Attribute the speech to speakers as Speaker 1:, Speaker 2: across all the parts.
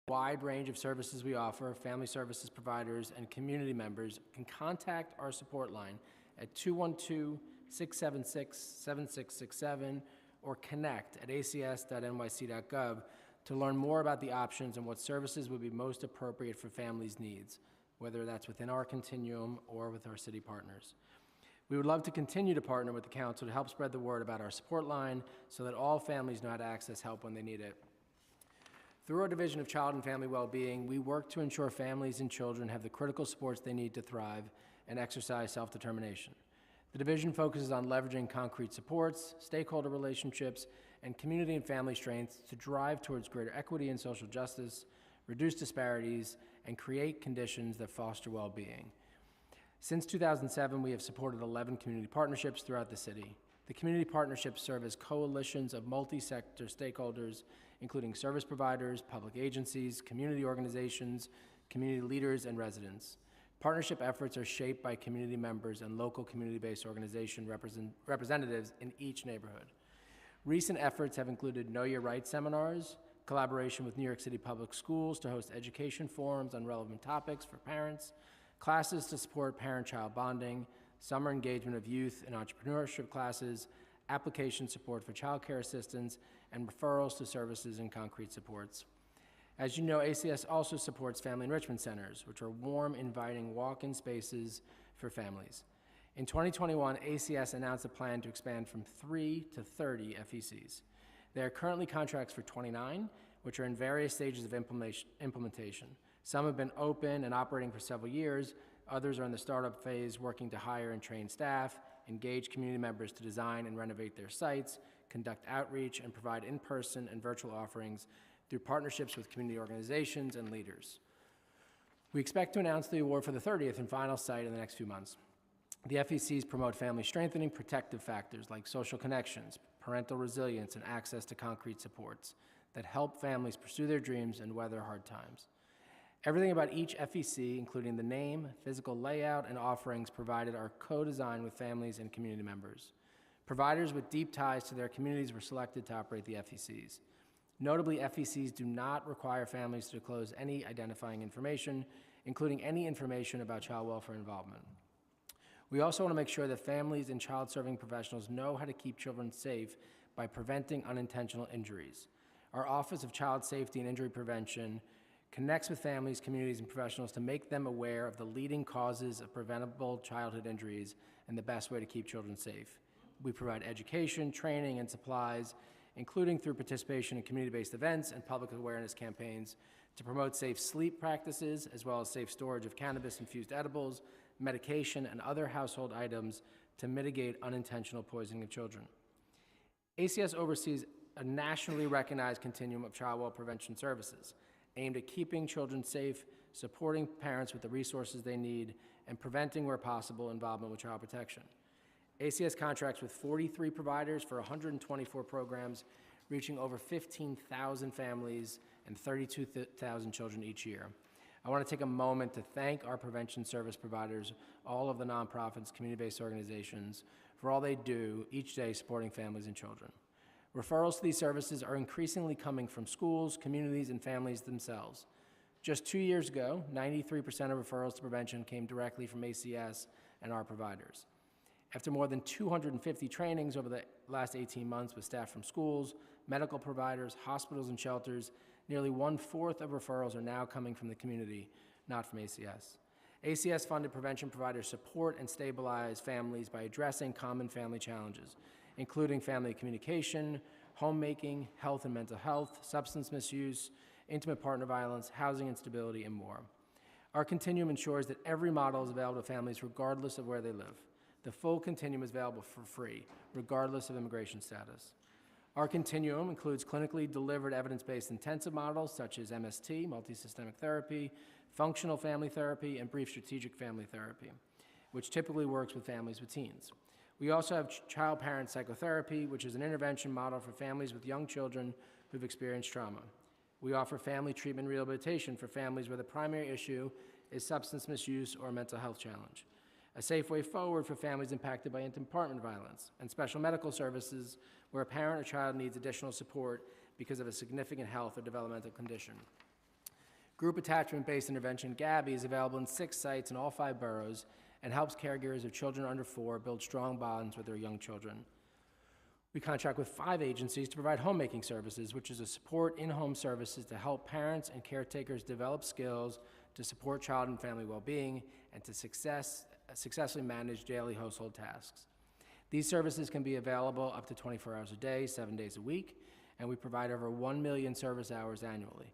Speaker 1: Wide range of services we offer, family services providers and community members can contact our support line at 212-676-7667 or connect at acs.nyc.gov to learn more about the options and what services would be most appropriate for families' needs, whether that's within our continuum or with our city partners. We would love to continue to partner with the council to help spread the word about our support line so that all families know how to access help when they need it. Through our Division of Child and Family Well-Being, we work to ensure families and children have the critical supports they need to thrive and exercise self-determination. The division focuses on leveraging concrete supports, stakeholder relationships, and community and family strengths to drive towards greater equity and social justice, reduce disparities, and create conditions that foster well-being. Since 2007, we have supported 11 community partnerships throughout the city. The community partnerships serve as coalitions of multi-sector stakeholders, including service providers, public agencies, community organizations, community leaders, and residents. Partnership efforts are shaped by community members and local community-based organization representatives in each neighborhood. Recent efforts have included Know Your Rights seminars, collaboration with New York City Public Schools to host education forums on relevant topics for parents, classes to support parent-child bonding, summer engagement of youth in entrepreneurship classes, application support for child care assistance, and referrals to services and concrete supports. As you know, ACS also supports family enrichment centers, which are warm, inviting walk-in spaces for families. In 2021, ACS announced a plan to expand from 3 to 30 FECs. There are currently contracts for 29, which are in various stages of implementation. Some have been open and operating for several years. Others are in the startup phase, working to hire and train staff, engage community members to design and renovate their sites, conduct outreach, and provide in-person and virtual offerings through partnerships with community organizations and leaders. We expect to announce the award for the 30th and final site in the next few months. The FECs promote family strengthening protective factors like social connections, parental resilience, and access to concrete supports that help families pursue their dreams and weather hard times. Everything about each FEC, including the name, physical layout, and offerings provided, are co-designed with families and community members. Providers with deep ties to their communities were selected to operate the FECs. Notably, FECs do not require families to disclose any identifying information, including any information about child welfare involvement. We also want to make sure that families and child-serving professionals know how to keep children safe by preventing unintentional injuries. Our Office of Child Safety and Injury Prevention connects with families, communities, and professionals to make them aware of the leading causes of preventable childhood injuries and the best way to keep children safe. We provide education, training, and supplies, including through participation in community-based events and public awareness campaigns to promote safe sleep practices, as well as safe storage of cannabis-infused edibles, medication, and other household items to mitigate unintentional poisoning of children. ACS oversees a nationally recognized continuum of child well prevention services aimed at keeping children safe, supporting parents with the resources they need, and preventing, where possible, involvement with child protection. ACS contracts with 43 providers for 124 programs, reaching over 15,000 families and 32,000 children each year. I want to take a moment to thank our prevention service providers, all of the nonprofits, community-based organizations, for all they do each day supporting families and children. Referrals to these services are increasingly coming from schools, communities, and families themselves. Just 2 years ago, 93% of referrals to prevention came directly from ACS and our providers. After more than 250 trainings over the last 18 months with staff from schools, medical providers, hospitals, and shelters, nearly 1/4 of referrals are now coming from the community, not from ACS. ACS-funded prevention providers support and stabilize families by addressing common family challenges, including family communication, homemaking, health and mental health, substance misuse, intimate partner violence, housing instability, and more. Our continuum ensures that every model is available to families regardless of where they live. The full continuum is available for free, regardless of immigration status. Our continuum includes clinically delivered evidence-based intensive models such as MST, multisystemic therapy, functional family therapy, and brief strategic family therapy, which typically works with families with teens. We also have child-parent psychotherapy, which is an intervention model for families with young children who've experienced trauma. We offer family treatment rehabilitation for families where the primary issue is substance misuse or a mental health challenge. A safe way forward for families impacted by intimate partner violence, and special medical services where a parent or child needs additional support because of a significant health or developmental condition. Group Attachment-Based Intervention, GABI, is available in 6 sites in all 5 boroughs and helps caregivers of children under 4 build strong bonds with their young children. We contract with 5 agencies to provide homemaking services, which is a support in-home services to help parents and caretakers develop skills to support child and family well-being and to successfully manage daily household tasks. These services can be available up to 24 hours a day, 7 days a week, and we provide over 1 million service hours annually.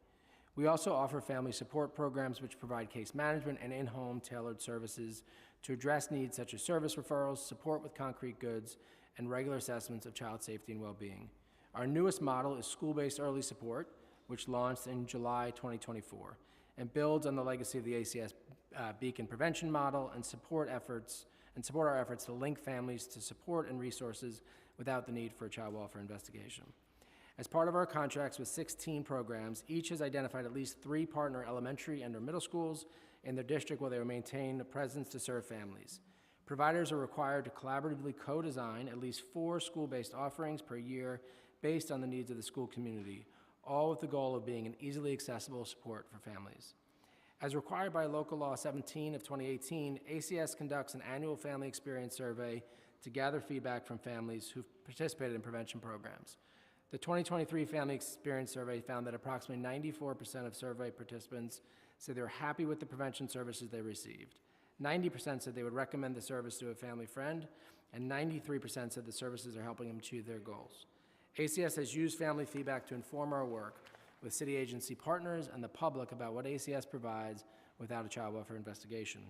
Speaker 1: We also offer family support programs which provide case management and in-home tailored services to address needs such as service referrals, support with concrete goods, and regular assessments of child safety and well-being. Our newest model is school-based early support, which launched in July 2024, and builds on the legacy of the ACS Beacon prevention model and support our efforts to link families to support and resources without the need for a child welfare investigation. As part of our contracts with 16 programs, each has identified at least 3 partner elementary and/or middle schools in their district where they will maintain a presence to serve families. Providers are required to collaboratively co-design at least 4 school-based offerings per year based on the needs of the school community, all with the goal of being an easily accessible support for families. As required by Local Law 17 of 2018, ACS conducts an annual family experience survey to gather feedback from families who've participated in prevention programs. The 2023 Family Experience Survey found that approximately 94% of survey participants said they were happy with the prevention services they received. 90% said they would recommend the service to a family friend, and 93% said the services are helping them achieve their goals. ACS has used family feedback to inform our work with city agency partners and the public about what ACS provides without a child welfare investigation,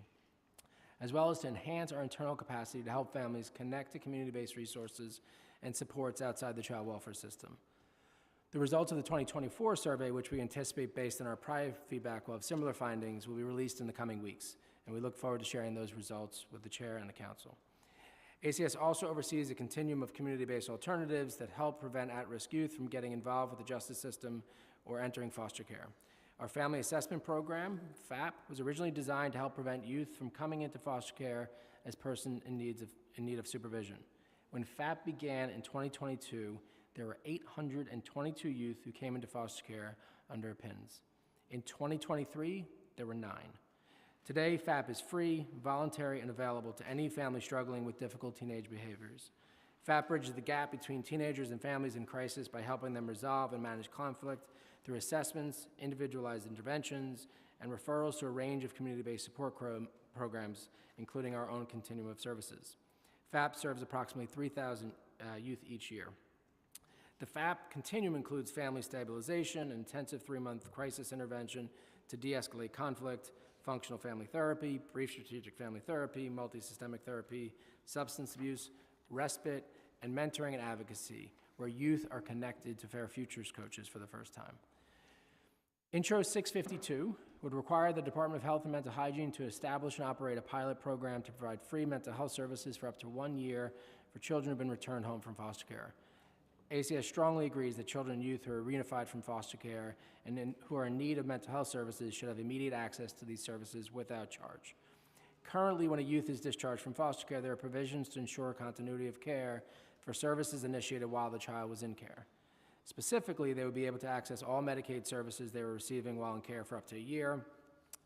Speaker 1: as well as to enhance our internal capacity to help families connect to community-based resources and supports outside the child welfare system. The results of the 2024 survey, which we anticipate based on our prior feedback will have similar findings, will be released in the coming weeks, and we look forward to sharing those results with the chair and the council. ACS also oversees a continuum of community-based alternatives that help prevent at-risk youth from getting involved with the justice system or entering foster care. Our Family Assessment Program, FAP, was originally designed to help prevent youth from coming into foster care as person in need of supervision. When FAP began in 2022, there were 822 youth who came into foster care under PINs. In 2023, there were 9. Today, FAP is free, voluntary, and available to any family struggling with difficult teenage behaviors. FAP bridges the gap between teenagers and families in crisis by helping them resolve and manage conflict through assessments, individualized interventions, and referrals to a range of community-based support programs, including our own continuum of services. FAP serves approximately 3,000 youth each year. The FAP continuum includes family stabilization, intensive 3-month crisis intervention to de-escalate conflict, functional family therapy, brief strategic family therapy, multi-systemic therapy, substance abuse, respite, and mentoring and advocacy, where youth are connected to Fair Futures coaches for the first time. Intro 652 would require the Department of Health and Mental Hygiene to establish and operate a pilot program to provide free mental health services for up to 1 year for children who have been returned home from foster care. ACS strongly agrees that children and youth who are reunified from foster care and who are in need of mental health services should have immediate access to these services without charge. Currently, when a youth is discharged from foster care, there are provisions to ensure continuity of care for services initiated while the child was in care. Specifically, they would be able to access all Medicaid services they were receiving while in care for up to a year,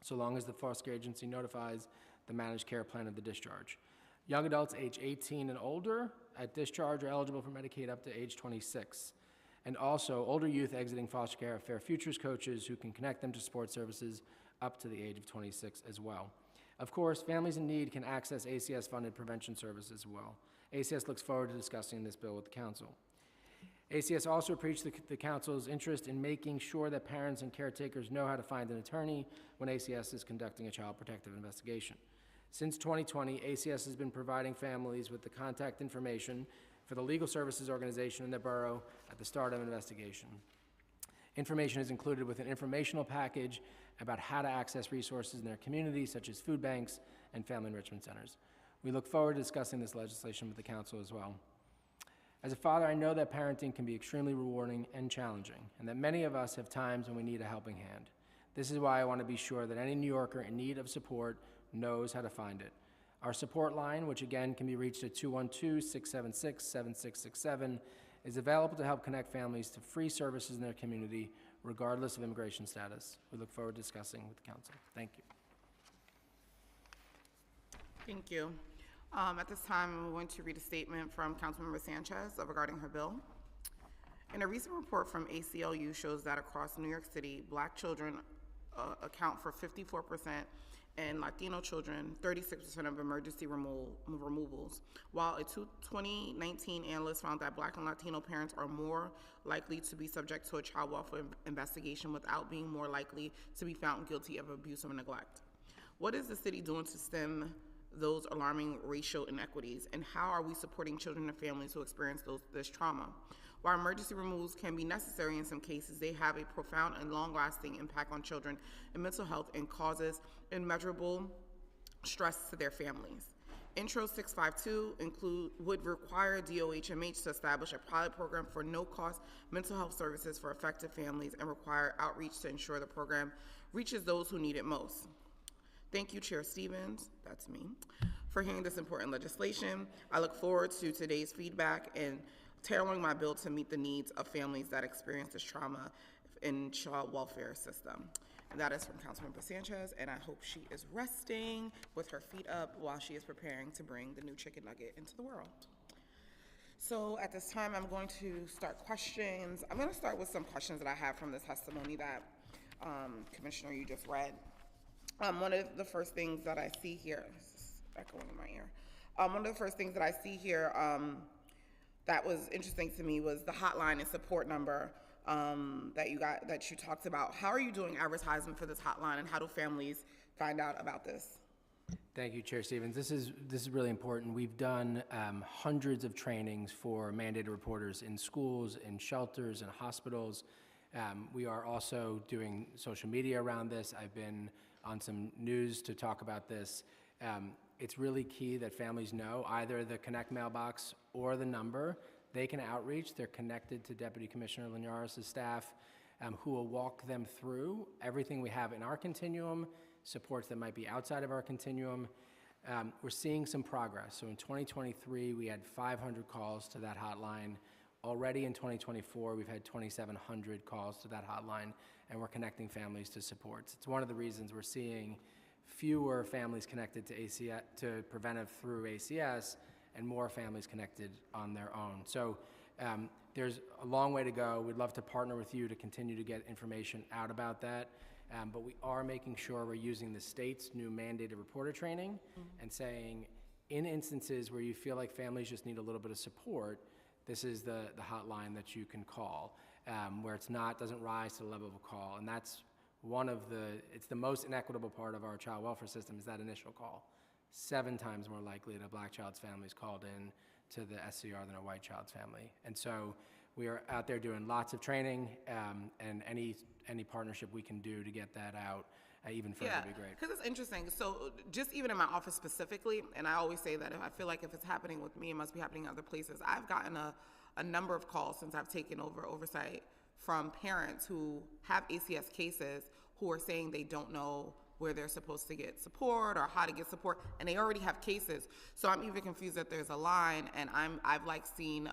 Speaker 1: so long as the foster care agency notifies the managed care plan of the discharge. Young adults age 18 and older at discharge are eligible for Medicaid up to age 26. And also, older youth exiting foster care have Fair Futures coaches who can connect them to support services up to the age of 26 as well. Of course, families in need can access ACS-funded prevention services as well. ACS looks forward to discussing this bill with the council. ACS also appreciates the council's interest in making sure that parents and caretakers know how to find an attorney when ACS is conducting a child protective investigation. Since 2020, ACS has been providing families with the contact information for the legal services organization in their borough at the start of an investigation. Information is included with an informational package about how to access resources in their community, such as food banks and family enrichment centers. We look forward to discussing this legislation with the council as well. As a father, I know that parenting can be extremely rewarding and challenging, and that many of us have times when we need a helping hand. This is why I want to be sure that any New Yorker in need of support knows how to find it. Our support line, which again can be reached at 212-676-7667, is available to help connect families to free services in their community, regardless of immigration status. We look forward to discussing with the council. Thank you.
Speaker 2: Thank you. At this time, I'm going to read a statement from Councilmember Sanchez regarding her bill. In a recent report from ACLU shows that across New York City, Black children account for 54% and Latino children 36% of emergency removals, while a 2019 analyst found that Black and Latino parents are more likely to be subject to a child welfare investigation without being more likely to be found guilty of abuse or neglect. What is the city doing to stem those alarming racial inequities, and how are we supporting children and families who experience this trauma? While emergency removals can be necessary in some cases, they have a profound and long-lasting impact on children and mental health and causes immeasurable stress to their families. Intro 652 would require DOHMH to establish a pilot program for no-cost mental health services for affected families and require outreach to ensure the program reaches those who need it most. Thank you, Chair Stevens, that's me, for hearing this important legislation. I look forward to today's feedback and tailoring my bill to meet the needs of families that experience this trauma in child welfare system. And that is from Councilmember Sanchez, and I hope she is resting with her feet up while she is preparing to bring the new chicken nugget into the world. So at this time, I'm going to start questions. I'm going to start with some questions that I have from the testimony that Commissioner, you just read. One of the first things that I see here, this is echoing in my ear. One of the first things that I see here that was interesting to me was the hotline and support number that you talked about. How are you doing advertisement for this hotline, and how do families find out about this?
Speaker 1: Thank you, Chair Stevens. This is really important. We've done hundreds of trainings for mandated reporters in schools, in shelters, in hospitals. We are also doing social media around this. I've been on some news to talk about this. It's really key that families know either the Connect mailbox or the number. They can outreach. They're connected to Deputy Commissioner Linares' staff, who will walk them through everything we have in our continuum, supports that might be outside of our continuum. We're seeing some progress. So in 2023, we had 500 calls to that hotline. Already in 2024, we've had 2,700 calls to that hotline, and we're connecting families to supports. It's one of the reasons we're seeing fewer families connected to ACS, to Preventative through ACS, and more families connected on their own. So there's a long way to go. We'd love to partner with you to continue to get information out about that. But we are making sure we're using the state's new mandated reporter training and saying, in instances where you feel like families just need a little bit of support, this is the hotline that you can call, where doesn't rise to the level of a call. And that's it's the most inequitable part of our child welfare system, is that initial call. 7 times more likely that a Black child's family is called in to the SCR than a white child's family. And so we are out there doing lots of training, and any partnership we can do to get that out even further would be great.
Speaker 2: Because it's interesting. So just even in my office specifically, and I always say that I feel like if it's happening with me, it must be happening in other places. I've gotten a number of calls since I've taken over oversight from parents who have ACS cases who are saying they don't know where they're supposed to get support or how to get support, and they already have cases. So I'm even confused that there's a line, and I've seen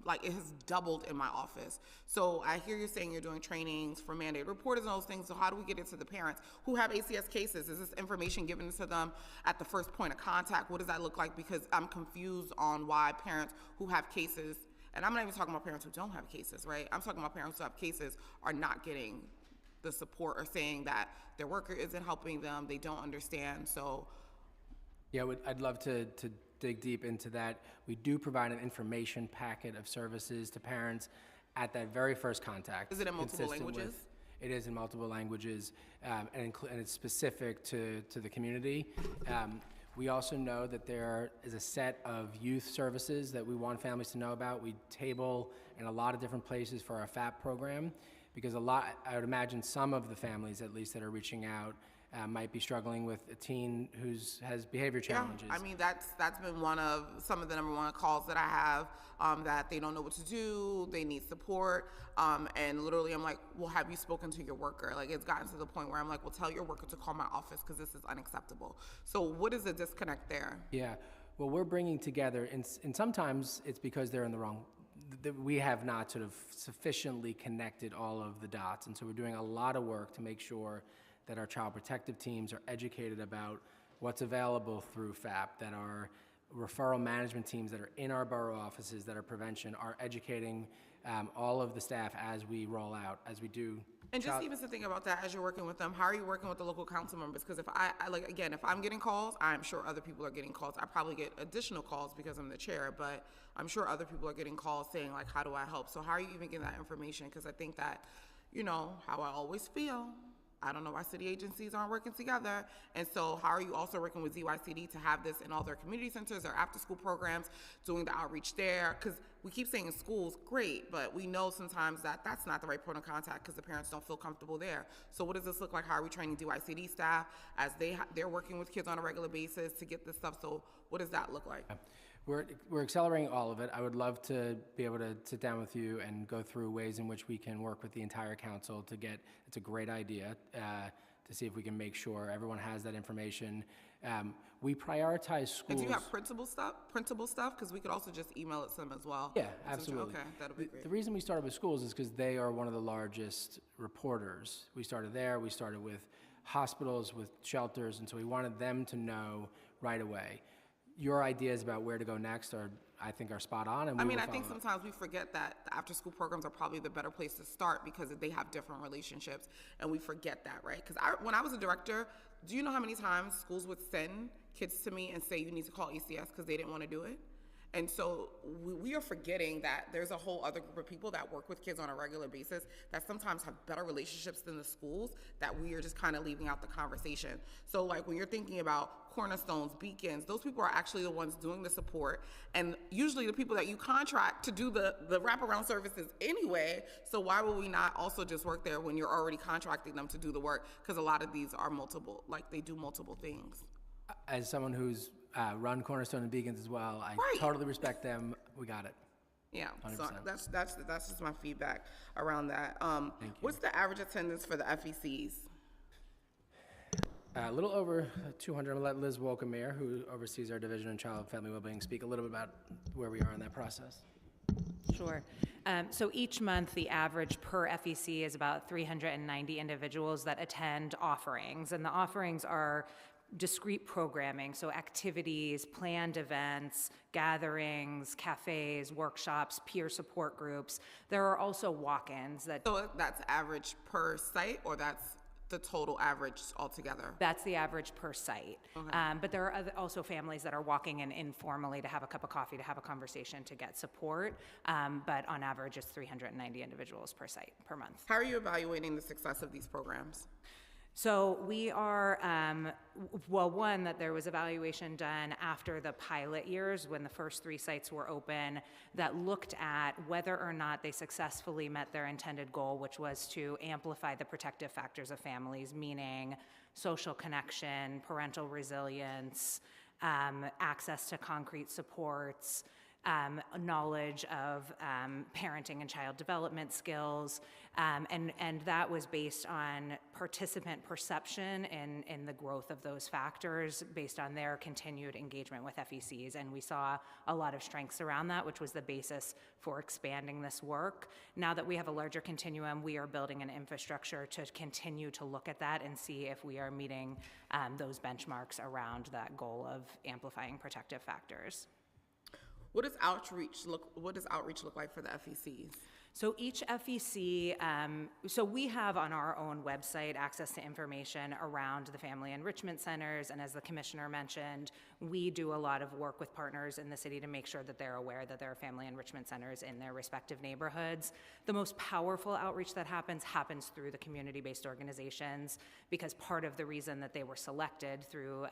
Speaker 2: it has doubled in my office. So I hear you saying you're doing trainings for mandated reporters and those things. So how do we get it to the parents who have ACS cases? Is this information given to them at the first point of contact? What does that look like? Because I'm confused on why parents who have cases, and I'm not even talking about parents who don't have cases, right? I'm talking about parents who have cases are not getting the support, or saying that their worker isn't helping them, they don't understand. So
Speaker 1: yeah, I'd love to dig deep into that. We do provide an information packet of services to parents at that very first contact.
Speaker 2: Is it in multiple languages?
Speaker 1: It is in multiple languages, and it's specific to the community. We also know that there is a set of youth services that we want families to know about. We table in a lot of different places for our FAP program, because I would imagine some of the families, at least, that are reaching out might be struggling with a teen who has behavior challenges.
Speaker 2: Yeah, I mean, that's been some of the number one calls that I have, that they don't know what to do, they need support, and literally I'm like, well, have you spoken to your worker? Like, it's gotten to the point where I'm like, well, tell your worker to call my office because this is unacceptable. So what is the disconnect there?
Speaker 1: Yeah, well, we're bringing together, and sometimes it's because they're in the we have not sort of sufficiently connected all of the dots. And so we're doing a lot of work to make sure that our child protective teams are educated about what's available through FAP, that our referral management teams that are in our borough offices that are prevention are educating all of the staff as we roll out, as we do.
Speaker 2: And just even to think about that as you're working with them, how are you working with the local council members? Because if if I'm getting calls, I'm sure other people are getting calls. I probably get additional calls because I'm the chair, but I'm sure other people are getting calls saying like, how do I help? So how are you even getting that information? Because I think that, you know, how I always feel, I don't know why city agencies aren't working together. And so how are you also working with ZYCD to have this in all their community centers, their after-school programs, doing the outreach there? Because we keep saying in schools, great, but we know sometimes that that's not the right point of contact because the parents don't feel comfortable there. So what does this look like? How are we training ZYCD staff as they're working with kids on a regular basis to get this stuff? So what does that look like?
Speaker 1: We're accelerating all of it. I would love to be able to sit down with you and go through ways in which we can work with the entire council to get, it's a great idea, to see if we can make sure everyone has that information. We prioritize schools.
Speaker 2: And do you have printable stuff? Because we could also just email it to them as well.
Speaker 1: Yeah, absolutely.
Speaker 2: Okay, that'll be great.
Speaker 1: The reason we started with schools is because they are one of the largest reporters. We started there, we started with hospitals, with shelters, and so we wanted them to know right away. Your ideas about where to go next I think are spot on. And
Speaker 2: I think sometimes we forget that the after-school programs are probably the better place to start because they have different relationships, and we forget that, right? Because when I was a director, do you know how many times schools would send kids to me and say, you need to call ACS because they didn't want to do it? And so we are forgetting that there's a whole other group of people that work with kids on a regular basis that sometimes have better relationships than the schools that we are just kind of leaving out the conversation. So like when you're thinking about cornerstones, beacons, those people are actually the ones doing the support, and usually the people that you contract to do the wraparound services anyway. So why would we not also just work there when you're already contracting them to do the work? Because a lot of these are multiple, like they do multiple things.
Speaker 1: As someone who's run Cornerstone and Beacons as well, I totally respect them. We got it.
Speaker 2: Yeah,
Speaker 1: 100%.
Speaker 2: so that's just my feedback around that.
Speaker 1: Thank you.
Speaker 2: What's the average attendance for the FECs?
Speaker 1: A little over 200. I'll let Liz Wolkamere, who oversees our division in child and family wellbeing, speak a little bit about where we are in that process.
Speaker 3: Sure. So each month, the average per FEC is about 390 individuals that attend offerings, and the offerings are discrete programming, so activities, planned events, gatherings, cafes, workshops, peer support groups. There are also walk-ins that...
Speaker 2: So that's average per site, or that's the total average altogether?
Speaker 3: That's the average per site. Okay. But there are also families that are walking in informally to have a cup of coffee, to have a conversation, to get support. But on average, it's 390 individuals per site per month.
Speaker 2: How are you evaluating the success of these programs?
Speaker 3: So we are, one, that there was evaluation done after the pilot years when the first 3 sites were open that looked at whether or not they successfully met their intended goal, which was to amplify the protective factors of families, meaning social connection, parental resilience, access to concrete supports, knowledge of parenting and child development skills, and that was based on participant perception in the growth of those factors based on their continued engagement with FECs, and we saw a lot of strengths around that, which was the basis for expanding this work. Now that we have a larger continuum, we are building an infrastructure to continue to look at that and see if we are meeting those benchmarks around that goal of amplifying protective factors.
Speaker 2: What does outreach look like for the FECs?
Speaker 3: So each FEC, so we have on our own website access to information around the family enrichment centers, and as the commissioner mentioned, we do a lot of work with partners in the city to make sure that they're aware that there are family enrichment centers in their respective neighborhoods. The most powerful outreach that happens through the community-based organizations, because part of the reason that they were selected through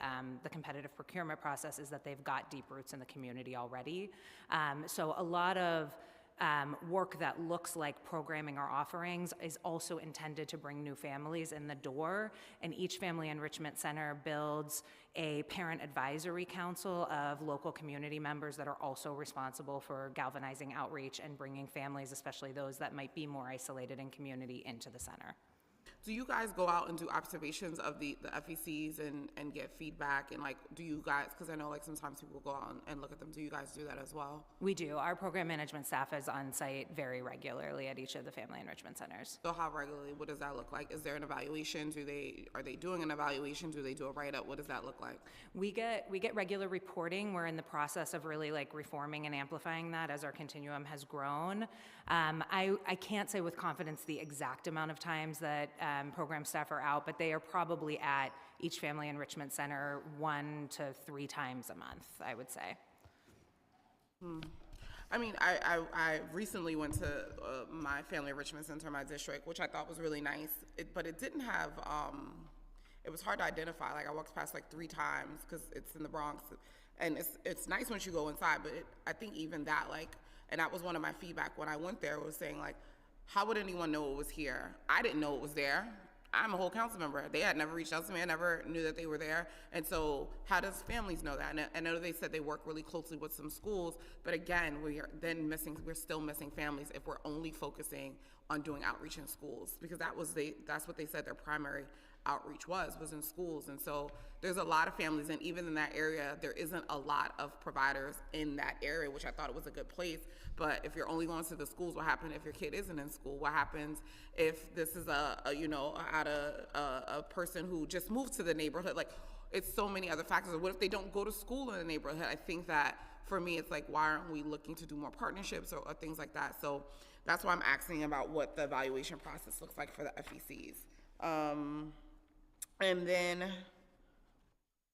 Speaker 3: the competitive procurement process is that they've got deep roots in the community already. So a lot of work that looks like programming or offerings is also intended to bring new families in the door, and each family enrichment center builds a parent advisory council of local community members that are also responsible for galvanizing outreach and bringing families, especially those that might be more isolated in community, into the center.
Speaker 2: Do you guys go out and do observations of the FECs and get feedback? And like, do you guys, because I know like sometimes people go out and look at them, do you guys do that as well?
Speaker 3: We do. Our program management staff is on site very regularly at each of the family enrichment centers.
Speaker 2: So how regularly, what does that look like? Is there an evaluation? Are they doing an evaluation? Do they do a write-up? What does that look like?
Speaker 3: We get regular reporting. We're in the process of really like reforming and amplifying that as our continuum has grown. I can't say with confidence the exact amount of times that program staff are out, but they are probably at each family enrichment center 1 to 3 times a month, I would say.
Speaker 2: I mean, I recently went to my family enrichment center in my district, which I thought was really nice, but it didn't have, it was hard to identify. Like I walked past like 3 times because it's in the Bronx, and it's nice once you go inside, but I think even that, like, and that was one of my feedback when I went there, was saying like, how would anyone know it was here? I didn't know it was there. I'm a whole council member. They had never reached out to me. I never knew that they were there. And so how does families know that? And I know they said they work really closely with some schools, but again, we're still missing families if we're only focusing on doing outreach in schools, because that's what they said their primary outreach was in schools. And so there's a lot of families, and even in that area, there isn't a lot of providers in that area, which I thought it was a good place. But if you're only going to the schools, what happens if your kid isn't in school? What happens if this is a person who just moved to the neighborhood? Like, it's so many other factors. What if they don't go to school in the neighborhood? I think that for me, it's like, why aren't we looking to do more partnerships or things like that? So that's why I'm asking about what the evaluation process looks like for the FECs. And then,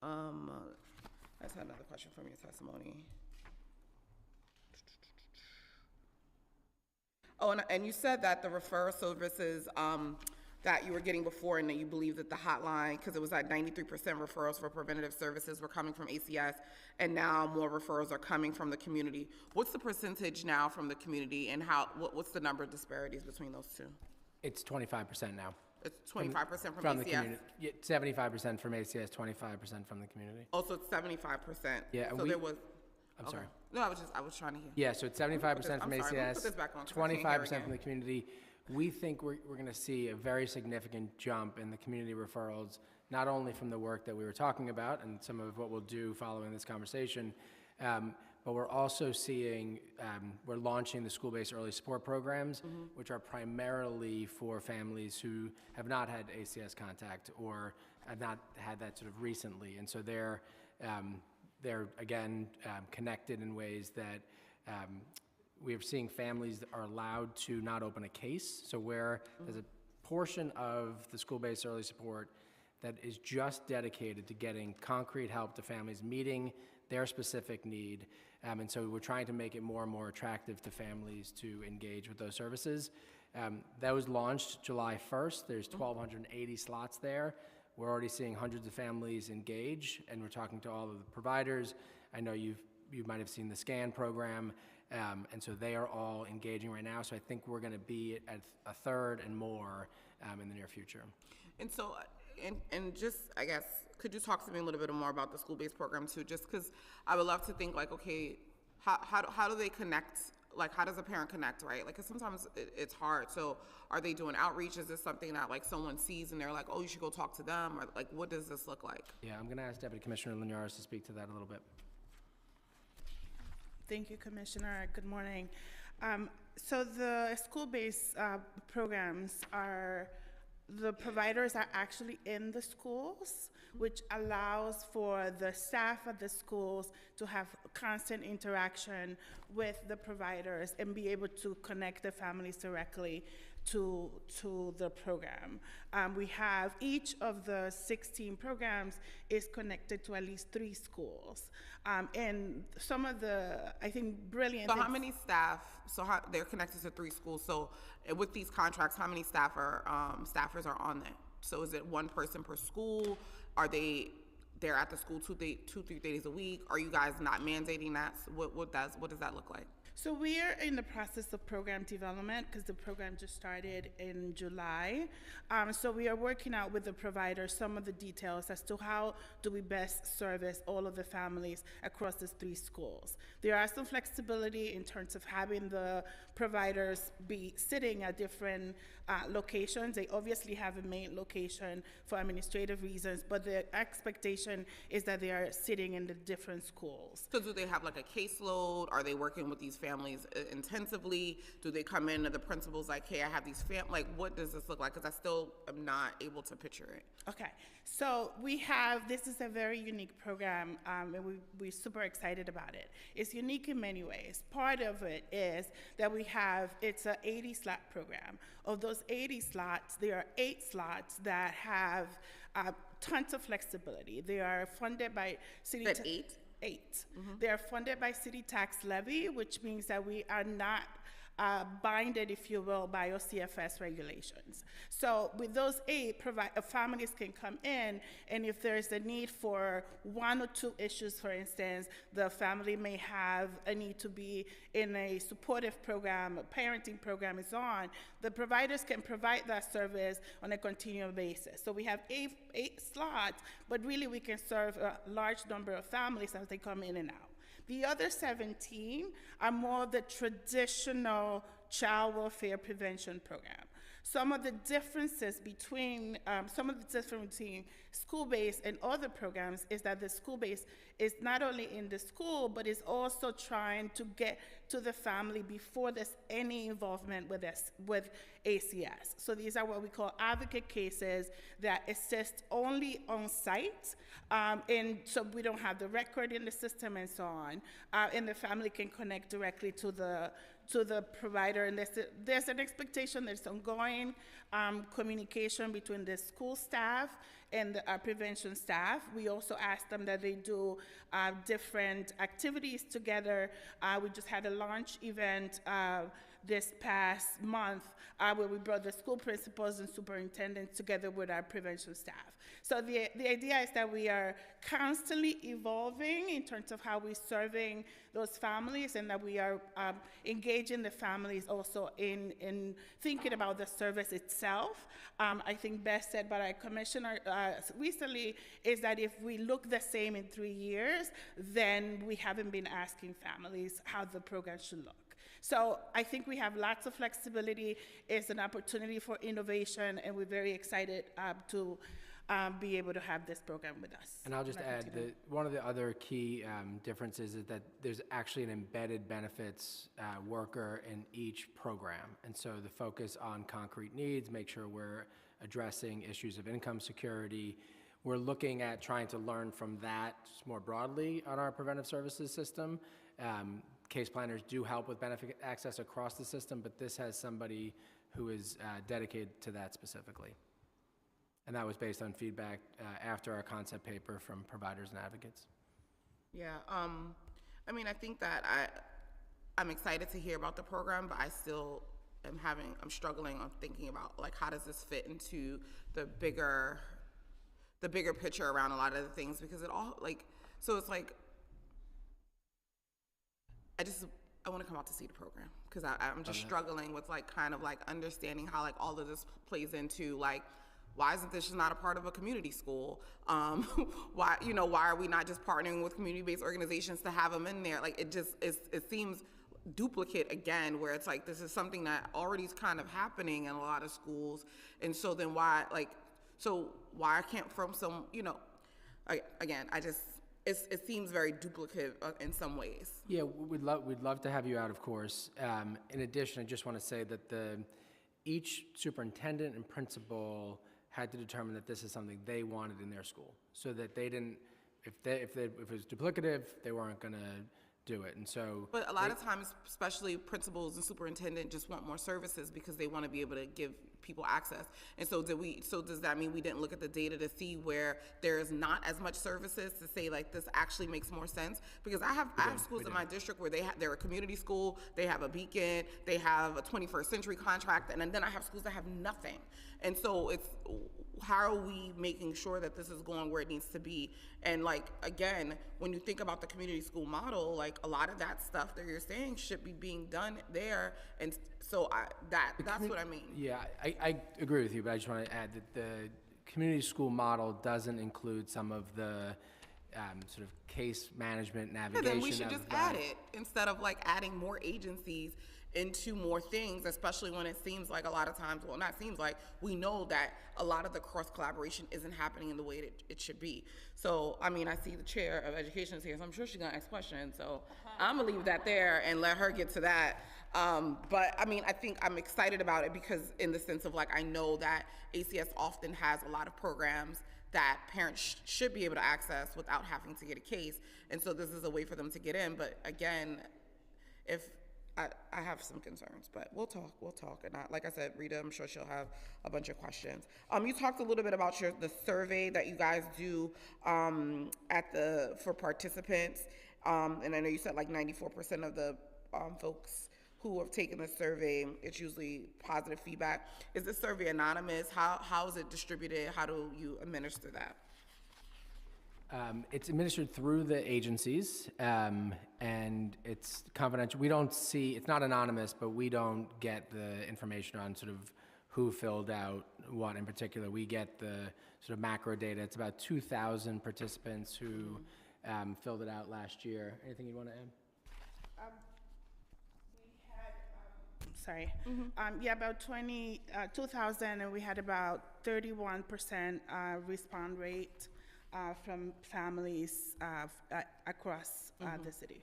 Speaker 2: I just had another question from your testimony. Oh, and you said that the referral services that you were getting before, and that you believe that the hotline, because it was at 93% referrals for preventative services were coming from ACS, and now more referrals are coming from the community. What's the percentage now from the community, and what's the number of disparities between those two?
Speaker 1: It's 25% now.
Speaker 2: It's 25% from
Speaker 1: From
Speaker 2: ACS?
Speaker 1: the community. Yeah, 75% from ACS, 25% from the community.
Speaker 2: Oh, so it's 75%.
Speaker 1: Yeah, and
Speaker 2: so there was.
Speaker 1: I'm
Speaker 2: Okay.
Speaker 1: sorry.
Speaker 2: No, I was trying to hear.
Speaker 1: Yeah, so it's 75% from
Speaker 2: I'm sorry, let me
Speaker 1: ACS,
Speaker 2: put this back on 'cause I can't hear
Speaker 1: 25% from
Speaker 2: again.
Speaker 1: the community. We think we're going to see a very significant jump in the community referrals, not only from the work that we were talking about and some of what we'll do following this conversation, but we're also seeing, we're launching the school-based early support programs, which are primarily for families who have not had ACS contact or have not had that sort of recently. And so they're again, connected in ways that we are seeing families that are allowed to not open a case. So where there's a portion of the school-based early support that is just dedicated to getting concrete help to families meeting their specific need. And so we're trying to make it more and more attractive to families to engage with those services. That was launched July 1st. There's 1,280 slots there. We're already seeing hundreds of families engage, and we're talking to all of the providers. I know you might have seen the SCAN program, and so they are all engaging right now. So I think we're going to be at a third and more in the near future. And so,
Speaker 2: and just, I guess, could you talk to me a little bit more about the school-based program too? Just because I would love to think like, okay, how do they connect? Like, how does a parent connect, right? Like, 'cause sometimes it's hard. So are they doing outreach? Is this something that like someone sees and they're like, oh, you should go talk to them? Or like, what does this look like?
Speaker 1: Yeah, I'm going to ask Deputy Commissioner Linares to speak to that a little bit.
Speaker 4: Thank you, Commissioner. Good morning. So the school-based programs the providers are actually in the schools, which allows for the staff at the schools to have constant interaction with the providers and be able to connect the families directly to the program. We have each of the 16 programs is connected to at least 3 schools. And some of the, I think, brilliant.
Speaker 2: So how many staff, they're connected to 3 schools. So with these contracts, how many staffers are on that? So is it 1 person per school? Are they're at the school 2-3 days a week? Are you guys not mandating that? What does that look like?
Speaker 4: So we are in the process of program development because the program just started in July. So we are working out with the provider some of the details as to how do we best service all of the families across these 3 schools. There are some flexibility in terms of having the providers be sitting at different locations. They obviously have a main location for administrative reasons, but the expectation is that they are sitting in the different schools.
Speaker 2: So do they have like a caseload? Are they working with these families intensively? Do they come in to the principals like, hey, I have these like, what does this look like? Because I still am not able to picture it.
Speaker 4: Okay, so this is a very unique program, and we're super excited about it. It's unique in many ways. Part of it is that it's an 80-slot program. Of those 80 slots, there are 8 slots that have tons of flexibility. They are funded by city.
Speaker 2: That 8?
Speaker 4: 8. They are funded by city tax levy, which means that we are not binded, if you will, by OCFS regulations. So with those 8, families can come in, and if there's a need for 1 or 2 issues, for instance, the family may have a need to be in a supportive program, a parenting program, and so on, the providers can provide that service on a continual basis. So we have 8 slots, but really we can serve a large number of families as they come in and out. The other 17 are more the traditional child welfare prevention program. Some of the differences between school-based and other programs is that the school-based is not only in the school, but is also trying to get to the family before there's any involvement with ACS. So these are what we call advocate cases that assist only on site, and so we don't have the record in the system and so on, and the family can connect directly to the provider, and there's an expectation, there's ongoing communication between the school staff and the prevention staff. We also ask them that they do different activities together. We just had a launch event this past month where we brought the school principals and superintendents together with our prevention staff. So the idea is that we are constantly evolving in terms of how we're serving those families, and that we are engaging the families also in thinking about the service itself. I think best said by our commissioner recently is that if we look the same in 3 years, then we haven't been asking families how the program should look. So I think we have lots of flexibility. It's an opportunity for innovation, and we're very excited to be able to have this program with us.
Speaker 1: And I'll just add that one of the other key differences is that there's actually an embedded benefits worker in each program. And so the focus on concrete needs, make sure we're addressing issues of income security. We're looking at trying to learn from that more broadly on our preventive services system. Case planners do help with benefit access across the system, but this has somebody who is dedicated to that specifically. And that was based on feedback after our concept paper from providers and advocates.
Speaker 2: Yeah, I mean, I think that I'm excited to hear about the program, but I still I'm struggling on thinking about, like, how does this fit into the bigger picture around a lot of the things, because it all, like, so it's like, I want to come out to see the program, because I'm just struggling with, like, kind of like understanding how, like, all of this plays into, like, why isn't this just not a part of a community school? Why are we not just partnering with community-based organizations to have them in there? Like, it seems duplicate again, where it's like, this is something that already is kind of happening in a lot of schools. And so then why can't from some, again, it seems very duplicative in some ways.
Speaker 1: Yeah, we'd love to have you out, of course. In addition, I just want to say that each superintendent and principal had to determine that this is something they wanted in their school, so that they didn't, if it was duplicative, they weren't going to do it. And so, but
Speaker 2: a lot of times, especially principals and superintendent, just want more services because they want to be able to give people access. And so does that mean we didn't look at the data to see where there is not as much services to say like this actually makes more sense? Because I have schools in my district where they're a community school, they have a beacon, they have a 21st century contract, and then I have schools that have nothing. And so it's, how are we making sure that this is going where it needs to be? And like, again, when you think about the community school model, like a lot of that stuff that you're saying should be being done there. And so that's what I mean.
Speaker 1: Yeah, I agree with you, but I just want to add that the community school model doesn't include some of the sort of case management navigation.
Speaker 2: Then we should just add it instead of like adding more agencies into more things, especially when it seems like a lot of times, well, not seems like, we know that a lot of the cross collaboration isn't happening in the way that it should be. So, I mean, I see the chair of education is here, so I'm sure she's gonna ask questions. So I'm gonna leave that there and let her get to that. But I mean, I think I'm excited about it because in the sense of like, I know that ACS often has a lot of programs that parents should be able to access without having to get a case. And so this is a way for them to get in. But again, if I have some concerns, but we'll talk. And like I said, Rita, I'm sure she'll have a bunch of questions. You talked a little bit about the survey that you guys do for participants. And I know you said like 94% of the folks who have taken the survey, it's usually positive feedback. Is this survey anonymous? How is it distributed? How do you administer that?
Speaker 1: It's administered through the agencies, and it's confidential. We don't see, it's not anonymous, but we don't get the information on sort of who filled out what in particular. We get the sort of macro data. It's about 2,000 participants who filled it out last year. Anything you want to add?
Speaker 4: About 2,000, and we had about 31% respond rate from families across the city.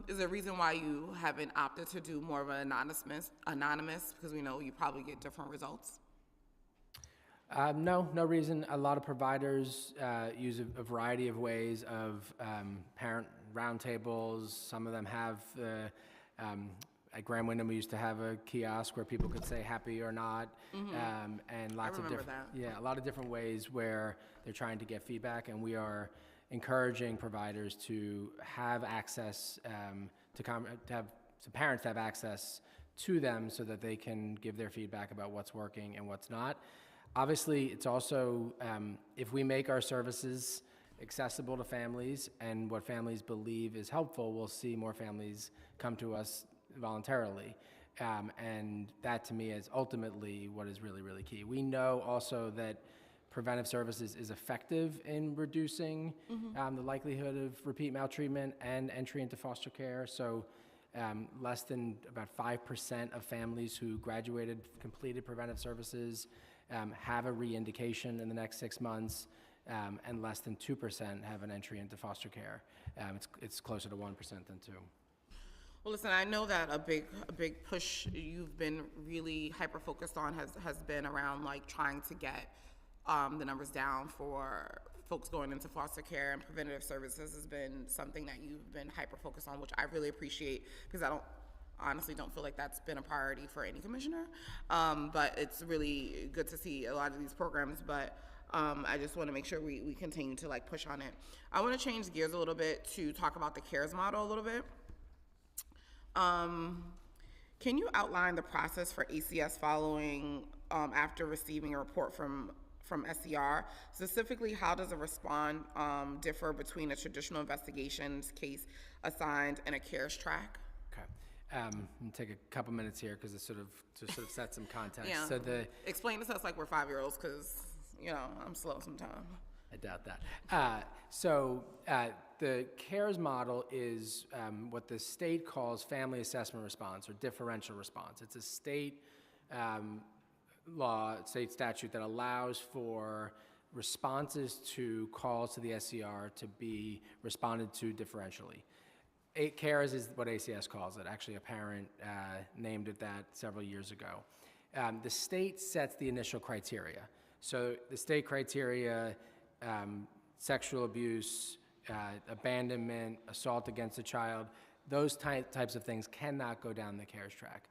Speaker 2: Is there a reason why you haven't opted to do more of an anonymous? Because we know you probably get different results.
Speaker 1: No reason. A lot of providers use a variety of ways of parent roundtables. Some of them have at Grand Wyndham, we used to have a kiosk where people could say happy or not, and lots of different, a lot of different ways where they're trying to get feedback, and we are encouraging providers to have access parents to have access to them so that they can give their feedback about what's working and what's not. Obviously, it's also if we make our services accessible to families and what families believe is helpful, we'll see more families come to us voluntarily. And that to me is ultimately what is really, really key. We know also that preventive services is effective in reducing the likelihood of repeat maltreatment and entry into foster care. So less than about 5% of families who completed preventive services have a re-indication in the next 6 months, and less than 2% have an entry into foster care. It's closer to 1% than 2%.
Speaker 2: Well, listen, I know that a big push you've been really hyper-focused on has been around like trying to get the numbers down for folks going into foster care, and preventative services has been something that you've been hyper-focused on, which I really appreciate because I honestly don't feel like that's been a priority for any commissioner. But it's really good to see a lot of these programs, but I just want to make sure we continue to like push on it. I want to change gears a little bit to talk about the CARES model a little bit. Can you outline the process for ACS following after receiving a report from SCR? Specifically, how does a response differ between a traditional investigations case assigned and a CARES track?
Speaker 1: Okay. I'm gonna take a couple minutes here because it's sort of set some context.
Speaker 2: Yeah.
Speaker 1: So
Speaker 2: explain this to us like we're 5-year-olds, because I'm slow sometimes.
Speaker 1: I doubt that. The CARES model is what the state calls family assessment response or differential response. It's a state state statute that allows for responses to calls to the SCR to be responded to differentially. CARES is what ACS calls it. Actually, a parent named it that several years ago. The state sets the initial criteria. So the state criteria, sexual abuse, abandonment, assault against a child, those types of things cannot go down the CARES track.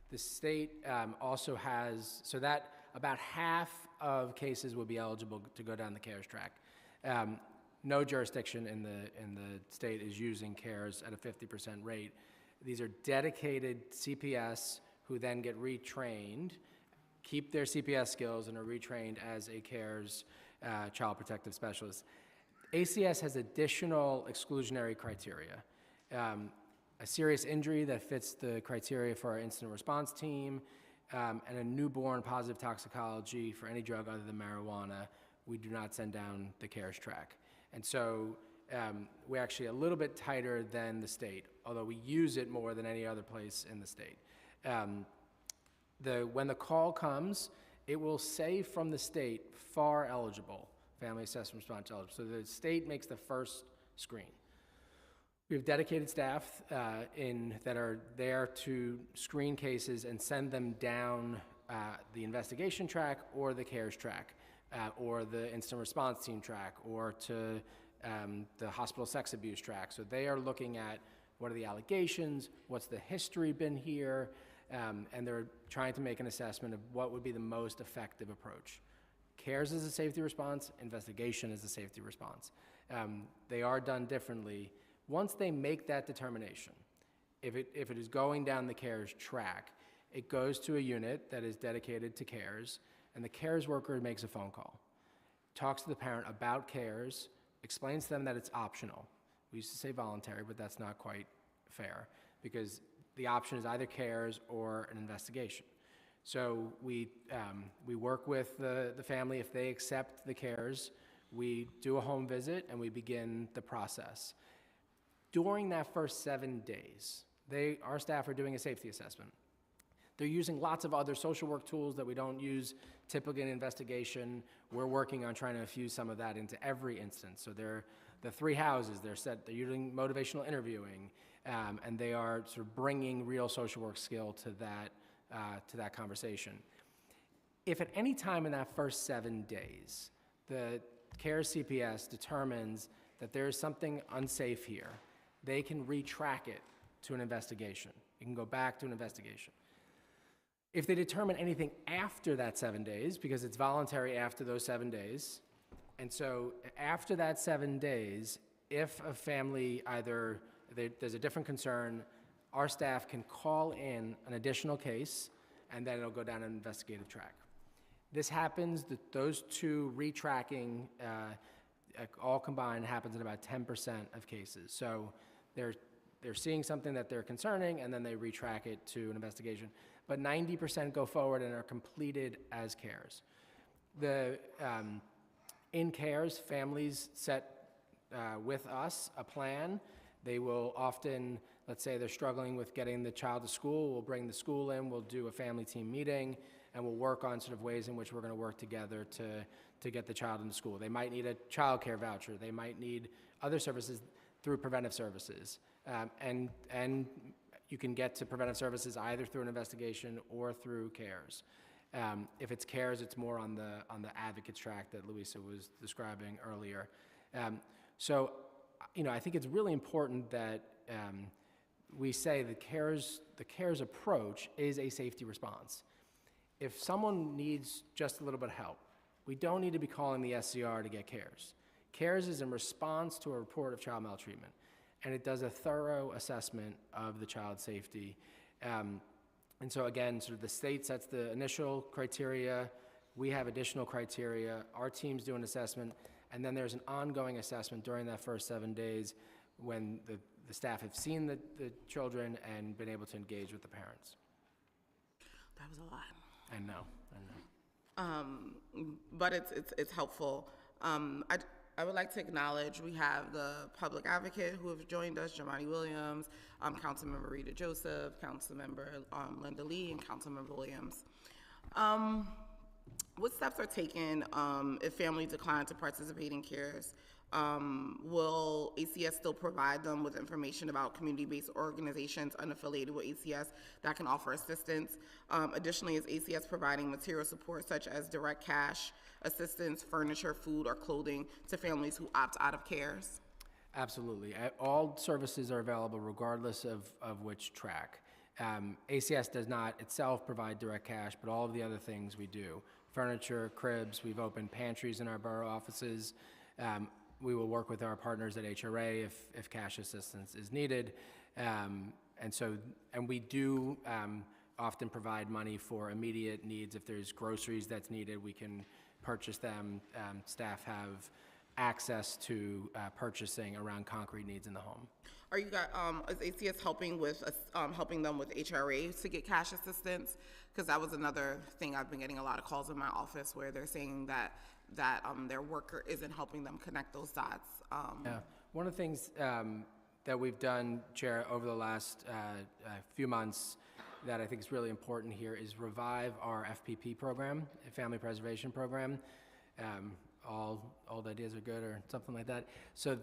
Speaker 1: The state also has, so that about half of cases would be eligible to go down the CARES track. No jurisdiction in the state is using CARES at a 50% rate. These are dedicated CPS who then get retrained, keep their CPS skills, and are retrained as a CARES child protective specialist. ACS has additional exclusionary criteria. A serious injury that fits the criteria for our incident response team, and a newborn positive toxicology for any drug other than marijuana, we do not send down the CARES track. And so we're actually a little bit tighter than the state, although we use it more than any other place in the state. When the call comes, it will say from the state, FAR eligible, family assessment response eligible. So the state makes the first screen. We have dedicated staff that are there to screen cases and send them down the investigation track or the CARES track, or the instant response team track, or to the hospital sex abuse track. So they are looking at what are the allegations, what's the history been here, and they're trying to make an assessment of what would be the most effective approach. CARES is a safety response, investigation is a safety response. They are done differently. Once they make that determination, if it is going down the CARES track, it goes to a unit that is dedicated to CARES, and the CARES worker makes a phone call, talks to the parent about CARES, explains to them that it's optional. We used to say voluntary, but that's not quite fair, because the option is either CARES or an investigation. So we work with the family. If they accept the CARES, we do a home visit and we begin the process. During that first 7 days, our staff are doing a safety assessment. They're using lots of other social work tools that we don't use typically in investigation. We're working on trying to infuse some of that into every instance. So the 3 houses, they're using motivational interviewing, and they are sort of bringing real social work skill to that conversation. If at any time in that first 7 days, the CARES CPS determines that there is something unsafe here, they can retrack it to an investigation. It can go back to an investigation. If they determine anything after that 7 days, because it's voluntary after those 7 days, and so after that 7 days, if a family there's a different concern, our staff can call in an additional case, and then it'll go down an investigative track. This happens, those two retracking, all combined, happens in about 10% of cases. So they're seeing something that they're concerning, and then they retrack it to an investigation. But 90% go forward and are completed as CARES. In CARES, families set with us a plan. They will often, let's say they're struggling with getting the child to school, we'll bring the school in, we'll do a family team meeting, and we'll work on sort of ways in which we're going to work together to get the child into school. They might need a child care voucher. They might need other services through preventive services. And you can get to preventive services either through an investigation or through CARES. If it's CARES, it's more on the advocates track that Louisa was describing earlier. So, I think it's really important that we say the CARES approach is a safety response. If someone needs just a little bit of help, we don't need to be calling the SCR to get CARES. CARES is in response to a report of child maltreatment, and it does a thorough assessment of the child's safety. And so again, sort of the state sets the initial criteria, we have additional criteria, our teams do an assessment, and then there's an ongoing assessment during that first 7 days when the staff have seen the children and been able to engage with the parents.
Speaker 2: That was a lot.
Speaker 1: I know.
Speaker 2: But it's helpful. I would like to acknowledge we have the public advocate who have joined us, Jamani Williams, Councilmember Rita Joseph, Councilmember Linda Lee, and Councilmember Williams. What steps are taken if families decline to participate in CARES? Will ACS still provide them with information about community-based organizations unaffiliated with ACS that can offer assistance? Additionally, is ACS providing material support such as direct cash assistance, furniture, food, or clothing to families who opt out of CARES?
Speaker 1: Absolutely. All services are available regardless of which track. ACS does not itself provide direct cash, but all of the other things we do. Furniture, cribs, we've opened pantries in our borough offices. We will work with our partners at HRA if cash assistance is needed. And we do often provide money for immediate needs. If there's groceries that's needed, we can purchase them. Staff have access to purchasing around concrete needs in the home.
Speaker 2: Are you guys, is ACS helping with, helping them with HRA to get cash assistance? Because that was another thing, I've been getting a lot of calls in my office where they're saying that their worker isn't helping them connect those dots.
Speaker 1: Yeah. One of the things that we've done, Chair, over the last few months that I think is really important here is revive our FPP program, a Family Preservation Program. All old ideas are good or something like that. So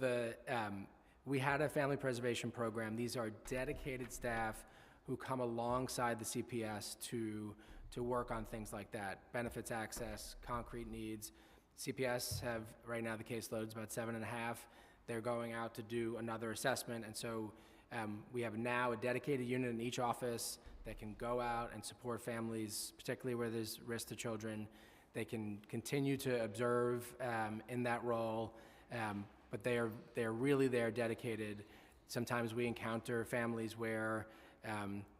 Speaker 1: we had a Family Preservation Program. These are dedicated staff who come alongside the CPS to work on things like that, benefits access, concrete needs. CPS have, right now, the caseload's about 7.5. They're going out to do another assessment, and so we have now a dedicated unit in each office that can go out and support families, particularly where there's risk to children. They can continue to observe in that role, but they're really there, dedicated. Sometimes we encounter families where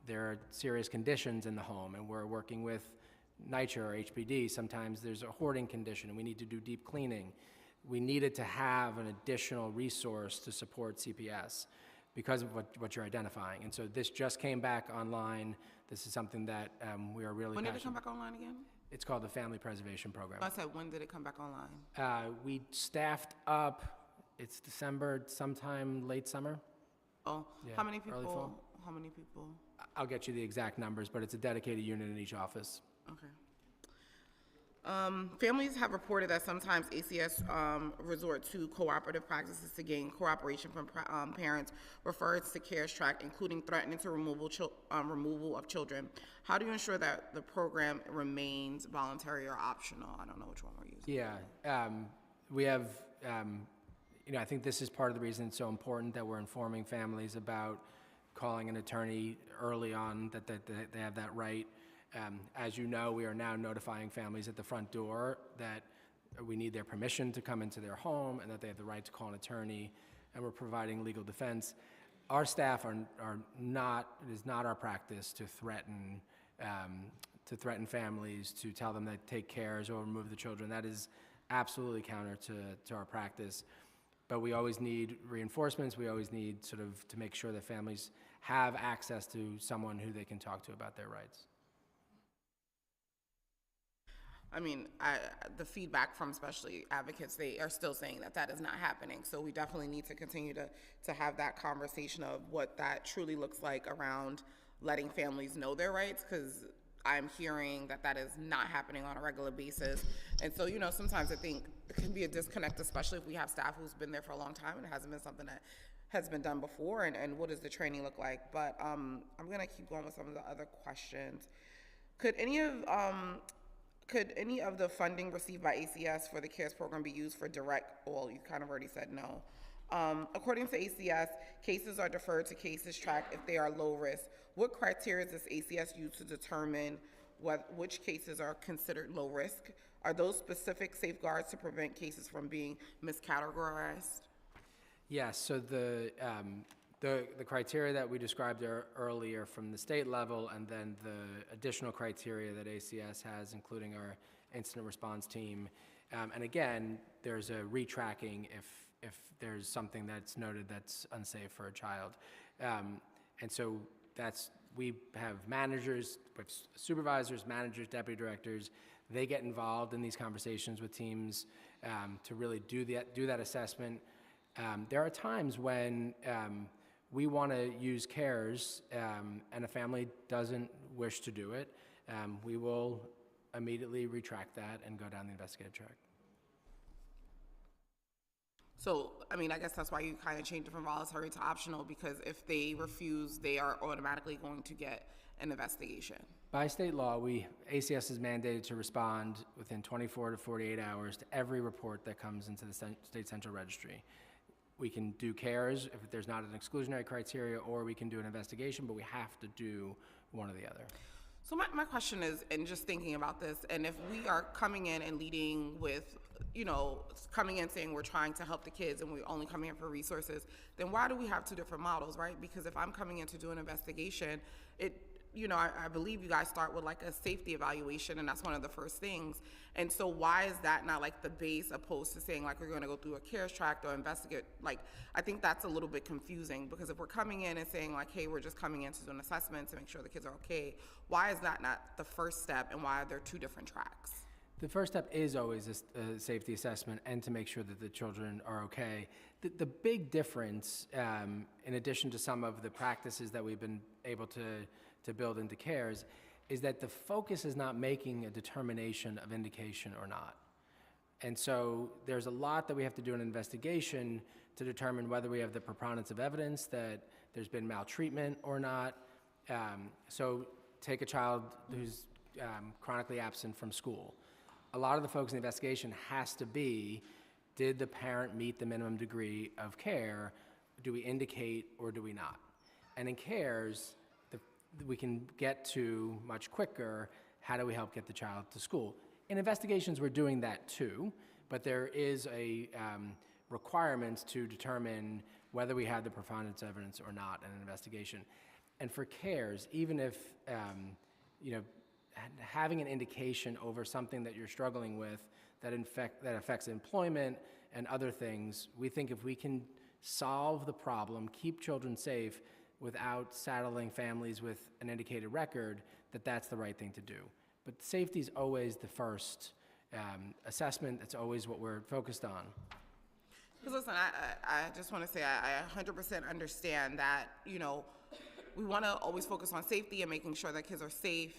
Speaker 1: there are serious conditions in the home, and we're working with NYCHA or HPD. Sometimes there's a hoarding condition, and we need to do deep cleaning. We needed to have an additional resource to support CPS because of what you're identifying. And so this just came back online. This is something that we are really
Speaker 2: When did it
Speaker 1: passionate.
Speaker 2: come back online again?
Speaker 1: It's called the Family Preservation Program.
Speaker 2: I said, when did it come back online?
Speaker 1: We staffed up, it's December, sometime late summer.
Speaker 2: Oh,
Speaker 1: Yeah,
Speaker 2: how many
Speaker 1: early
Speaker 2: people?
Speaker 1: fall.
Speaker 2: How many people?
Speaker 1: I'll get you the exact numbers, but it's a dedicated unit in each office.
Speaker 2: Okay. Families have reported that sometimes ACS resort to cooperative practices to gain cooperation from parents, refers to CARES Track, including threatening to removal of children. How do you ensure that the program remains voluntary or optional? I don't know which one we're using.
Speaker 1: Yeah, we have, I think this is part of the reason it's so important that we're informing families about calling an attorney early on, that they have that right. As you know, we are now notifying families at the front door that we need their permission to come into their home and that they have the right to call an attorney, and we're providing legal defense. Our staff are not, it is not our practice to threaten families, to tell them that take cares or remove the children. That is absolutely counter to our practice. But we always need reinforcements. We always need to make sure that families have access to someone who they can talk to about their rights.
Speaker 2: I mean, the feedback from especially advocates, they are still saying that is not happening. So we definitely need to continue to have that conversation of what that truly looks like around letting families know their rights, because I'm hearing that is not happening on a regular basis. And so, sometimes I think it can be a disconnect, especially if we have staff who's been there for a long time and it hasn't been something that has been done before, and what does the training look like? But I'm gonna keep going with some of the other questions. Could any of the funding received by ACS for the CARES program be used for direct, well, you kind of already said no. According to ACS, cases are deferred to cases track if they are low risk. What criteria does ACS use to determine which cases are considered low risk? Are those specific safeguards to prevent cases from being miscategorized?
Speaker 1: Yes, so the criteria that we described earlier from the state level, and then the additional criteria that ACS has, including our incident response team. And again, there's a retracking if there's something that's noted that's unsafe for a child. And so we have managers, with supervisors, managers, deputy directors. They get involved in these conversations with teams to really do that assessment. There are times when we want to use CARES and a family doesn't wish to do it. We will immediately retract that and go down the investigative track.
Speaker 2: So, I mean, I guess that's why you kind of changed it from voluntary to optional, because if they refuse, they are automatically going to get an investigation.
Speaker 1: By state law, ACS is mandated to respond within 24 to 48 hours to every report that comes into the State Central Registry. we can do CARES if there's not an exclusionary criteria, or we can do an investigation, but we have to do one or the other.
Speaker 2: So my question is, and just thinking about this, and if we are coming in and leading with, coming in saying we're trying to help the kids and we're only coming in for resources, then why do we have two different models, right? Because if I'm coming in to do an investigation, I believe you guys start with like a safety evaluation, and that's one of the first things. And so why is that not like the base, opposed to saying like we're going to go through a CARES tract or investigate? Like, I think that's a little bit confusing, because if we're coming in and saying like, hey, we're just coming in to do an assessment to make sure the kids are okay, why is that not the first step, and why are there two different tracks?
Speaker 1: The first step is always a safety assessment and to make sure that the children are okay. The big difference, in addition to some of the practices that we've been able to build into CARES, is that the focus is not making a determination of indication or not. And so there's a lot that we have to do in an investigation to determine whether we have the preponderance of evidence that there's been maltreatment or not. So take a child who's chronically absent from school. A lot of the focus in the investigation has to be, did the parent meet the minimum degree of care? Do we indicate or do we not? And in CARES, we can get to much quicker, how do we help get the child to school? In investigations, we're doing that too, but there is a requirement to determine whether we have the preponderance evidence or not in an investigation. And for CARES, even if, having an indication over something that you're struggling with that affects employment and other things, we think if we can solve the problem, keep children safe without saddling families with an indicated record, that's the right thing to do. But safety is always the first assessment. That's always what we're focused on.
Speaker 2: Because listen, I just want to say I 100% understand that, we want to always focus on safety and making sure that kids are safe,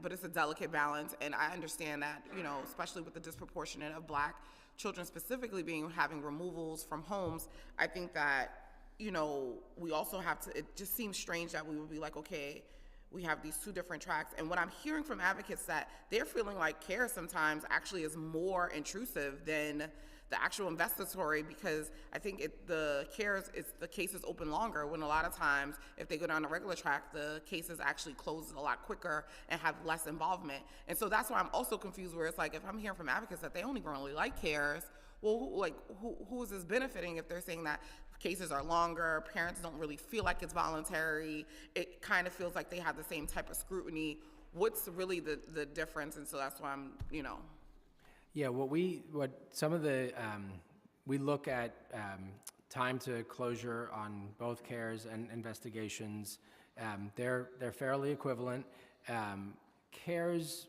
Speaker 2: but it's a delicate balance, and I understand that, especially with the disproportionate of Black children specifically having removals from homes. I think that, we also have to, it just seems strange that we would be like, okay, we have these two different tracks. And what I'm hearing from advocates, that they're feeling like CARE sometimes actually is more intrusive than the actual investigatory, because I think the cases open longer, when a lot of times if they go down the regular track, the cases actually close a lot quicker and have less involvement. And so that's why I'm also confused, where it's like, if I'm hearing from advocates that they only really like CARES, well, who is this benefiting if they're saying that cases are longer, parents don't really feel like it's voluntary, it kind of feels like they have the same type of scrutiny? What's really the difference? And so that's why I'm,
Speaker 1: Yeah, we look at time to closure on both CARES and investigations. They're fairly equivalent. CARES,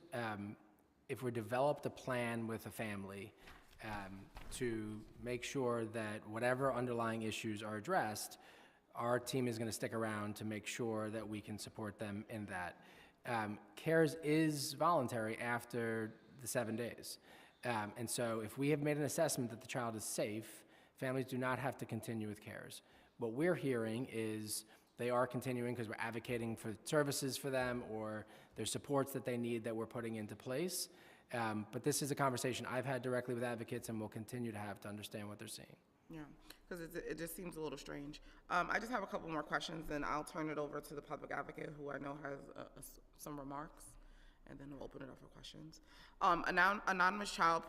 Speaker 1: if we developed a plan with a family to make sure that whatever underlying issues are addressed, our team is going to stick around to make sure that we can support them in that. CARES is voluntary after the 7 days. And so if we have made an assessment that the child is safe, families do not have to continue with CARES. What we're hearing is they are continuing because we're advocating for services for them, or there's supports that they need that we're putting into place. But this is a conversation I've had directly with advocates and will continue to have to understand what they're seeing.
Speaker 2: Yeah, because it just seems a little strange. I just have a couple more questions, and I'll turn it over to the public advocate, who I know has some remarks, and then we'll open it up for questions. Anonymous child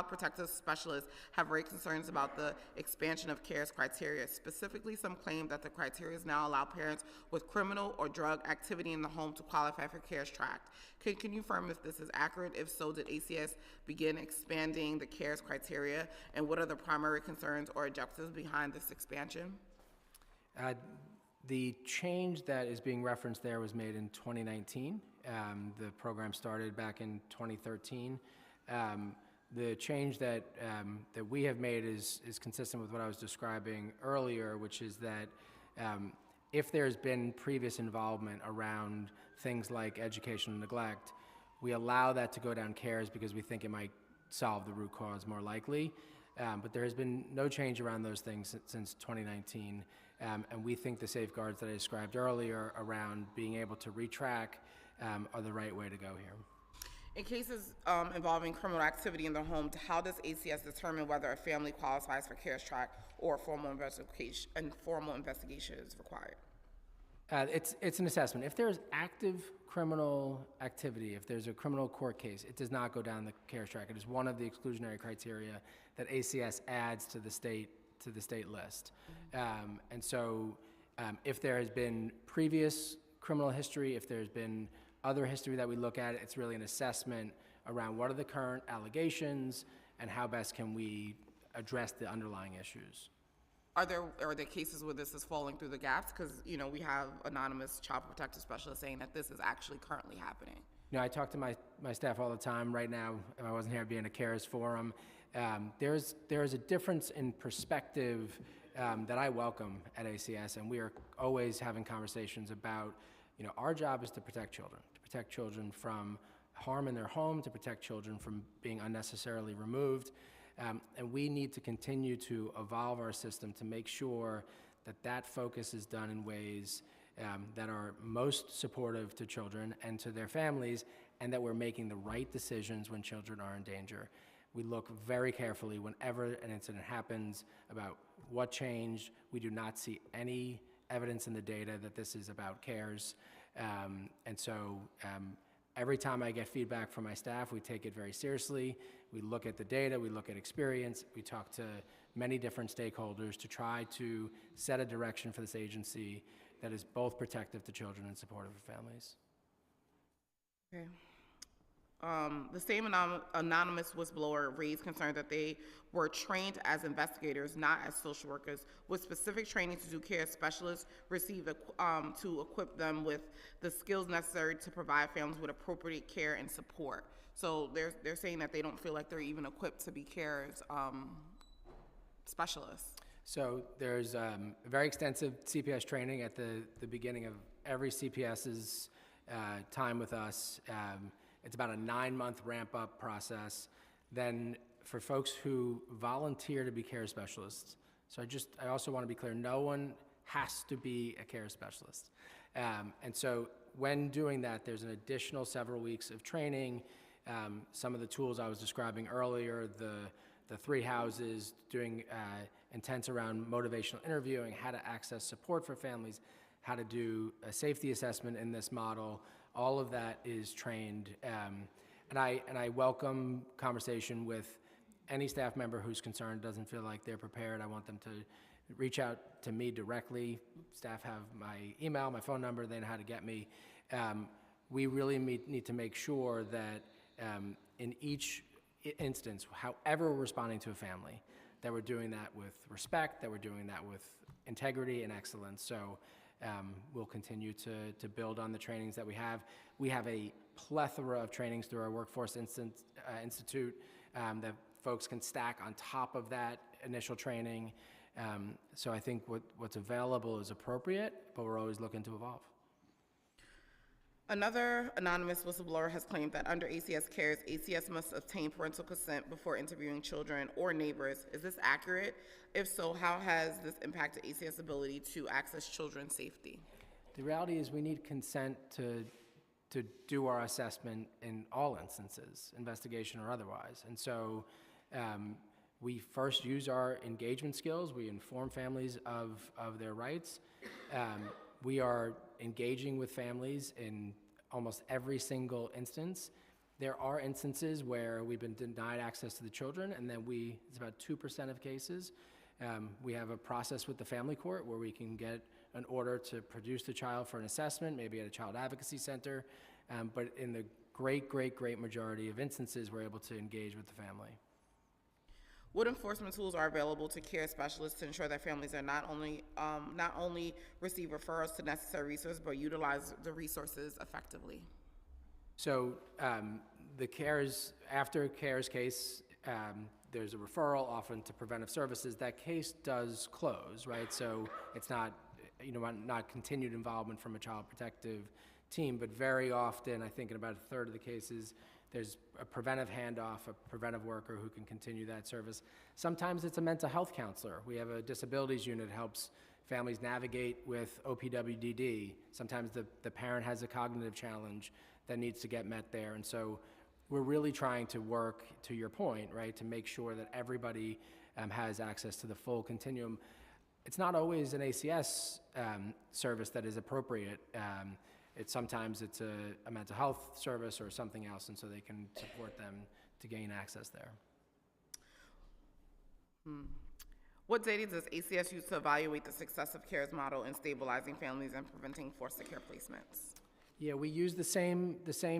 Speaker 2: protective specialists have raised concerns about the expansion of CARES criteria. Specifically, some claim that the criteria now allow parents with criminal or drug activity in the home to qualify for CARES tract. Can you confirm if this is accurate? If so, did ACS begin expanding the CARES criteria, and what are the primary concerns or objectives behind this expansion?
Speaker 1: The change that is being referenced there was made in 2019. The program started back in 2013. The change that we have made is consistent with what I was describing earlier, which is that if there's been previous involvement around things like educational neglect, we allow that to go down CARES because we think it might solve the root cause more likely. But there has been no change around those things since 2019. And we think the safeguards that I described earlier around being able to retrack are the right way to go here.
Speaker 2: In cases involving criminal activity in the home, how does ACS determine whether a family qualifies for CARES track or formal investigation is required?
Speaker 1: It's an assessment. If there's active criminal activity, if there's a criminal court case, it does not go down the CARES track. It is one of the exclusionary criteria that ACS adds to the state list. And so, if there has been previous criminal history, if there's been other history that we look at, it's really an assessment around what are the current allegations and how best can we address the underlying issues.
Speaker 2: Are there cases where this is falling through the gaps? Because, we have anonymous child protective specialists saying that this is actually currently happening.
Speaker 1: I talk to my staff all the time. Right now, if I wasn't here, I'd be in a CARES forum. There's a difference in perspective that I welcome at ACS, and we are always having conversations about, our job is to protect children from harm in their home, to protect children from being unnecessarily removed. And we need to continue to evolve our system to make sure that focus is done in ways that are most supportive to children and to their families, and that we're making the right decisions when children are in danger. We look very carefully whenever an incident happens about what changed. We do not see any evidence in the data that this is about CARES. And so every time I get feedback from my staff, we take it very seriously. We look at the data, we look at experience, we talk to many different stakeholders to try to set a direction for this agency that is both protective to children and supportive of families.
Speaker 2: Okay. The same anonymous whistleblower raised concern that they were trained as investigators, not as social workers, with specific training to do care. Specialists receive to equip them with the skills necessary to provide families with appropriate care and support. So they're saying that they don't feel like they're even equipped to be CARES specialists.
Speaker 1: So there's very extensive CPS training at the beginning of every CPS's time with us. It's about a 9-month ramp-up process. Then for folks who volunteer to be CARES specialists, so I also want to be clear, no one has to be a CARES specialist. And so when doing that, there's an additional several weeks of training. Some of the tools I was describing earlier, the 3 houses, doing intense around motivational interviewing, how to access support for families, how to do a safety assessment in this model. All of that is trained, and I welcome conversation with any staff member who's concerned, doesn't feel like they're prepared. I want them to reach out to me directly. Staff have my email, my phone number, they know how to get me. We really need to make sure that in each instance, however we're responding to a family, that we're doing that with respect, that we're doing that with integrity and excellence. So we'll continue to build on the trainings that we have. We have a plethora of trainings through our Workforce Institute that folks can stack on top of that initial training. So I think what's available is appropriate, but we're always looking to evolve.
Speaker 2: Another anonymous whistleblower has claimed that under ACS CARES, ACS must obtain parental consent before interviewing children or neighbors. Is this accurate? If so, how has this impacted ACS' ability to access children's safety?
Speaker 1: The reality is we need consent to do our assessment in all instances, investigation or otherwise. And so we first use our engagement skills. We inform families of their rights. We are engaging with families in almost every single instance. There are instances where we've been denied access to the children, and then it's about 2% of cases. We have a process with the family court where we can get an order to produce the child for an assessment, maybe at a child advocacy center. But in the great majority of instances, we're able to engage with the family.
Speaker 2: What enforcement tools are available to CARES specialists to ensure that families are not only receive referrals to necessary resources, but utilize the resources effectively?
Speaker 1: So the CARES, after a CARES case, there's a referral often to preventive services. That case does close, right? So it's not, not continued involvement from a child protective team, but very often, I think in about a third of the cases, there's a preventive handoff, a preventive worker who can continue that service. Sometimes it's a mental health counselor. We have a disabilities unit that helps families navigate with OPWDD. Sometimes the parent has a cognitive challenge that needs to get met there. And so we're really trying to work, to your point, right, to make sure that everybody has access to the full continuum. It's not always an ACS service that is appropriate. Sometimes it's a mental health service or something else, and so they can support them to gain access there.
Speaker 2: What data does ACS use to evaluate the success of CARES model in stabilizing families and preventing foster care placements?
Speaker 1: Yeah, we use the same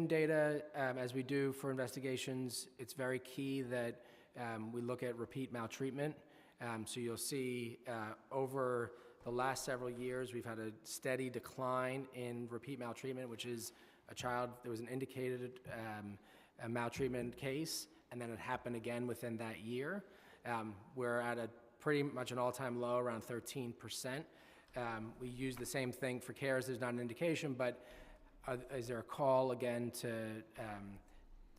Speaker 1: data as we do for investigations. It's very key that we look at repeat maltreatment. So you'll see over the last several years, we've had a steady decline in repeat maltreatment, which is a child, there was an indicated a maltreatment case, and then it happened again within that year. We're at a pretty much an all-time low, around 13%. We use the same thing for CARES. There's not an indication, but is there a call again to,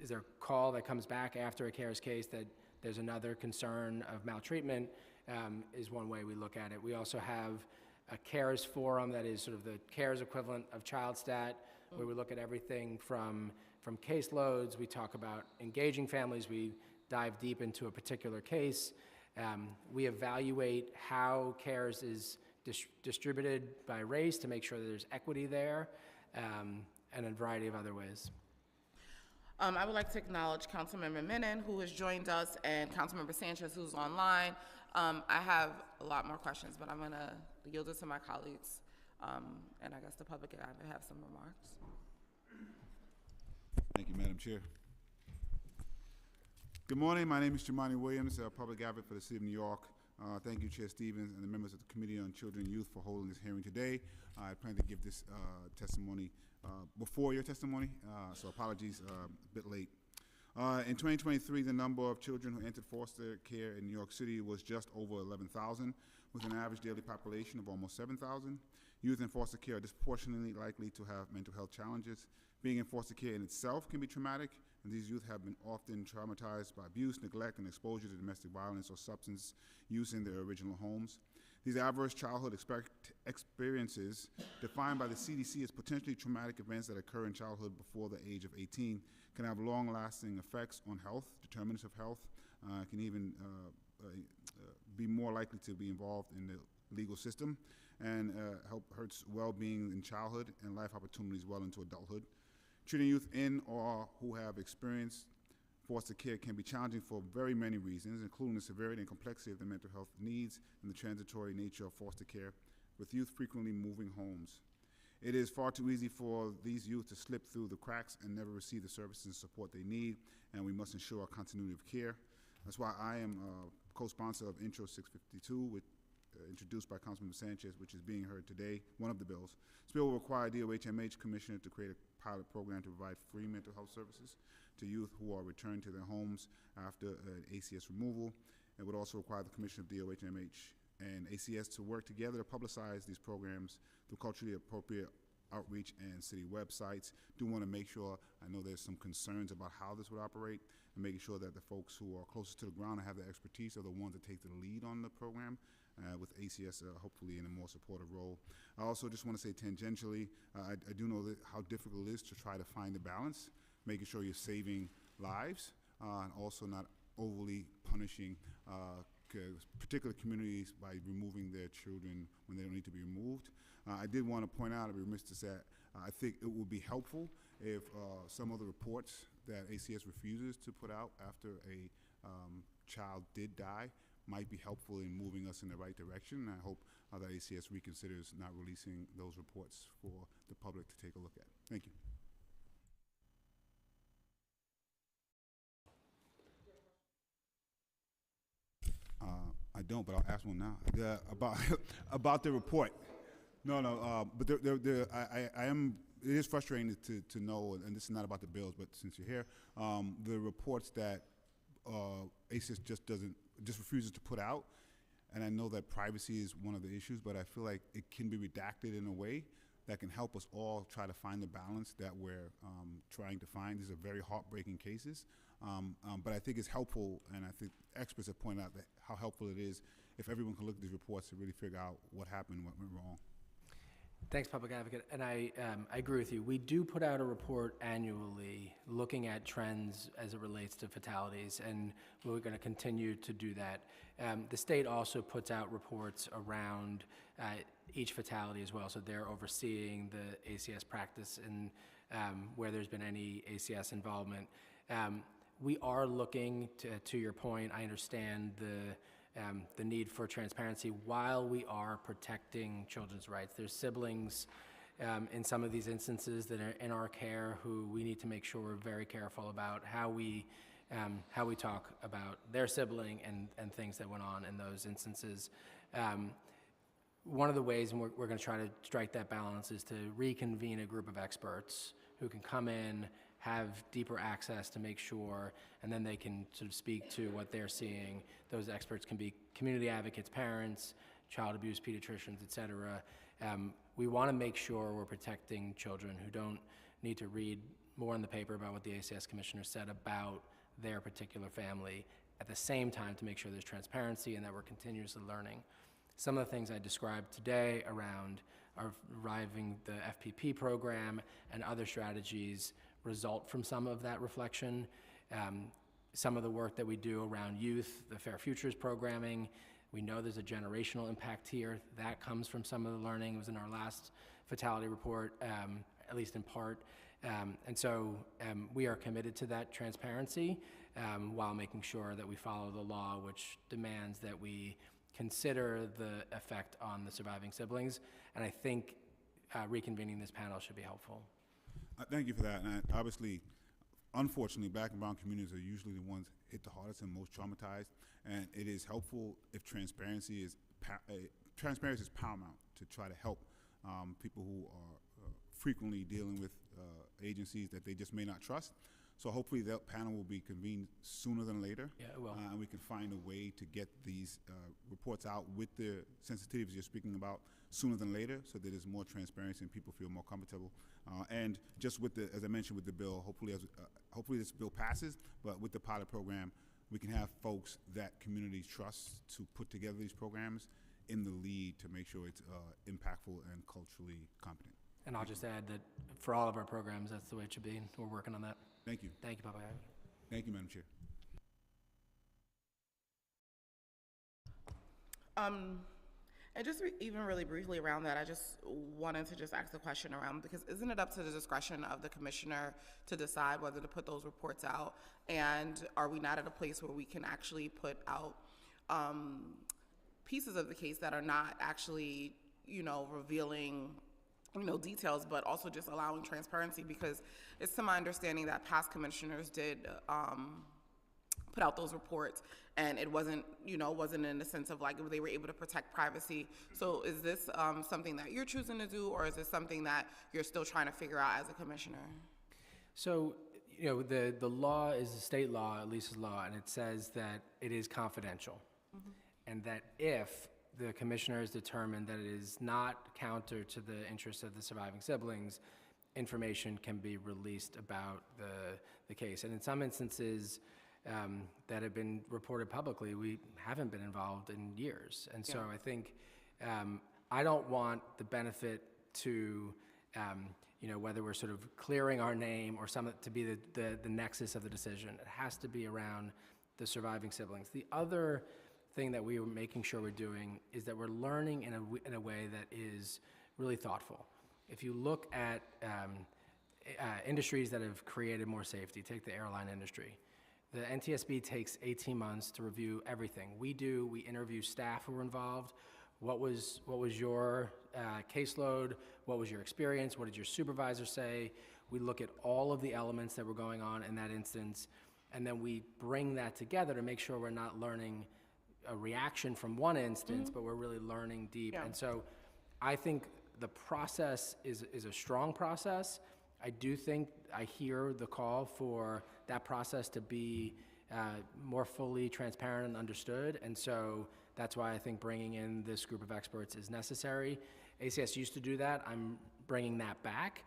Speaker 1: is there a call that comes back after a CARES case that there's another concern of maltreatment, is one way we look at it. We also have a CARES forum that is sort of the CARES equivalent of ChildStat, where we look at everything from caseloads. We talk about engaging families. We dive deep into a particular case. We evaluate how CARES is distributed by race to make sure that there's equity there, and a variety of other ways.
Speaker 2: I would like to acknowledge Councilmember Menon, who has joined us, and Councilmember Sanchez, who's online. I have a lot more questions, but I'm going to yield it to my colleagues, and I guess the public have some remarks.
Speaker 5: Thank you, Madam Chair. Good morning. My name is Jamani Williams, Public Advocate for the City of New York. Thank you, Chair Stevens, and the members of the Committee on Children and Youth for holding this hearing today. I plan to give this testimony before your testimony, so apologies, a bit late. In 2023, the number of children who entered foster care in New York City was just over 11,000, with an average daily population of almost 7,000. Youth in foster care are disproportionately likely to have mental health challenges. Being in foster care in itself can be traumatic, and these youth have been often traumatized by abuse, neglect, and exposure to domestic violence or substance use in their original homes. These adverse childhood experiences, defined by the CDC as potentially traumatic events that occur in childhood before the age of 18, can have long-lasting effects on health, determinants of health, can even be more likely to be involved in the legal system, and hurts well-being in childhood and life opportunities well into adulthood. Treating youth in or who have experienced foster care can be challenging for very many reasons, including the severity and complexity of the mental health needs and the transitory nature of foster care, with youth frequently moving homes. It is far too easy for these youth to slip through the cracks and never receive the services and support they need, and we must ensure a continuity of care. That's why I am a co-sponsor of Intro 652, which introduced by Councilmember Sanchez, which is being heard today, one of the bills. This bill will require DOH-MH Commissioner to create a pilot program to provide free mental health services to youth who are returned to their homes after an ACS removal. It would also require the Commissioner of DOH-MH and ACS to work together to publicize these programs through culturally appropriate outreach and city websites. Do want to make sure, I know there's some concerns about how this would operate, and making sure that the folks who are closest to the ground and have the expertise are the ones that take the lead on the program, with ACS hopefully in a more supportive role. I also just want to say tangentially, I do know that how difficult it is to try to find the balance, making sure you're saving lives, and also not overly punishing particular communities by removing their children when they don't need to be removed. I did want to point out, I'd be remiss to say, I think it would be helpful if some of the reports that ACS refuses to put out after a child did die might be helpful in moving us in the right direction. And I hope that ACS reconsiders not releasing those reports for the public to take a look at. Thank you. I don't, but I'll ask one now. About the report. No, but I am. It is frustrating to know, and this is not about the bills, but since you're here, the reports that ACS just refuses to put out, and I know that privacy is one of the issues, but I feel like it can be redacted in a way that can help us all try to find the balance that we're trying to find. These are very heartbreaking cases, but I think it's helpful, and I think experts have pointed out that how helpful it is if everyone can look at these reports to really figure out what happened, what went wrong.
Speaker 1: Thanks, Public Advocate. And I agree with you. We do put out a report annually looking at trends as it relates to fatalities, and we're going to continue to do that. The state also puts out reports around each fatality as well, so they're overseeing the ACS practice and where there's been any ACS involvement. We are looking, to your point, I understand the need for transparency while we are protecting children's rights. There's siblings in some of these instances that are in our care who we need to make sure we're very careful about how we talk about their sibling and things that went on in those instances. One of the ways, and we're going to try to strike that balance, is to reconvene a group of experts who can come in, have deeper access to make sure, and then they can sort of speak to what they're seeing. Those experts can be community advocates, parents, child abuse pediatricians, et cetera. We want to make sure we're protecting children who don't need to read more in the paper about what the ACS commissioner said about their particular family, at the same time to make sure there's transparency and that we're continuously learning. Some of the things I described today around our reviving the FPP program and other strategies result from some of that reflection. Some of the work that we do around youth, the Fair Futures programming, we know there's a generational impact here. That comes from some of the learning. It was in our last fatality report, at least in part. And so we are committed to that transparency while making sure that we follow the law, which demands that we consider the effect on the surviving siblings. And I think reconvening this panel should be helpful.
Speaker 5: Thank you for that. And obviously, unfortunately, Black and brown communities are usually the ones hit the hardest and most traumatized. And it is helpful if transparency is paramount to try to help people who are frequently dealing with agencies that they just may not trust. So hopefully that panel will be convened sooner than later.
Speaker 1: Yeah, it will.
Speaker 5: And we can find a way to get these reports out with the sensitivities you're speaking about sooner than later, so that there's more transparency and people feel more comfortable. And just with the, as I mentioned with the bill, hopefully this bill passes, but with the pilot program, we can have folks that communities trust to put together these programs in the lead to make sure it's impactful and culturally competent.
Speaker 1: And I'll just add that for all of our programs, that's the way it should be. We're working on that.
Speaker 5: Thank you.
Speaker 1: Thank you, Public Advocate.
Speaker 5: Thank you, Madam Chair.
Speaker 2: And just even really briefly around that, I just wanted to just ask the question around, because isn't it up to the discretion of the commissioner to decide whether to put those reports out? And are we not at a place where we can actually put out pieces of the case that are not actually, revealing details, but also just allowing transparency? Because it's to my understanding that past commissioners did put out those reports, and it wasn't in the sense of like they were able to protect privacy. So is this something that you're choosing to do, or is this something that you're still trying to figure out as a commissioner?
Speaker 1: So, the law is a state law, at least law, and it says that it is confidential. Mm-hmm. And that if the commissioner has determined that it is not counter to the interests of the surviving siblings, information can be released about the case. And in some instances that have been reported publicly, we haven't been involved in years. And so I think I don't want the benefit to, whether we're sort of clearing our name or something to be the nexus of the decision. It has to be around the surviving siblings. The other thing that we are making sure we're doing is that we're learning in a way that is really thoughtful. If you look at industries that have created more safety, take the airline industry. The NTSB takes 18 months to review everything. We interview staff who were involved. What was your caseload? What was your experience? What did your supervisor say? We look at all of the elements that were going on in that instance, and then we bring that together to make sure we're not learning a reaction from one instance, but we're really learning deep. And so I think the process is a strong process. I do think I hear the call for that process to be more fully transparent and understood. And so that's why I think bringing in this group of experts is necessary. ACS used to do that. I'm bringing that back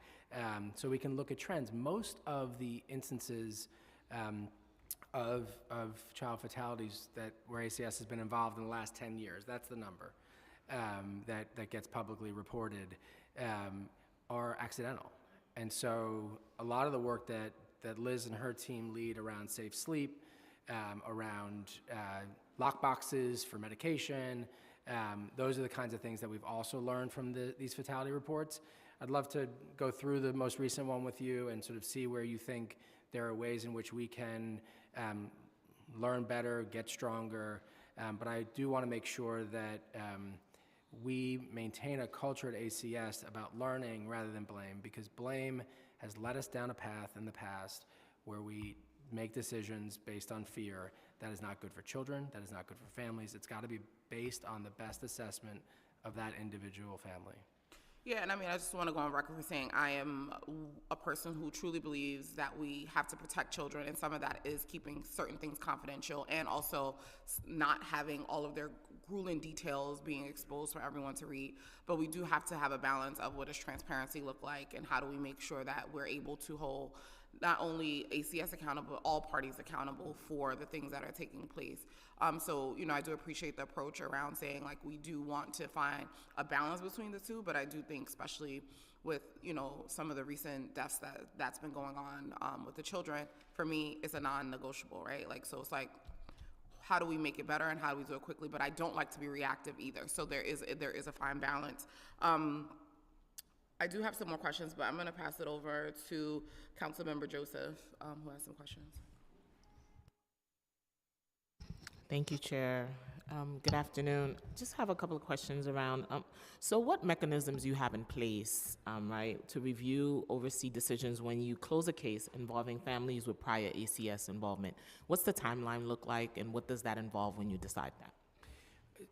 Speaker 1: so we can look at trends. Most of the instances of child fatalities where ACS has been involved in the last 10 years, that's the number that gets publicly reported. are accidental. And so a lot of the work that Liz and her team lead around safe sleep, around lock boxes for medication, those are the kinds of things that we've also learned from these fatality reports. I'd love to go through the most recent one with you and sort of see where you think there are ways in which we can learn better, get stronger. But I do want to make sure that we maintain a culture at ACS about learning rather than blame, because blame has led us down a path in the past where we make decisions based on fear. That is not good for children. That is not good for families. It's got to be based on the best assessment of that individual family.
Speaker 2: Yeah, and I mean, I just want to go on record for saying I am a person who truly believes that we have to protect children, and some of that is keeping certain things confidential and also not having all of their grueling details being exposed for everyone to read. But we do have to have a balance of what does transparency look like, and how do we make sure that we're able to hold not only ACS accountable, but all parties accountable for the things that are taking place. So, I do appreciate the approach around saying, like, we do want to find a balance between the two, but I do think, especially with, some of the recent deaths that's been going on with the children, for me, it's a non-negotiable, right? Like, so it's like, how do we make it better and how do we do it quickly? But I don't like to be reactive either. So there is a fine balance. I do have some more questions, but I'm going to pass it over to Councilmember Joseph, who has some questions.
Speaker 6: Thank you, Chair. Good afternoon. Just have a couple of questions around, so what mechanisms you have in place, right, to review, oversee decisions when you close a case involving families with prior ACS involvement? What's the timeline look like, and what does that involve when you decide that?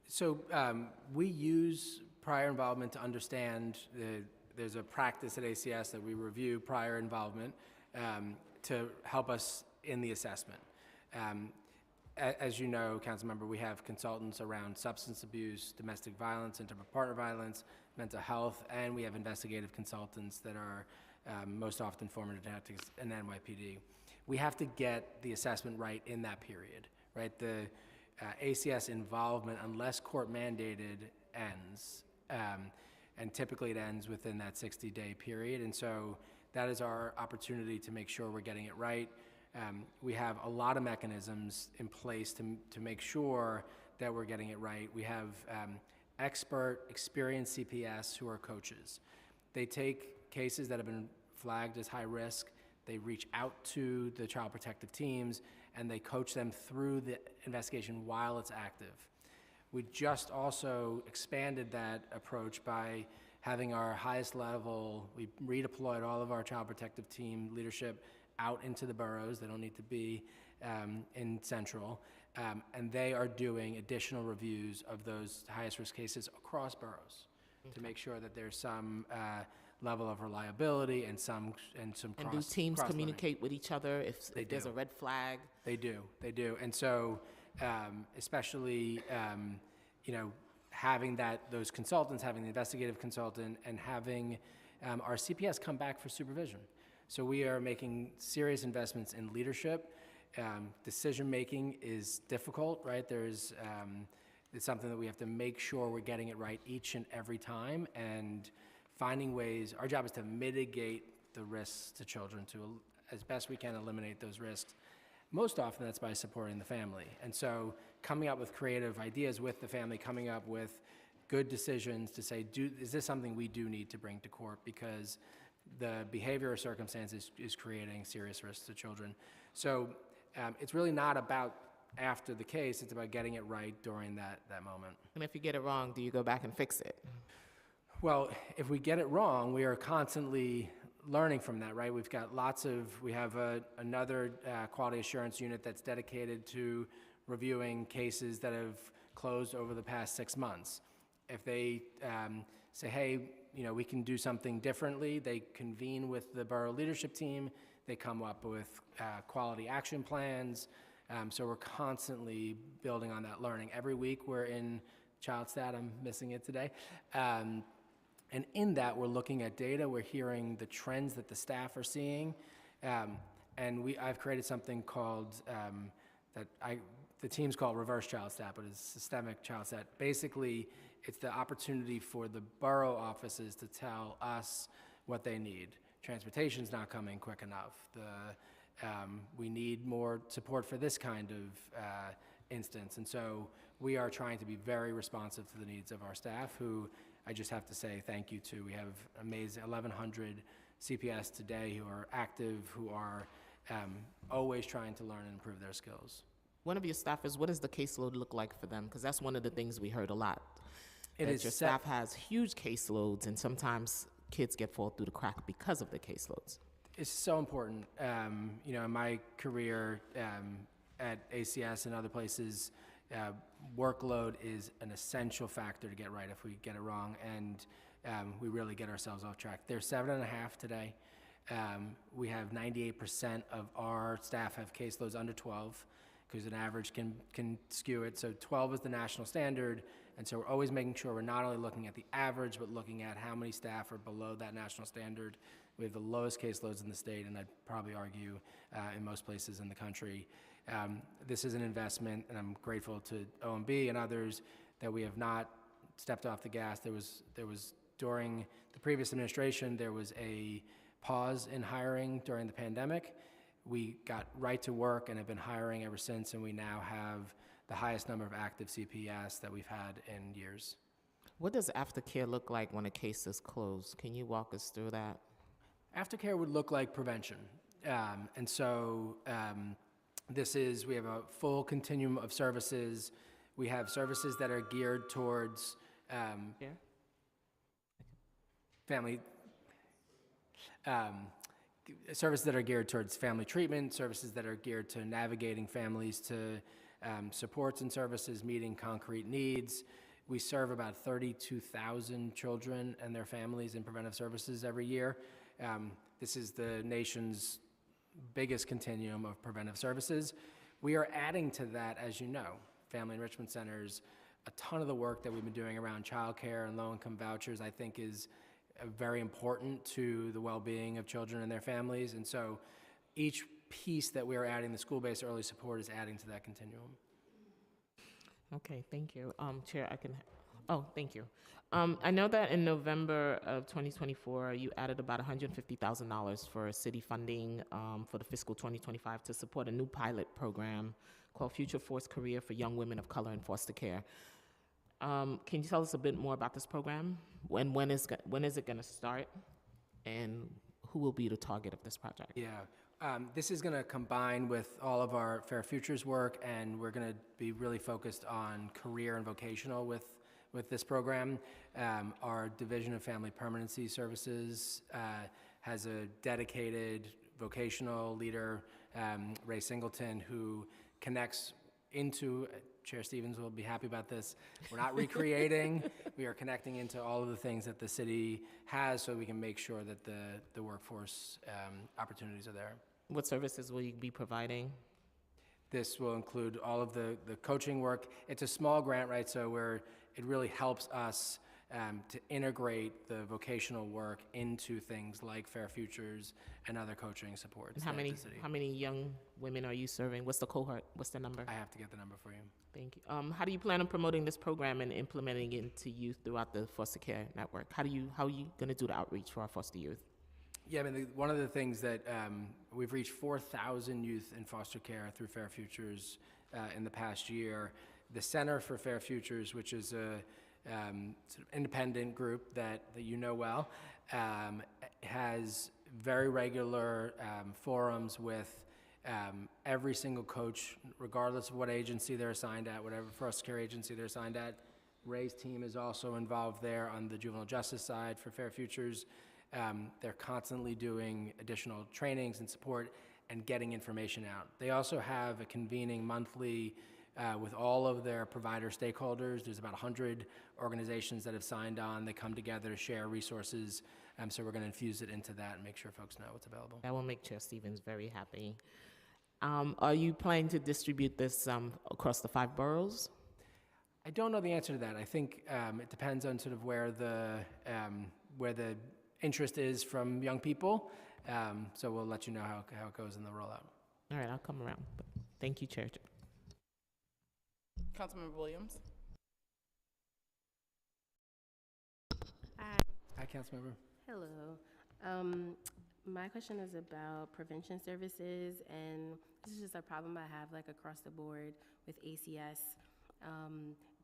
Speaker 1: So we use prior involvement to understand there's a practice at ACS that we review prior involvement to help us in the assessment. As you know, Councilmember, we have consultants around substance abuse, domestic violence, inter-partner violence, mental health, and we have investigative consultants that are most often former detectives in NYPD. We have to get the assessment right in that period, right? The ACS involvement, unless court mandated, ends. And typically it ends within that 60-day period. And so that is our opportunity to make sure we're getting it right. We have a lot of mechanisms in place to make sure that we're getting it right. We have expert, experienced CPS who are coaches. They take cases that have been flagged as high risk, they reach out to the child protective teams, and they coach them through the investigation while it's active. We just also expanded that approach by having our highest level, we redeployed all of our child protective team leadership out into the boroughs. They don't need to be in Central. And they are doing additional reviews of those highest risk cases across boroughs to make sure that there's some level of reliability and some
Speaker 6: And do teams communicate with each other if there's a red flag?
Speaker 1: They do. And so especially, having those consultants, having the investigative consultant, and having our CPS come back for supervision. So we are making serious investments in leadership. Decision-making is difficult, right? It's something that we have to make sure we're getting it right each and every time, and finding ways. Our job is to mitigate the risks to children, to, as best we can, eliminate those risks. Most often that's by supporting the family. And so coming up with creative ideas with the family, coming up with good decisions to say, is this something we do need to bring to court because the behavior or circumstances is creating serious risks to children. So it's really not about after the case, it's about getting it right during that moment.
Speaker 6: And if you get it wrong, do you go back and fix it?
Speaker 1: Well, if we get it wrong, we are constantly learning from that, right? We have another quality assurance unit that's dedicated to reviewing cases that have closed over the past 6 months. If they say, hey, we can do something differently, they convene with the borough leadership team, they come up with quality action plans. So we're constantly building on that learning. Every week we're in child stat, I'm missing it today. And in that, we're looking at data, we're hearing the trends that the staff are seeing. And I've created something called, the team's called reverse child stat, but it's systemic child stat. Basically, it's the opportunity for the borough offices to tell us what they need. Transportation's not coming quick enough. We need more support for this kind of instance. And so we are trying to be very responsive to the needs of our staff, who I just have to say thank you to. We have amazing 1,100 CPS today who are active, who are always trying to learn and improve their skills.
Speaker 6: One of your staffers, what does the caseload look like for them? Because that's one of the things we heard a lot.
Speaker 1: It
Speaker 6: that
Speaker 1: is
Speaker 6: your staff has huge caseloads, and sometimes kids fall through the crack because of the caseloads.
Speaker 1: It's so important. In my career at ACS and other places, workload is an essential factor to get right if we get it wrong, and we really get ourselves off track. There's 7.5 today. We have 98% of our staff have caseloads under 12, because an average can skew it. So 12 is the national standard, and so we're always making sure we're not only looking at the average, but looking at how many staff are below that national standard. We have the lowest caseloads in the state, and I'd probably argue in most places in the country. This is an investment, and I'm grateful to OMB and others that we have not stepped off the gas. There was during the previous administration, there was a pause in hiring during the pandemic. We got right to work and have been hiring ever since, and we now have the highest number of active CPS that we've had in years.
Speaker 6: What does aftercare look like when a case is closed? Can you walk us through that?
Speaker 1: Aftercare would look like prevention. We have a full continuum of services. We have services that are geared towards family, services that are geared towards family treatment, services that are geared to navigating families to supports and services, meeting concrete needs. We serve about 32,000 children and their families in preventive services every year. This is the nation's biggest continuum of preventive services. We are adding to that, as you know, family enrichment centers. A ton of the work that we've been doing around childcare and low-income vouchers, I think, is very important to the well-being of children and their families. And so each piece that we are adding, the school-based early support, is adding to that continuum.
Speaker 6: Okay, thank you. Chair, thank you. I know that in November of 2024, you added about $150,000 for city funding for the fiscal 2025 to support a new pilot program called Future Force Career for Young Women of Color in Foster Care. Can you tell us a bit more about this program? When is it going to start? And who will be the target of this project?
Speaker 1: Yeah, this is going to combine with all of our Fair Futures work, and we're going to be really focused on career and vocational with this program. Our Division of Family Permanency Services has a dedicated vocational leader, Ray Singleton, who connects into, Chair Stevens will be happy about this, we're not recreating, we are connecting into all of the things that the city has so we can make sure that the workforce opportunities are there.
Speaker 6: What services will you be providing?
Speaker 1: This will include all of the coaching work. It's a small grant, right, so it really helps us to integrate the vocational work into things like Fair Futures and other coaching supports.
Speaker 6: And how many young women are you serving? What's the cohort? What's the number?
Speaker 1: I have to get the number for you.
Speaker 6: Thank you. How do you plan on promoting this program and implementing it into youth throughout the foster care network? How are you going to do the outreach for our foster youth?
Speaker 1: Yeah, I mean, one of the things that we've reached 4,000 youth in foster care through Fair Futures in the past year. The Center for Fair Futures, which is a sort of independent group that you know well, has very regular forums with every single coach, regardless of what agency they're assigned at, whatever foster care agency they're assigned at. Ray's team is also involved there on the juvenile justice side for Fair Futures. They're constantly doing additional trainings and support and getting information out. They also have a convening monthly with all of their provider stakeholders. There's about 100 organizations that have signed on. They come together to share resources. So we're going to infuse it into that and make sure folks know what's available.
Speaker 6: That will make Chair Stevens very happy. Are you planning to distribute this across the 5 boroughs?
Speaker 1: I don't know the answer to that. I think it depends on sort of where the interest is from young people. So we'll let you know how it goes in the rollout.
Speaker 6: All right, I'll come around. Thank you, Chair.
Speaker 2: Councilmember Williams.
Speaker 1: Hi, Councilmember.
Speaker 7: Hello. My question is about prevention services, and this is just a problem I have like across the board with ACS.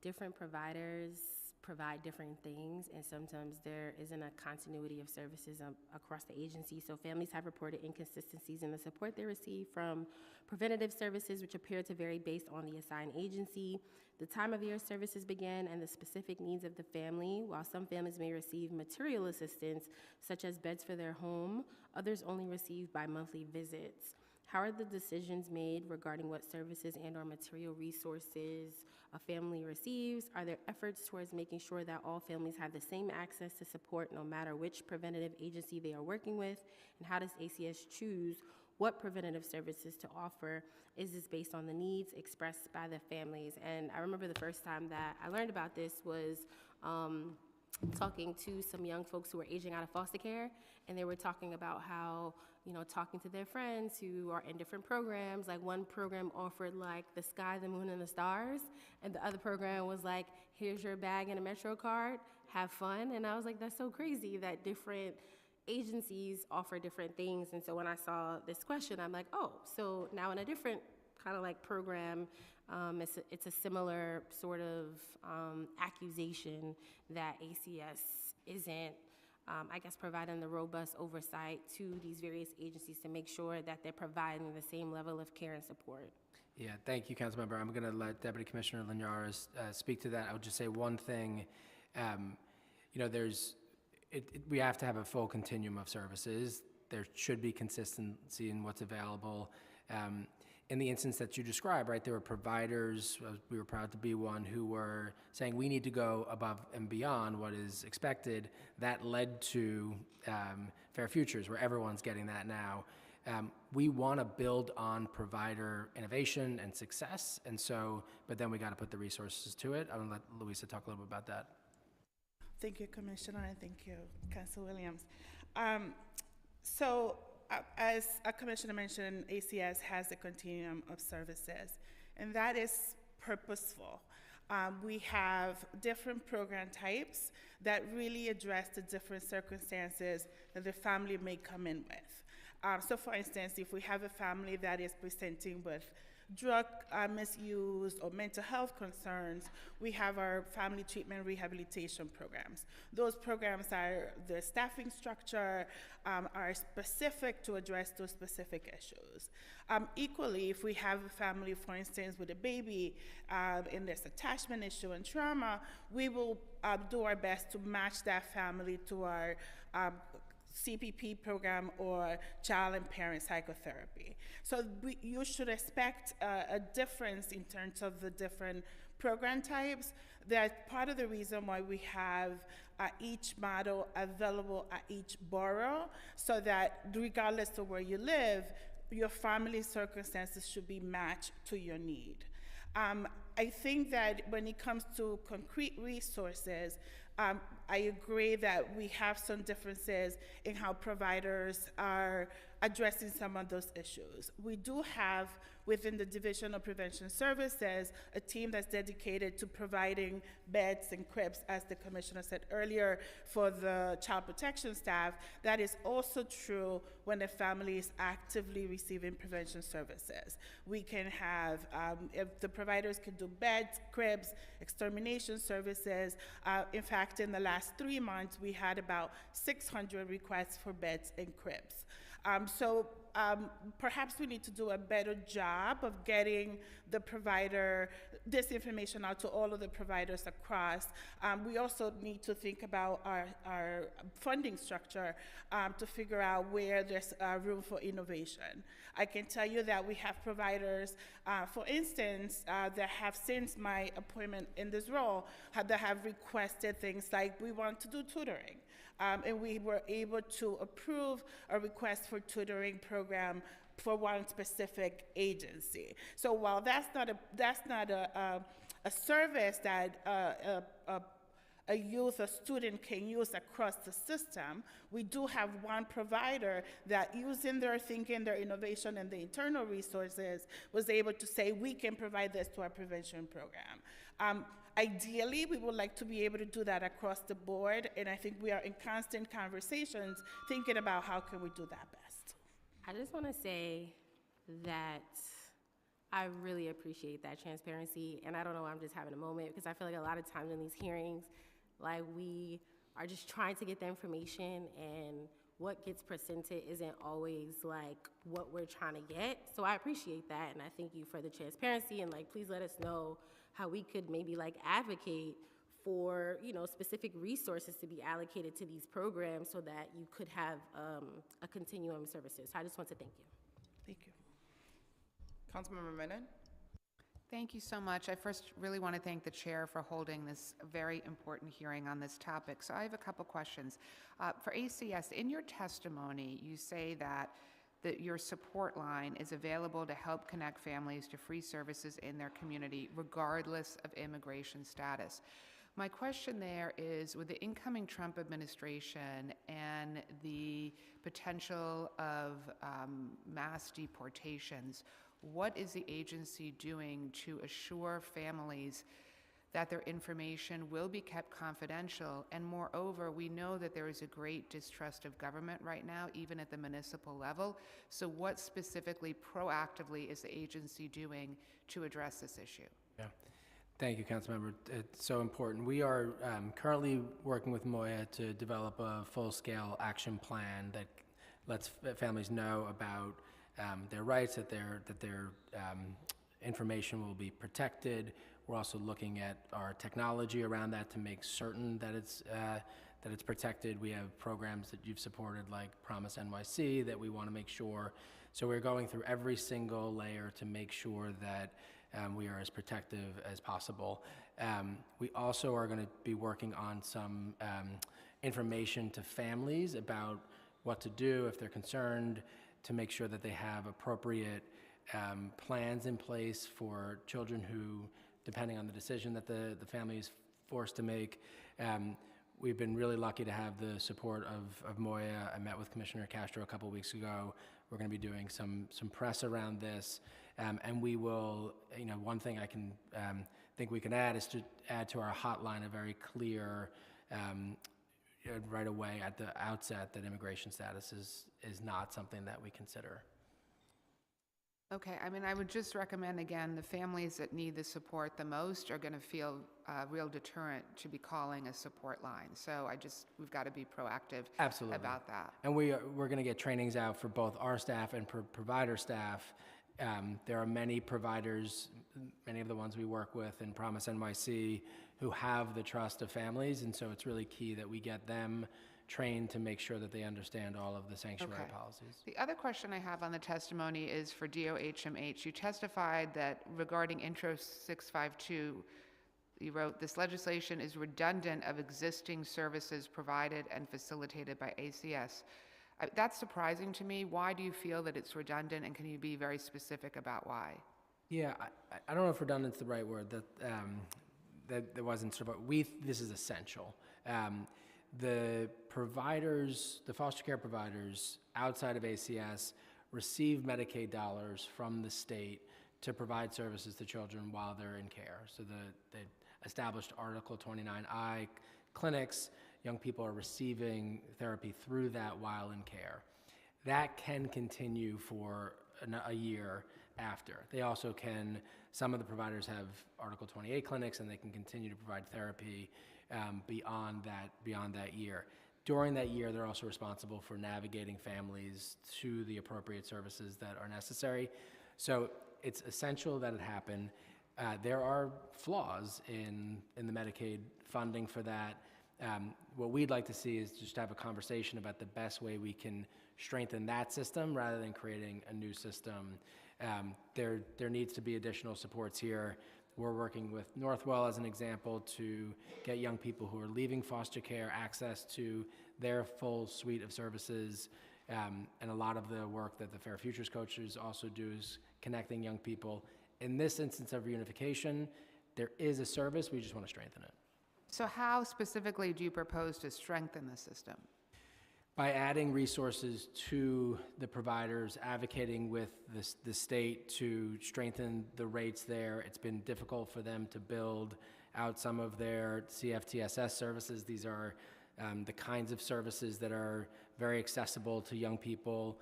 Speaker 7: Different providers provide different things, and sometimes there isn't a continuity of services across the agency. So families have reported inconsistencies in the support they receive from preventative services, which appear to vary based on the assigned agency, the time of year services begin, and the specific needs of the family. While some families may receive material assistance, such as beds for their home, others only receive bi-monthly visits. How are the decisions made regarding what services and/or material resources a family receives? Are there efforts towards making sure that all families have the same access to support no matter which preventative agency they are working with? And how does ACS choose what preventative services to offer? Is this based on the needs expressed by the families? And I remember the first time that I learned about this was talking to some young folks who were aging out of foster care, and they were talking about how, talking to their friends who are in different programs, like one program offered like the sky, the moon, and the stars, and the other program was like, here's your bag and a Metro card, have fun. And I was like, that's so crazy that different agencies offer different things. And so when I saw this question, I'm like, oh, so now in a different kind of like program, it's a similar sort of accusation that ACS isn't, providing the robust oversight to these various agencies to make sure that they're providing the same level of care and support.
Speaker 1: Yeah, thank you, Councilmember. I'm going to let Deputy Commissioner Linares speak to that. I would just say one thing. We have to have a full continuum of services. There should be consistency in what's available. In the instance that you described, right, there were providers, we were proud to be one, who were saying we need to go above and beyond what is expected. That led to Fair Futures, where everyone's getting that now. We want to build on provider innovation and success, and so, but then we got to put the resources to it. I'm going to let Louisa talk a little bit about that.
Speaker 4: Thank you, Commissioner, and thank you, Council Williams. As a commissioner mentioned, ACS has a continuum of services, and that is purposeful. We have different program types that really address the different circumstances that the family may come in with. So for instance, if we have a family that is presenting with drug misuse or mental health concerns, we have our family treatment rehabilitation programs. Those programs are, the staffing structure are specific to address those specific issues. Equally, if we have a family, for instance, with a baby and there's attachment issue and trauma, we will do our best to match that family to our CPP program or child and parent psychotherapy. So you should expect a difference in terms of the different program types. That's part of the reason why we have each model available at each borough, so that regardless of where you live, your family circumstances should be matched to your need. I think that when it comes to concrete resources, I agree that we have some differences in how providers are addressing some of those issues. We do have, within the Division of Prevention Services, a team that's dedicated to providing beds and cribs, as the Commissioner said earlier, for the child protection staff. That is also true when the family is actively receiving prevention services. We can have, if the providers can do beds, cribs, extermination services. In fact, in the last 3 months, we had about 600 requests for beds and cribs. Perhaps we need to do a better job of getting the provider, this information out to all of the providers across. We also need to think about our funding structure to figure out where there's room for innovation. I can tell you that we have providers, for instance, that have, since my appointment in this role, that have requested things like, we want to do tutoring. And we were able to approve a request for tutoring program for one specific agency. So while that's not a service that a youth or student can use across the system, we do have one provider that, using their thinking, their innovation, and the internal resources, was able to say, we can provide this to our prevention program. Ideally, we would like to be able to do that across the board, and I think we are in constant conversations thinking about how can we do that best.
Speaker 7: I just want to say that I really appreciate that transparency, and I don't know, I'm just having a moment because I feel like a lot of times in these hearings, like we are just trying to get the information, and what gets presented isn't always like what we're trying to get. So I appreciate that, and I thank you for the transparency, and like please let us know how we could maybe like advocate for, you know, specific resources to be allocated to these programs so that you could have a continuum of services. So I just want to thank you.
Speaker 4: Thank you.
Speaker 2: Councilmember Menon?
Speaker 8: Thank you so much. I first really want to thank the chair for holding this very important hearing on this topic. So I have a couple questions. For ACS, in your testimony, you say that your support line is available to help connect families to free services in their community, regardless of immigration status. My question there is, with the incoming Trump administration and the potential of mass deportations, what is the agency doing to assure families that their information will be kept confidential? And moreover, we know that there is a great distrust of government right now, even at the municipal level. So what specifically, proactively, is the agency doing to address this issue?
Speaker 1: Yeah. Thank you, Councilmember. It's so important. We are currently working with Moya to develop a full-scale action plan that lets families know about their rights, that their information will be protected. We're also looking at our technology around that to make certain that it's protected. We have programs that you've supported, like Promise NYC, that we want to make sure. So we're going through every single layer to make sure that we are as protective as possible. We also are going to be working on some information to families about what to do if they're concerned, to make sure that they have appropriate plans in place for children who, depending on the decision that the family is forced to make. We've been really lucky to have the support of Moya. I met with Commissioner Castro a couple weeks ago. We're going to be doing some press around this, and we will, you know, one thing I can think we can add is to add to our hotline a very clear right away at the outset that immigration status is not something that we consider.
Speaker 8: Okay, I mean, I would just recommend, again, the families that need the support the most are going to feel a real deterrent to be calling a support line. So we've got to be proactive
Speaker 1: Absolutely.
Speaker 8: About that.
Speaker 1: And we're going to get trainings out for both our staff and provider staff. There are many providers, many of the ones we work with in Promise NYC, who have the trust of families, and so it's really key that we get them trained to make sure that they understand all of the sanctuary policies.
Speaker 8: The other question I have on the testimony is for DOHMH. You testified that regarding Intro 652, you wrote, this legislation is redundant of existing services provided and facilitated by ACS. That's surprising to me. Why do you feel that it's redundant, and can you be very specific about why?
Speaker 1: Yeah, I don't know if redundant's the right word. That wasn't sort of, this is essential. The providers, the foster care providers outside of ACS receive Medicaid dollars from the state to provide services to children while they're in care. So the established Article 29I clinics, young people are receiving therapy through that while in care. That can continue for a year after. They also can, some of the providers have Article 28 clinics, and they can continue to provide therapy beyond that year. During that year, they're also responsible for navigating families to the appropriate services that are necessary. So it's essential that it happen. There are flaws in the Medicaid funding for that. What we'd like to see is just have a conversation about the best way we can strengthen that system rather than creating a new system. There needs to be additional supports here. We're working with Northwell as an example to get young people who are leaving foster care access to their full suite of services. And a lot of the work that the Fair Futures coaches also do is connecting young people. In this instance of reunification, there is a service, we just want to strengthen it.
Speaker 8: So how specifically do you propose to strengthen the system?
Speaker 1: By adding resources to the providers, advocating with the state to strengthen the rates there. It's been difficult for them to build out some of their CFTSS services. These are the kinds of services that are very accessible to young people,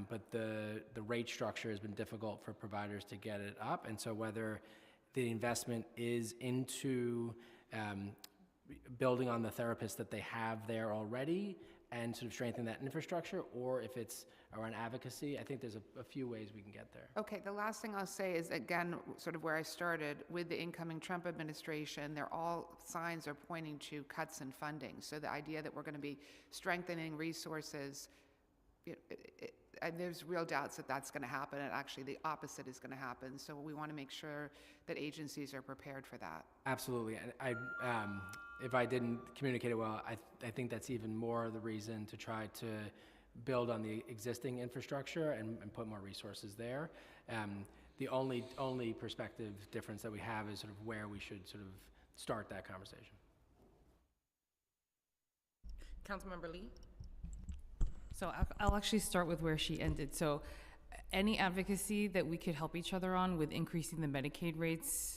Speaker 1: but the rate structure has been difficult for providers to get it up. And so whether the investment is into building on the therapists that they have there already and sort of strengthen that infrastructure, or if it's around advocacy, I think there's a few ways we can get there.
Speaker 8: Okay, the last thing I'll say is, again, sort of where I started, with the incoming Trump administration, signs are pointing to cuts in funding. So the idea that we're going to be strengthening resources, and there's real doubts that that's going to happen, and actually the opposite is going to happen. So we want to make sure that agencies are prepared for that.
Speaker 1: Absolutely. And if I didn't communicate it well, I think that's even more the reason to try to build on the existing infrastructure and put more resources there. The only perspective difference that we have is sort of where we should sort of start that conversation.
Speaker 2: Councilmember Lee?
Speaker 9: So I'll actually start with where she ended. So any advocacy that we could help each other on with increasing the Medicaid rates,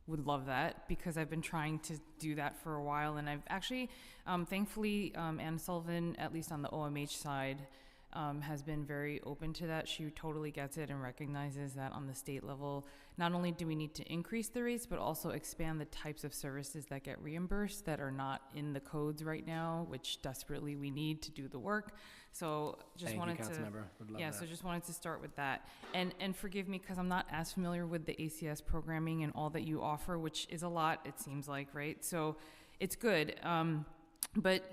Speaker 9: would love that, because I've been trying to do that for a while, and I've actually, thankfully, Ann Sullivan, at least on the OMH side, has been very open to that. She totally gets it and recognizes that on the state level, not only do we need to increase the rates, but also expand the types of services that get reimbursed that are not in the codes right now, which desperately we need to do the work. So just wanted to, so just wanted to start with that. And forgive me, because I'm not as familiar with the ACS programming and all that you offer, which is a lot, it seems like, right? So it's good. But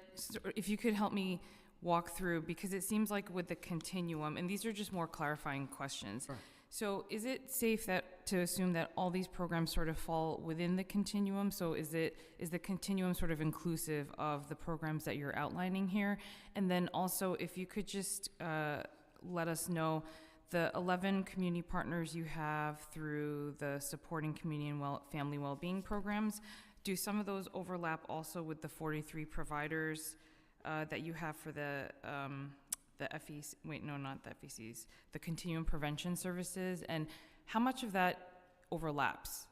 Speaker 9: if you could help me walk through, because it seems like with the continuum, and these are just more clarifying questions.
Speaker 1: Sure.
Speaker 9: So is it safe to assume that all these programs sort of fall within the continuum? So is the continuum sort of inclusive of the programs that you're outlining here? And then also, if you could just let us know the 11 community partners you have through the supporting community and family well-being programs, do some of those overlap also with the 43 providers that you have for the FEC, wait, no, not the FECs, the continuum prevention services, and how much of that overlaps,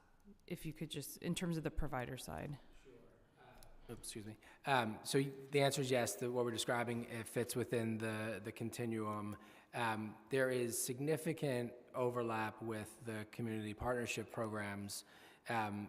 Speaker 9: if you could just, in terms of the provider side?
Speaker 1: Sure. Excuse me. So the answer is yes, what we're describing, it fits within the continuum. There is significant overlap with the community partnership programs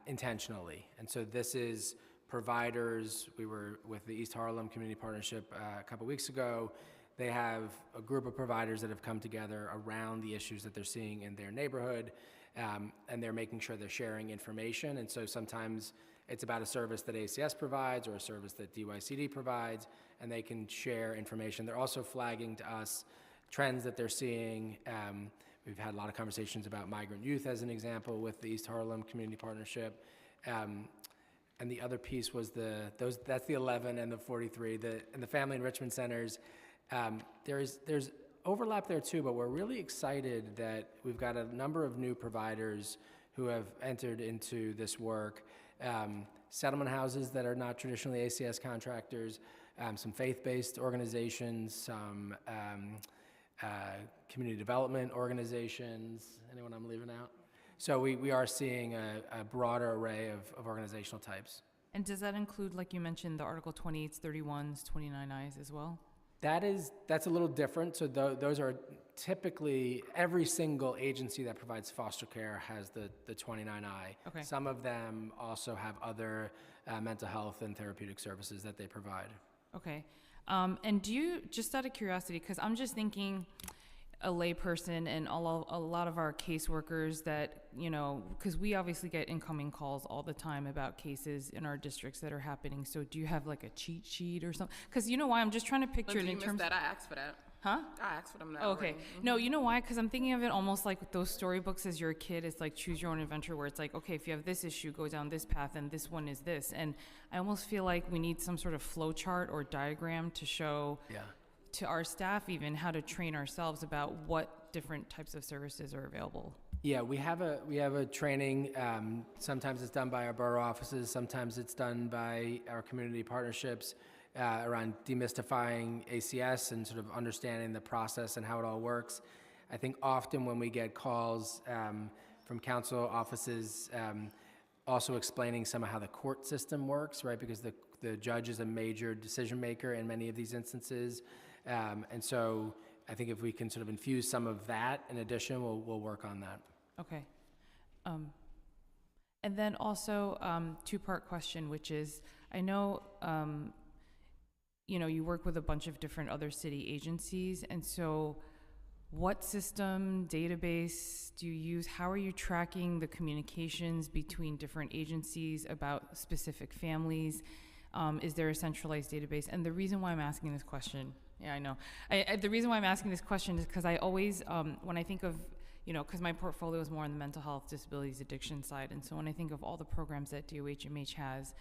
Speaker 1: intentionally. And so this is providers. We were with the East Harlem Community Partnership a couple weeks ago. They have a group of providers that have come together around the issues that they're seeing in their neighborhood, and they're making sure they're sharing information. And so sometimes it's about a service that ACS provides or a service that DYCD provides, and they can share information. They're also flagging to us trends that they're seeing. We've had a lot of conversations about migrant youth as an example with the East Harlem Community Partnership. And the other piece was that's the 11 and the 43, and the family enrichment centers. There's overlap there too, but we're really excited that we've got a number of new providers who have entered into this work. Settlement houses that are not traditionally ACS contractors, some faith-based organizations, some community development organizations. Anyone I'm leaving out? So we are seeing a broader array of organizational types.
Speaker 9: And does that include, like you mentioned, the Article 28s, 31s, 29Is as well?
Speaker 1: That's a little different. So those are typically, every single agency that provides foster care has the 29I.
Speaker 9: Okay.
Speaker 1: Some of them also have other mental health and therapeutic services that they provide.
Speaker 9: Okay. And do you, just out of curiosity, because I'm just thinking a layperson and a lot of our caseworkers that, because we obviously get incoming calls all the time about cases in our districts that are happening. So do you have like a cheat sheet or something? Because you know why? I'm just trying to picture it in terms.
Speaker 2: That I asked for that.
Speaker 9: Huh?
Speaker 2: I asked for them that.
Speaker 9: Oh, okay.
Speaker 2: already.
Speaker 9: No, you know why? Because I'm thinking of it almost like those storybooks as you're a kid. It's like choose your own adventure, where it's like, okay, if you have this issue, go down this path, and this one is this. And I almost feel like we need some sort of flow chart or diagram to show to our staff even how to train ourselves about what different types of services are available.
Speaker 1: Yeah, we have a training. Sometimes it's done by our borough offices. Sometimes it's done by our community partnerships around demystifying ACS and sort of understanding the process and how it all works. I think often when we get calls from council offices, also explaining some of how the court system works, right? Because the judge is a major decision maker in many of these instances. And so I think if we can sort of infuse some of that in addition, we'll work on that.
Speaker 9: Okay. And then also, two-part question, which is, I know, you work with a bunch of different other city agencies, and so what system, database do you use? How are you tracking the communications between different agencies about specific families? Is there a centralized database? And the reason why I'm asking this question, yeah, I know. The reason why I'm asking this question is because I always, when I think of, because my portfolio is more on the mental health, disabilities, addiction side, and so when I think of all the programs that DOHMH has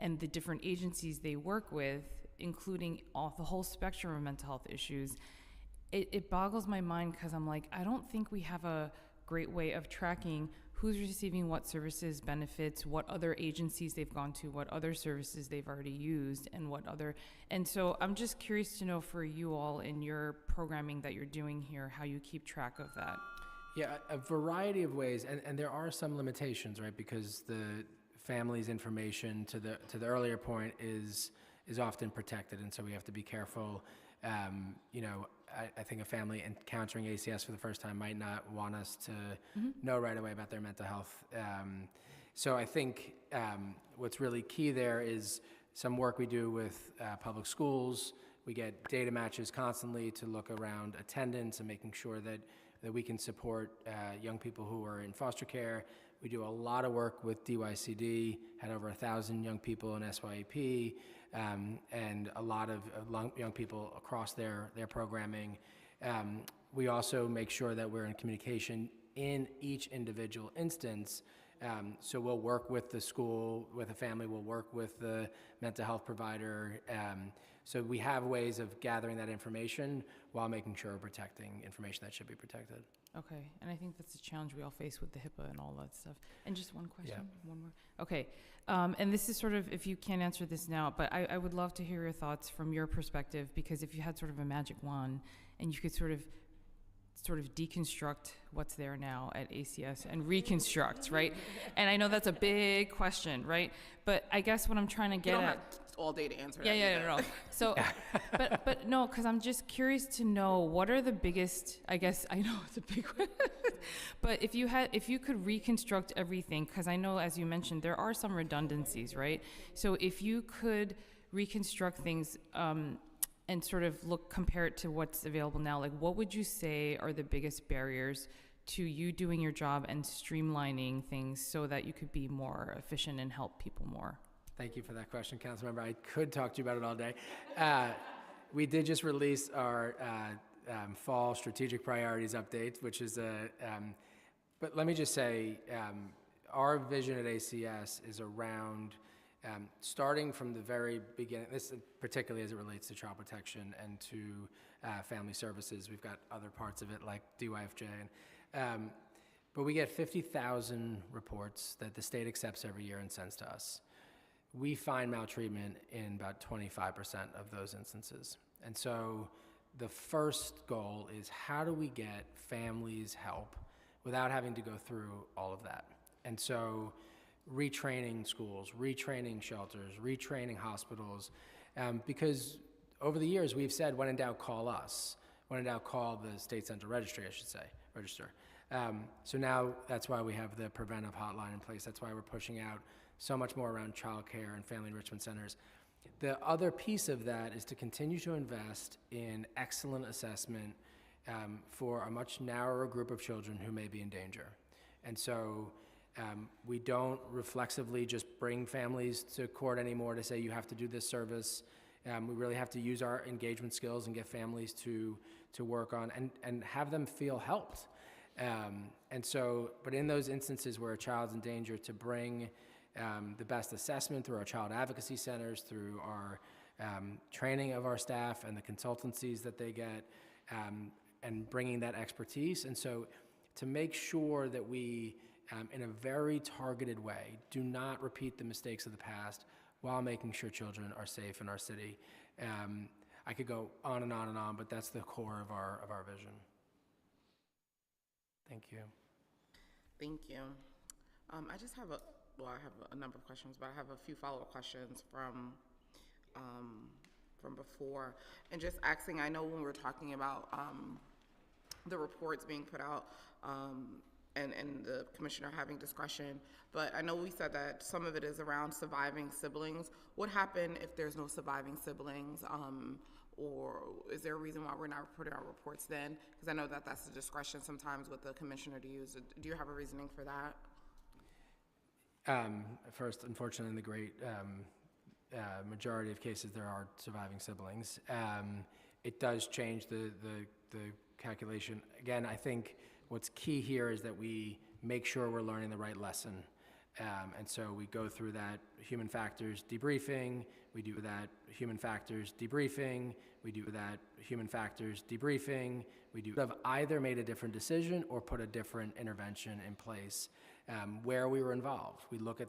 Speaker 9: and the different agencies they work with, including the whole spectrum of mental health issues, it boggles my mind because I'm like, I don't think we have a great way of tracking who's receiving what services, benefits, what other agencies they've gone to, what other services they've already used, and so I'm just curious to know for you all in your programming that you're doing here, how you keep track of that.
Speaker 1: Yeah, a variety of ways, and there are some limitations, right? Because the family's information, to the earlier point, is often protected, and so we have to be careful. I think a family encountering ACS for the first time might not want us to know right away about their mental health. So I think what's really key there is some work we do with public schools. We get data matches constantly to look around attendance and making sure that we can support young people who are in foster care. We do a lot of work with DYCD, had over 1,000 young people in SYAP, and a lot of young people across their programming. We also make sure that we're in communication in each individual instance. So we'll work with the school, with a family, we'll work with the mental health provider. So we have ways of gathering that information while making sure we're protecting information that should be protected.
Speaker 9: Okay, and I think that's a challenge we all face with the HIPAA and all that stuff. And just one question,
Speaker 1: Yeah.
Speaker 9: one more. Okay, and this is sort of, if you can't answer this now, but I would love to hear your thoughts from your perspective, because if you had sort of a magic wand and you could sort of deconstruct what's there now at ACS and reconstruct, right? And I know that's a big question, right? But I guess what I'm trying to get
Speaker 2: You don't
Speaker 9: at.
Speaker 2: have all day to answer that.
Speaker 9: Yeah, no. So, but no, because I'm just curious to know what are the biggest, I guess, I know it's a big one, but if you could reconstruct everything, because I know, as you mentioned, there are some redundancies, right? So if you could reconstruct things, and sort of compare it to what's available now, like what would you say are the biggest barriers to you doing your job and streamlining things so that you could be more efficient and help people more?
Speaker 1: Thank you for that question, Councilmember. I could talk to you about it all day. We did just release our fall strategic priorities update, which is but let me just say, our vision at ACS is around starting from the very beginning, this particularly as it relates to child protection and to family services. We've got other parts of it like DYFJ. But we get 50,000 reports that the state accepts every year and sends to us. We find maltreatment in about 25% of those instances. And so the first goal is, how do we get families help without having to go through all of that? And so retraining schools, retraining shelters, retraining hospitals, because over the years we've said, when in doubt, call us. When in doubt, call the state central registry, I should say, register. So now that's why we have the Preventative hotline in place. That's why we're pushing out so much more around childcare and family enrichment centers. The other piece of that is to continue to invest in excellent assessment for a much narrower group of children who may be in danger. And so we don't reflexively just bring families to court anymore to say you have to do this service. We really have to use our engagement skills and get families to work on and have them feel helped. And so, but in those instances where a child's in danger, to bring the best assessment through our child advocacy centers, through our training of our staff and the consultancies that they get, and bringing that expertise. And so to make sure that we, in a very targeted way, do not repeat the mistakes of the past while making sure children are safe in our city. I could go on and on and on, but that's the core of our vision. Thank you.
Speaker 2: Thank you. I just have well, I have a number of questions, but I have a few follow-up questions from before. And just asking, I know when we were talking about the reports being put out and the commissioner having discretion, but I know we said that some of it is around surviving siblings. What happened if there's no surviving siblings? Or is there a reason why we're not putting our reports then? Because I know that that's the discretion sometimes with the commissioner to use. Do you have a reasoning for that?
Speaker 1: First, unfortunately, in the great majority of cases, there are surviving siblings. It does change the calculation. Again, I think what's key here is that we make sure we're learning the right lesson. And so we go through that human factors debriefing, we do that human factors debriefing, we do that human factors debriefing, we do have either made a different decision or put a different intervention in place where we were involved. We look at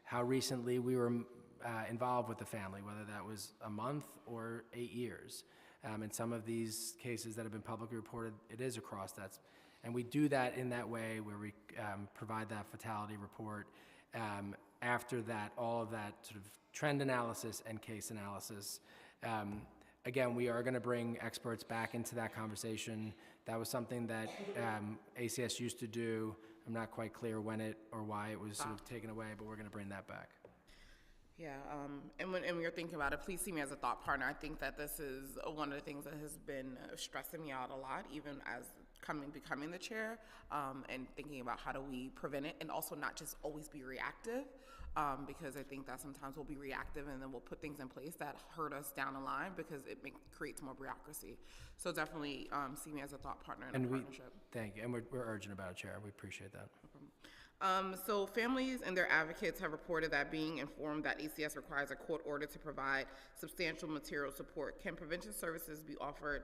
Speaker 1: how recently we were involved with the family, whether that was a month or 8 years. In some of these cases that have been publicly reported, it is across that. And we do that in that way where we provide that fatality report. After that, all of that sort of trend analysis and case analysis. Again, we are going to bring experts back into that conversation. That was something that ACS used to do. I'm not quite clear when it or why it was sort of taken away, but we're going to bring that back.
Speaker 2: Yeah, and when you're thinking about it, please see me as a thought partner. I think that this is one of the things that has been stressing me out a lot, even as becoming the chair, and thinking about how do we prevent it, and also not just always be reactive, because I think that sometimes we'll be reactive and then we'll put things in place that hurt us down the line because it creates more bureaucracy. So definitely see me as a thought partner in a partnership.
Speaker 1: Thank you, and we're urgent about it, Chair. We appreciate that.
Speaker 2: So families and their advocates have reported that being informed that ACS requires a court order to provide substantial material support. Can prevention services be offered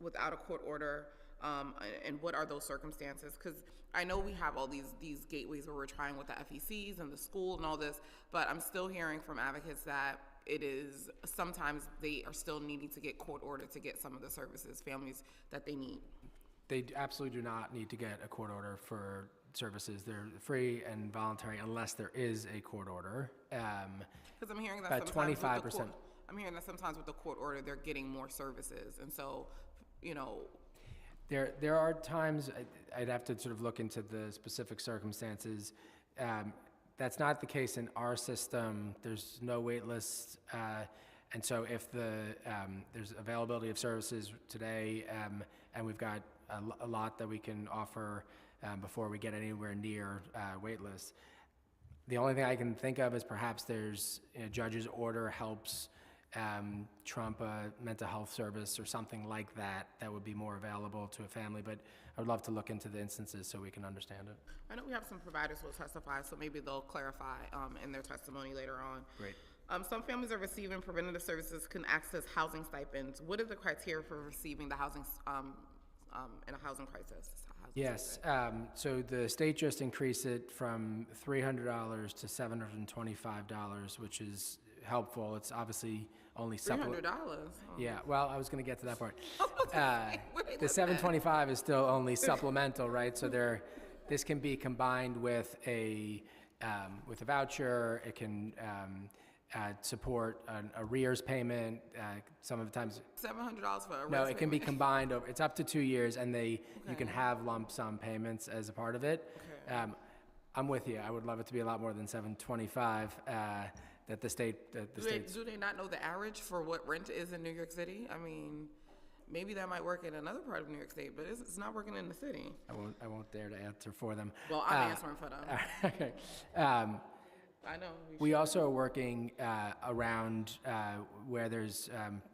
Speaker 2: without a court order, and what are those circumstances? Because I know we have all these gateways where we're trying with the FECs and the school and all this, but I'm still hearing from advocates that it is sometimes they are still needing to get court order to get some of the services, families that they need.
Speaker 1: They absolutely do not need to get a court order for services. They're free and voluntary unless there is a court order.
Speaker 2: Because I'm hearing that
Speaker 1: about
Speaker 2: sometimes
Speaker 1: 25%.
Speaker 2: I'm hearing that sometimes with the court order, they're getting more services, and so, you know.
Speaker 1: There are times I'd have to sort of look into the specific circumstances. That's not the case in our system. There's no wait lists, and so if there's availability of services today, and we've got a lot that we can offer before we get anywhere near wait lists. The only thing I can think of is perhaps there's a judge's order helps trump a mental health service or something like that would be more available to a family, but I would love to look into the instances so we can understand it.
Speaker 2: I know we have some providers who will testify, so maybe they'll clarify in their testimony later on.
Speaker 1: Great.
Speaker 2: Some families are receiving preventative services can access housing stipends. What are the criteria for receiving the housing in a housing crisis?
Speaker 1: Yes, so the state just increased it from $300 to $725, which is helpful. It's obviously only
Speaker 2: $300? Oh.
Speaker 1: Yeah, well, I was going to get to that part. The $725 is still only supplemental, right? So this can be combined with a voucher. It can support an arrears payment. Some of the times
Speaker 2: $700 for arrears.
Speaker 1: No, it can be combined over. It's up to 2 years, and you can have lump sum payments as a part of it. Okay. I'm with you. I would love it to be a lot more than $725. That the state.
Speaker 2: Do they not know the average for what rent is in New York City? I mean, maybe that might work in another part of New York State, but it's not working in the city.
Speaker 1: I won't dare to answer for them.
Speaker 2: Well, I'm answering for them.
Speaker 1: Okay.
Speaker 2: I know.
Speaker 1: We also are working around where there's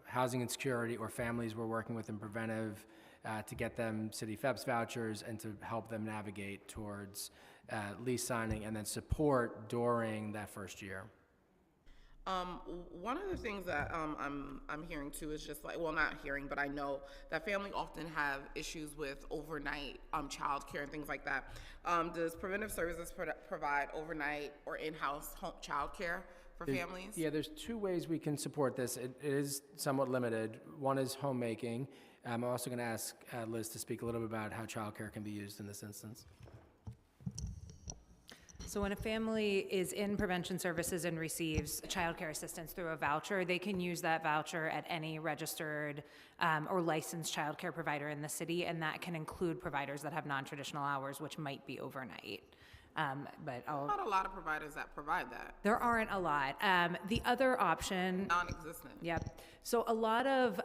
Speaker 1: housing insecurity or families we're working with in Preventive to get them city FEPS vouchers and to help them navigate towards lease signing and then support during that first year.
Speaker 2: One of the things that I'm hearing too is just like, well, not hearing, but I know that families often have issues with overnight childcare and things like that. Does Preventive Services provide overnight or in-house home childcare for families?
Speaker 1: Yeah, there's two ways we can support this. It is somewhat limited. One is homemaking. I'm also going to ask Liz to speak a little bit about how childcare can be used in this instance.
Speaker 3: So when a family is in prevention services and receives childcare assistance through a voucher, they can use that voucher at any registered or licensed childcare provider in the city, and that can include providers that have non-traditional hours, which might be overnight. But
Speaker 2: Not a lot of providers that provide that.
Speaker 3: there aren't a lot. The other option,
Speaker 2: Non-existent.
Speaker 3: yep. So a lot of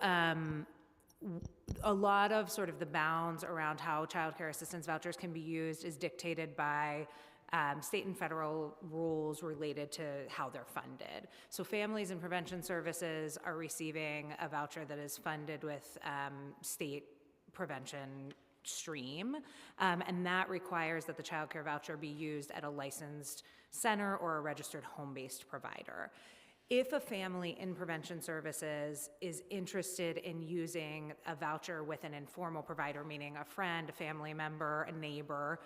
Speaker 3: sort of the bounds around how childcare assistance vouchers can be used is dictated by state and federal rules related to how they're funded. So families in prevention services are receiving a voucher that is funded with state prevention stream, and that requires that the childcare voucher be used at a licensed center or a registered home-based provider. If a family in prevention services is interested in using a voucher with an informal provider, meaning a friend, a family member, a neighbor,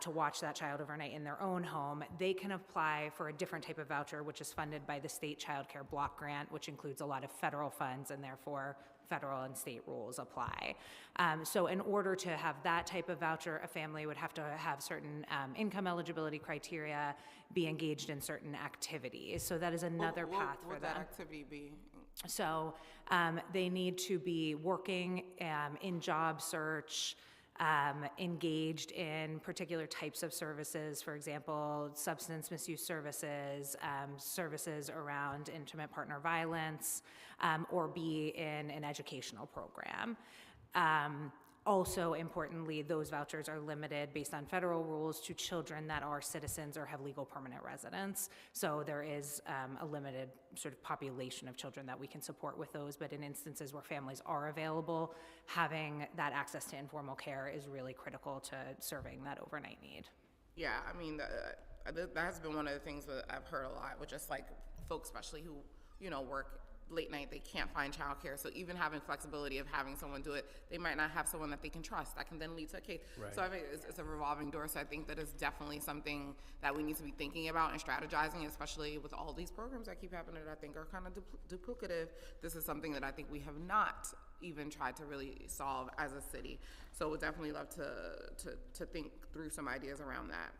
Speaker 3: to watch that child overnight in their own home, they can apply for a different type of voucher, which is funded by the state child care block grant, which includes a lot of federal funds, and therefore federal and state rules apply. So in order to have that type of voucher, a family would have to have certain income eligibility criteria, be engaged in certain activities. So that is another path for
Speaker 2: What would
Speaker 3: them.
Speaker 2: that activity be?
Speaker 3: So they need to be working in job search, engaged in particular types of services, for example, substance misuse services, services around intimate partner violence, or be in an educational program. Also, importantly, those vouchers are limited based on federal rules to children that are citizens or have legal permanent residence. So there is a limited sort of population of children that we can support with those, but in instances where families are available, having that access to informal care is really critical to serving that overnight need.
Speaker 2: Yeah, I mean, that has been one of the things that I've heard a lot, with just like folks, especially who, work late night, they can't find childcare. So even having flexibility of having someone do it, they might not have someone that they can trust. That can then lead to a case.
Speaker 1: Right.
Speaker 2: So I think it's a revolving door. So I think that is definitely something that we need to be thinking about and strategizing, especially with all these programs that keep happening that I think are kind of duplicative. This is something that I think we have not even tried to really solve as a city. So we'd definitely love to think through some ideas around that.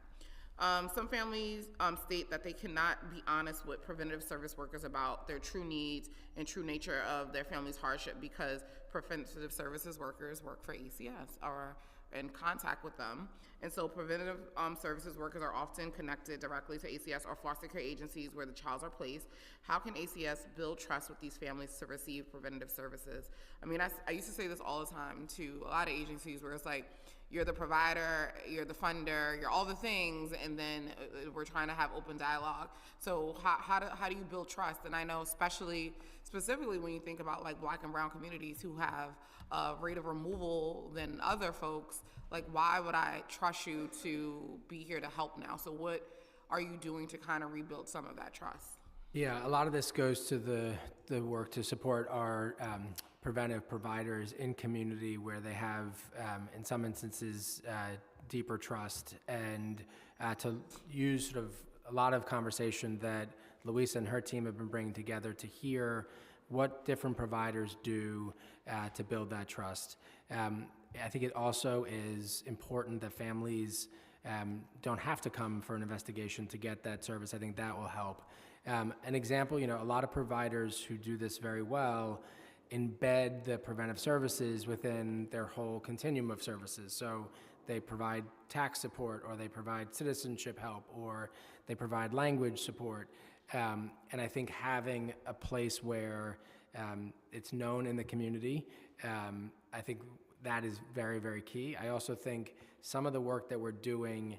Speaker 2: Some families state that they cannot be honest with preventative service workers about their true needs and true nature of their family's hardship, because preventative services workers work for ACS or in contact with them. And so preventative services workers are often connected directly to ACS or foster care agencies where the childs are placed. How can ACS build trust with these families to receive preventative services? I mean, I used to say this all the time to a lot of agencies where it's like, you're the provider, you're the funder, you're all the things, and then we're trying to have open dialogue. So how do you build trust? And I know specifically when you think about like Black and brown communities who have a rate of removal than other folks, like why would I trust you to be here to help now? So what are you doing to kind of rebuild some of that trust?
Speaker 1: Yeah, a lot of this goes to the work to support our preventive providers in community where they have, in some instances, deeper trust, and to use sort of a lot of conversation that Louisa and her team have been bringing together to hear what different providers do to build that trust. I think it also is important that families don't have to come for an investigation to get that service. I think that will help. An example, a lot of providers who do this very well embed the preventive services within their whole continuum of services. So they provide tax support, or they provide citizenship help, or they provide language support. And I think having a place where it's known in the community, I think that is very, very key. I also think some of the work that we're doing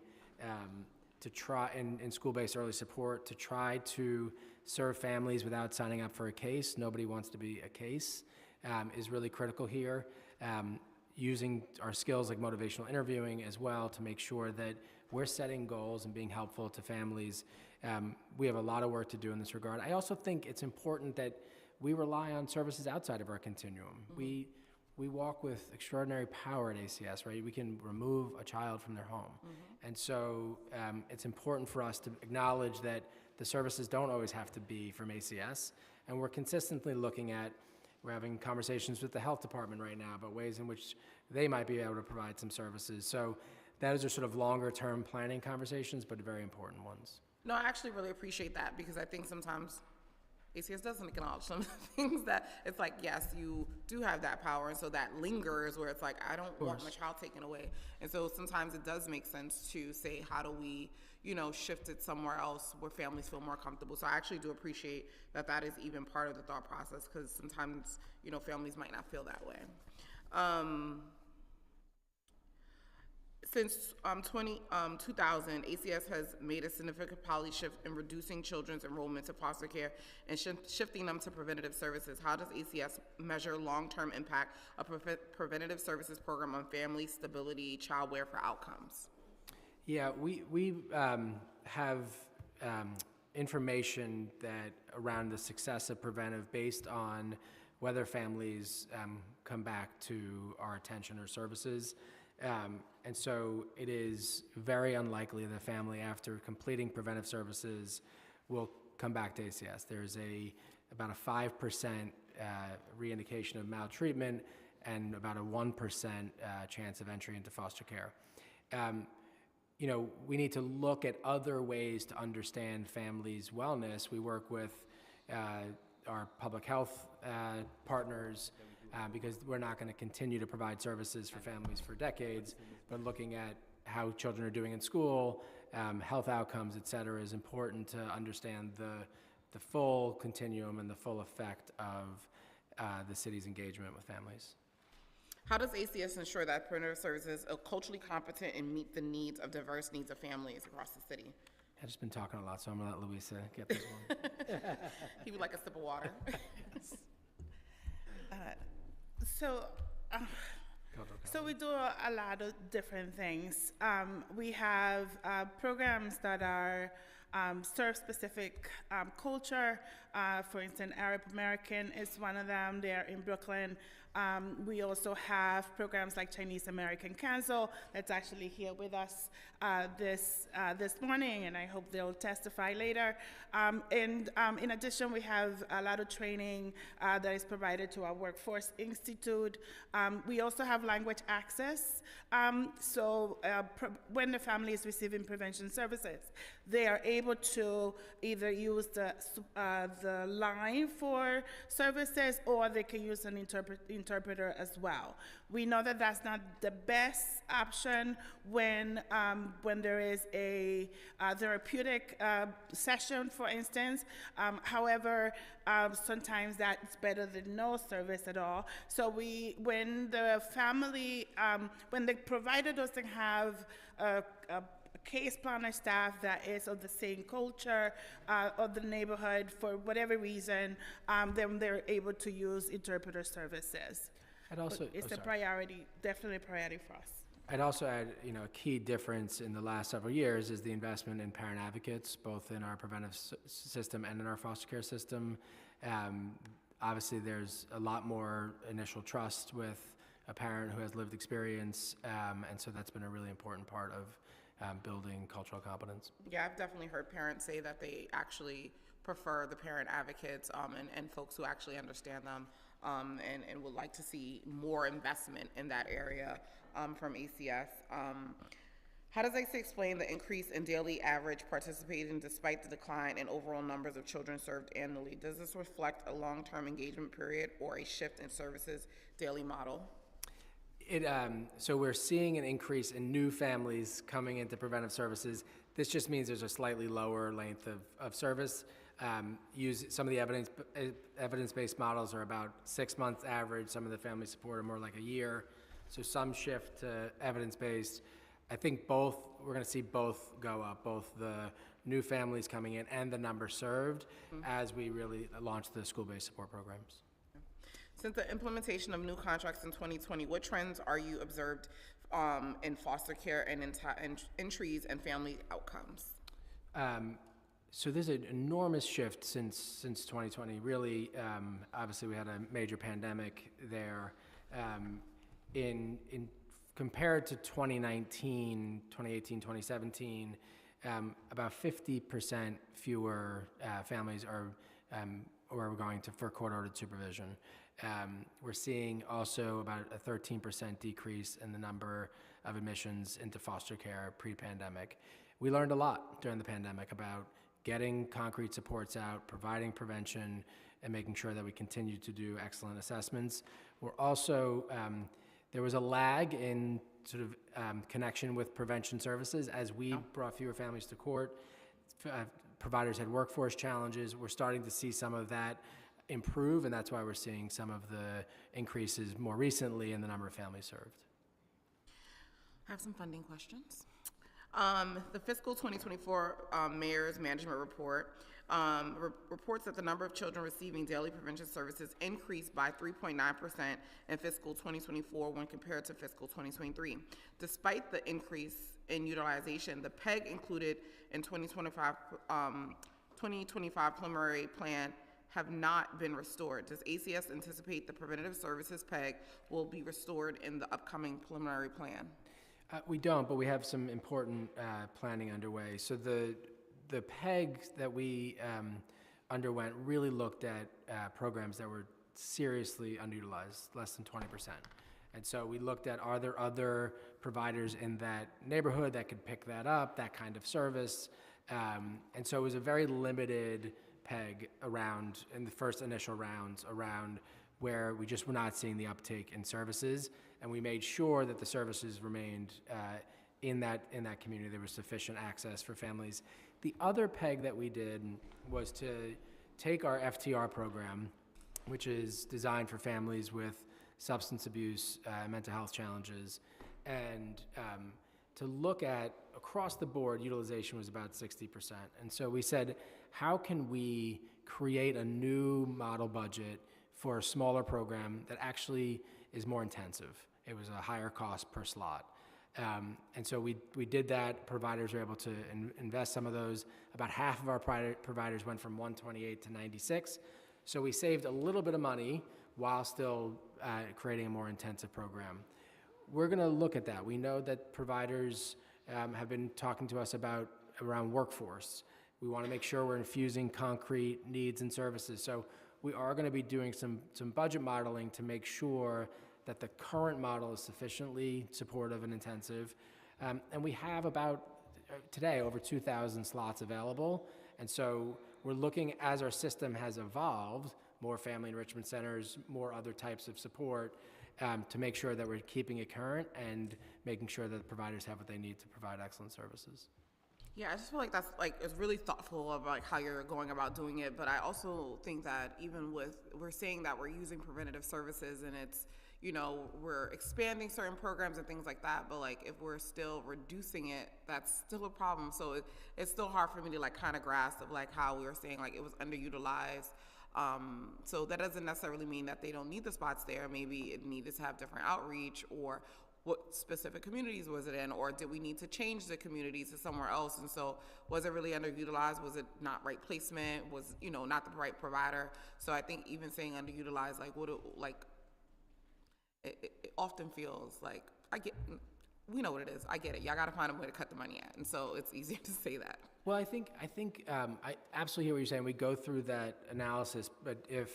Speaker 1: to try in school-based early support to try to serve families without signing up for a case. Nobody wants to be a case, is really critical here. Using our skills like motivational interviewing as well to make sure that we're setting goals and being helpful to families. We have a lot of work to do in this regard. I also think it's important that we rely on services outside of our continuum. Mm-hmm. We walk with extraordinary power at ACS, right? We can remove a child from their home. Mm-hmm. And so it's important for us to acknowledge that the services don't always have to be from ACS. And we're consistently we're having conversations with the health department right now about ways in which they might be able to provide some services. So those are sort of longer-term planning conversations, but very important ones.
Speaker 2: No, I actually really appreciate that because I think sometimes ACS doesn't acknowledge some of the things that it's like, yes, you do have that power, and so that lingers where it's like, I don't want my child taken away. And so sometimes it does make sense to say, how do we, shift it somewhere else where families feel more comfortable. So I actually do appreciate that that is even part of the thought process, because sometimes, families might not feel that way. Since 2000, ACS has made a significant policy shift in reducing children's enrollment to foster care and shifting them to preventative services. How does ACS measure long-term impact of preventative services program on family stability, child welfare outcomes?
Speaker 1: Yeah, we have information that around the success of preventive based on whether families come back to our attention or services. And so it is very unlikely that a family, after completing preventive services, will come back to ACS. There's about a 5% re-indication of maltreatment and about a 1% chance of entry into foster care. We need to look at other ways to understand families' wellness. We work with our public health partners, because we're not going to continue to provide services for families for decades, but looking at how children are doing in school, health outcomes, et cetera, is important to understand the full continuum and the full effect of the city's engagement with families.
Speaker 2: How does ACS ensure that preventative services are culturally competent and meet the needs of diverse needs of families across the city?
Speaker 1: I've just been talking a lot, so I'm going to let Louisa get this one.
Speaker 2: He would like a sip of water.
Speaker 4: So we do a lot of different things. We have programs that are serve specific culture. For instance, Arab American is one of them. They are in Brooklyn. We also have programs like Chinese American Council that's actually here with us this morning, and I hope they'll testify later. And in addition, we have a lot of training that is provided to our Workforce Institute. We also have language access. When the family is receiving prevention services, they are able to either use the line for services, or they can use an interpreter as well. We know that that's not the best option when there is a therapeutic session, for instance. However, sometimes that's better than no service at all. So when the provider doesn't have a case planner staff that is of the same culture of the neighborhood for whatever reason, then they're able to use interpreter services. It's a priority, definitely a priority for us.
Speaker 1: I'd also add, a key difference in the last several years is the investment in parent advocates, both in our preventive system and in our foster care system. Obviously, there's a lot more initial trust with a parent who has lived experience, and so that's been a really important part of building cultural competence.
Speaker 2: Yeah, I've definitely heard parents say that they actually prefer the parent advocates and folks who actually understand them, and would like to see more investment in that area from ACS. How does ACS explain the increase in daily average participating despite the decline in overall numbers of children served annually? Does this reflect a long-term engagement period or a shift in services daily model?
Speaker 1: So we're seeing an increase in new families coming into preventive services. This just means there's a slightly lower length of service. Some of the evidence-based models are about 6 months average. Some of the family support are more like a year. So some shift to evidence-based. I think we're going to see both go up, both the new families coming in and the number served, as we really launch the school-based support programs.
Speaker 2: Since the implementation of new contracts in 2020, what trends are you observed in foster care and entries and family outcomes?
Speaker 1: So there's an enormous shift since 2020. Really, obviously we had a major pandemic there. Compared to 2019, 2018, 2017, about 50% fewer families are going for court-ordered supervision. We're seeing also about a 13% decrease in the number of admissions into foster care pre-pandemic. We learned a lot during the pandemic about getting concrete supports out, providing prevention, and making sure that we continue to do excellent assessments. We're also, there was a lag in sort of connection with prevention services as we brought fewer families to court. Providers had workforce challenges. We're starting to see some of that improve, and that's why we're seeing some of the increases more recently in the number of families served.
Speaker 2: I have some funding questions. The fiscal 2024 Mayor's Management Report reports that the number of children receiving daily prevention services increased by 3.9% in fiscal 2024 when compared to fiscal 2023. Despite the increase in utilization, the PEG included in 2025 preliminary plan have not been restored. Does ACS anticipate the preventative services PEG will be restored in the upcoming preliminary plan?
Speaker 1: We don't, but we have some important planning underway. So the PEG that we underwent really looked at programs that were seriously underutilized, less than 20%. And so we looked at, are there other providers in that neighborhood that could pick that up, that kind of service? And so it was a very limited PEG around, in the first initial rounds, around where we just were not seeing the uptake in services, and we made sure that the services remained in that community. There was sufficient access for families. The other PEG that we did was to take our FTR program, which is designed for families with substance abuse, mental health challenges, and to look at across the board, utilization was about 60%. And so we said, how can we create a new model budget for a smaller program that actually is more intensive? It was a higher cost per slot. And so we did that. Providers were able to invest some of those. About half of our providers went from 128 to 96. So we saved a little bit of money while still creating a more intensive program. We're going to look at that. We know that providers have been talking to us around workforce. We want to make sure we're infusing concrete needs and services. So we are going to be doing some budget modeling to make sure that the current model is sufficiently supportive and intensive. And we have today, over 2,000 slots available. And so we're looking, as our system has evolved, more family enrichment centers, more other types of support, to make sure that we're keeping it current and making sure that the providers have what they need to provide excellent services.
Speaker 2: Yeah, I just feel like that's it's really thoughtful of how you're going about doing it. But I also think that even we're saying that we're using preventative services and it's, we're expanding certain programs and things like that. But if we're still reducing it, that's still a problem. So it's still hard for me to kind of grasp of how we were saying it was underutilized. So that doesn't necessarily mean that they don't need the spots there. Maybe it needed to have different outreach, or what specific communities was it in, or did we need to change the communities to somewhere else? And so was it really underutilized? Was it not right placement? Was, not the right provider? So I think even saying underutilized, it often feels we know what it is. I get it. Y'all got to find a way to cut the money at. And so it's easier to say that.
Speaker 1: Well, I think I absolutely hear what you're saying. We go through that analysis, but if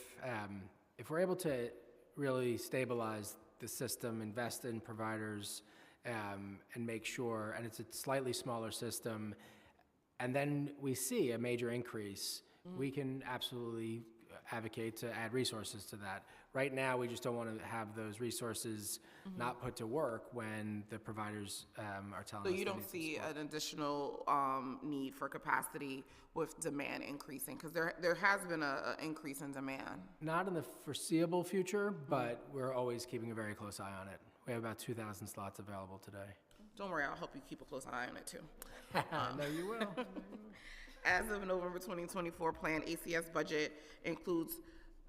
Speaker 1: we're able to really stabilize the system, invest in providers, and make sure, and it's a slightly smaller system, and then we see a major increase, we can absolutely advocate to add resources to that. Right now, we just don't want to have those resources not put to work when the providers are telling us.
Speaker 2: So you don't see an additional need for capacity with demand increasing? Because there has been an increase in demand.
Speaker 1: Not in the foreseeable future, but we're always keeping a very close eye on it. We have about 2,000 slots available today. Don't
Speaker 2: worry, I'll help you keep a close eye on it too.
Speaker 1: No, you will.
Speaker 2: As of November 2024 plan, ACS budget includes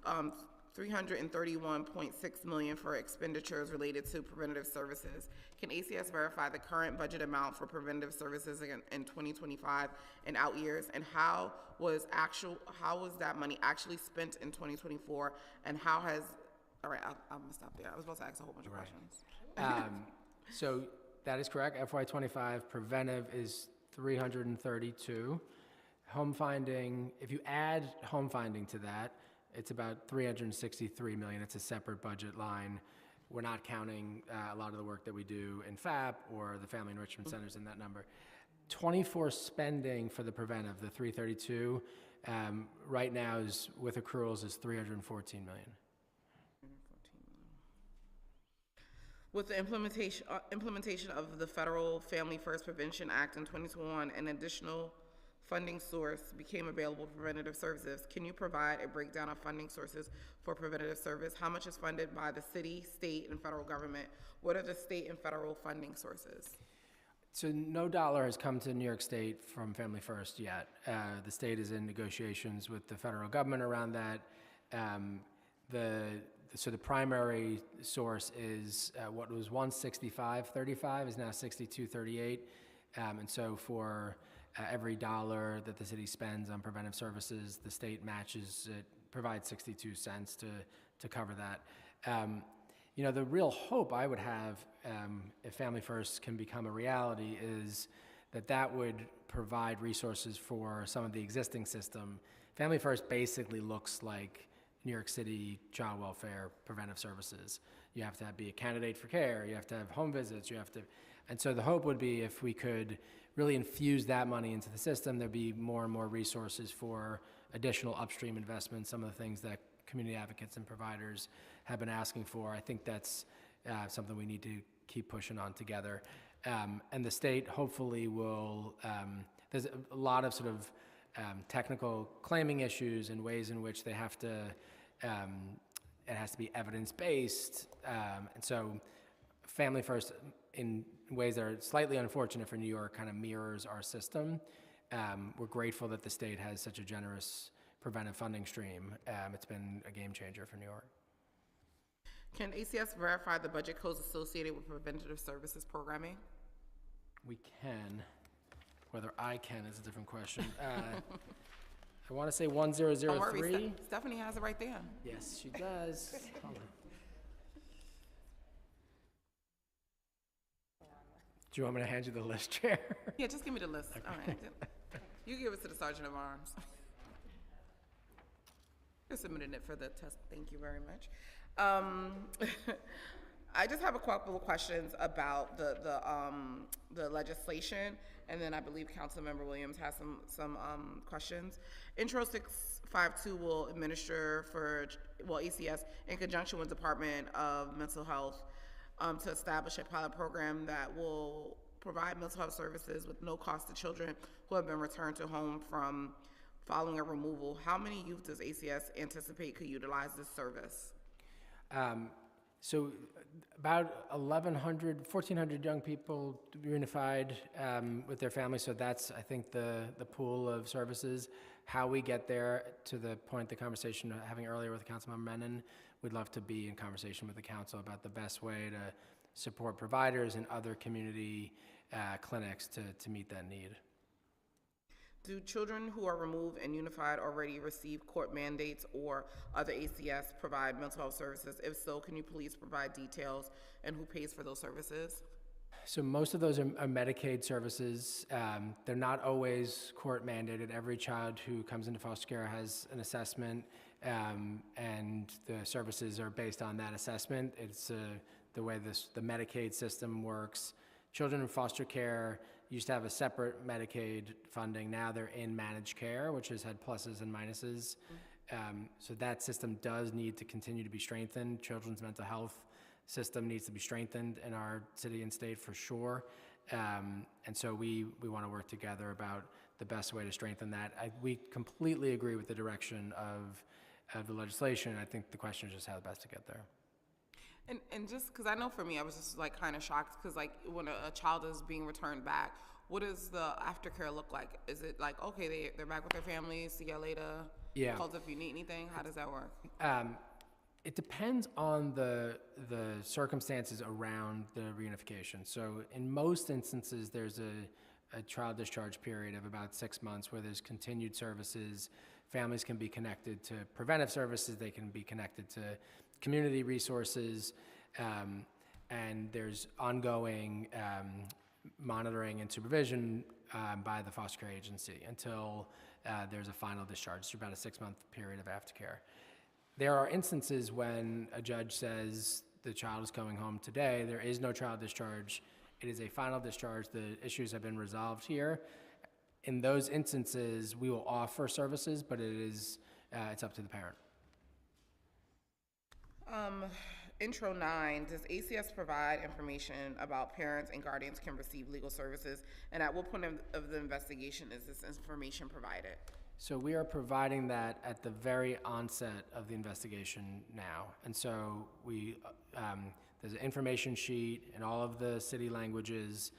Speaker 2: $331.6 million for expenditures related to preventative services. Can ACS verify the current budget amount for preventative services in 2025 and out years? And how was that money actually spent in 2024? And how has, all right, I'm gonna stop there. I was about to ask a whole bunch of questions.
Speaker 1: So that is correct. FY25 preventive is 332. Home finding, if you add home finding to that, it's about $363 million. It's a separate budget line. we're not counting a lot of the work that we do in FAP or the Family Enrichment Centers in that number. 24 spending for the preventive, the 332, right now is, with accruals, is 314 million.
Speaker 2: With the implementation of the Federal Family First Prevention Act in 2021, an additional funding source became available for preventative services. Can you provide a breakdown of funding sources for preventative service? How much is funded by the city, state, and federal government? What are the state and federal funding sources?
Speaker 1: So no dollar has come to New York State from Family First yet. The state is in negotiations with the federal government around that. So the primary source is what was once 65.35 is now 62.38, and so for every dollar that the city spends on preventive services, the state matches it, provides 62 cents to cover that. You know, the real hope I would have if Family First can become a reality is that would provide resources for some of the existing system. Family First basically looks like New York City child welfare preventive services. You have to be a candidate for care, you have to have home visits, and so the hope would be if we could really infuse that money into the system, there'd be more and more resources for additional upstream investments, some of the things that community advocates and providers have been asking for. I think that's something we need to keep pushing on together. And the state hopefully will, there's a lot of sort of technical claiming issues and ways in which they have to, it has to be evidence-based. And so Family First, in ways that are slightly unfortunate for New York, kind of mirrors our system. We're grateful that the state has such a generous preventive funding stream. It's been a game changer for New York.
Speaker 2: Can ACS verify the budget codes associated with preventative services programming?
Speaker 1: We can. Whether I can is a different question. I want to say 1003.
Speaker 2: Don't worry, Stephanie has it right there.
Speaker 1: Yes, she does. Hold on. Do you want me to hand you the list, Chair?
Speaker 2: Yeah, just give me the list. Okay. All right. You give it to the Sergeant of Arms. You're submitting it for the test. Thank you very much. I just have a couple of questions about the legislation, and then I believe Councilmember Williams has some questions. Intro 652 will administer ACS in conjunction with Department of Mental Health to establish a pilot program that will provide mental health services with no cost to children who have been returned to home following a removal. How many youth does ACS anticipate could utilize this service?
Speaker 1: So about 1,400 young people reunified with their families. So that's, I think, the pool of services. How we get there, to the point the conversation having earlier with Councilmember Menon, we'd love to be in conversation with the council about the best way to support providers and other community clinics to meet that need.
Speaker 2: Do children who are removed and unified already receive court mandates or other ACS provide mental health services? If so, can you please provide details and who pays for those services?
Speaker 1: So most of those are Medicaid services. They're not always court mandated. Every child who comes into foster care has an assessment, and the services are based on that assessment. It's the way the Medicaid system works. Children in foster care used to have a separate Medicaid funding. Now they're in managed care, which has had pluses and minuses. So that system does need to continue to be strengthened. Children's mental health system needs to be strengthened in our city and state for sure. And so we want to work together about the best way to strengthen that. We completely agree with the direction of the legislation. I think the question is just how best to get there.
Speaker 2: And just because I know for me, I was just like kind of shocked because like when a child is being returned back, what does the aftercare look like? Is it like, okay, they're back with their families, see you later?
Speaker 1: Yeah.
Speaker 2: Calls if you need anything? How does that work?
Speaker 1: It depends on the circumstances around the reunification. So in most instances, there's a child discharge period of about 6 months where there's continued services. Families can be connected to preventive services. They can be connected to community resources, and there's ongoing monitoring and supervision by the foster care agency until there's a final discharge. It's about a 6-month period of aftercare. There are instances when a judge says the child is coming home today, there is no child discharge. It is a final discharge. The issues have been resolved here. In those instances, we will offer services, but it's up to the parent.
Speaker 2: Intro 9, does ACS provide information about parents and guardians can receive legal services? And at what point of the investigation is this information provided?
Speaker 1: So we are providing that at the very onset of the investigation now. And so there's an information sheet in all of the city languages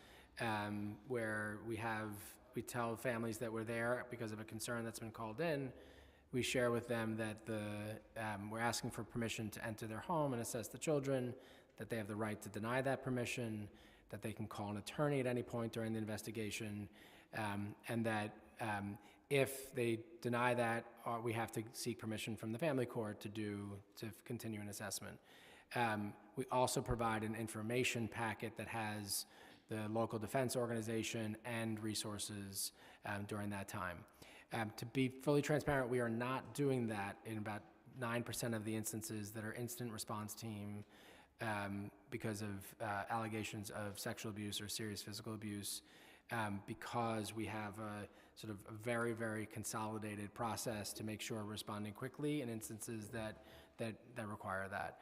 Speaker 1: where we tell families that we're there because of a concern that's been called in. We share with them that we're asking for permission to enter their home and assess the children, that they have the right to deny that permission, that they can call an attorney at any point during the investigation, and that if they deny that, we have to seek permission from the family court to continue an assessment. We also provide an information packet that has the local defense organization and resources during that time. To be fully transparent, we are not doing that in about 9% of the instances that are incident response team because of allegations of sexual abuse or serious physical abuse, because we have a sort of a very, very consolidated process to make sure we're responding quickly in instances that require that.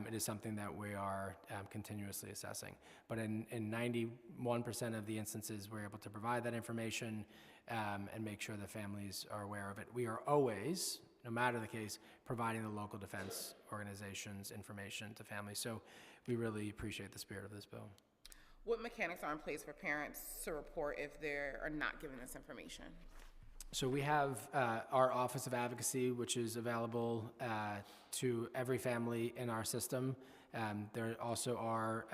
Speaker 1: It is something that we are continuously assessing. But in 91% of the instances, we're able to provide that information and make sure that families are aware of it. We are always, no matter the case, providing the local defense organizations information to families. So we really appreciate the spirit of this bill.
Speaker 2: What mechanics are in place for parents to report if they are not given this information?
Speaker 1: So we have our Office of Advocacy, which is available to every family in our system. There also are,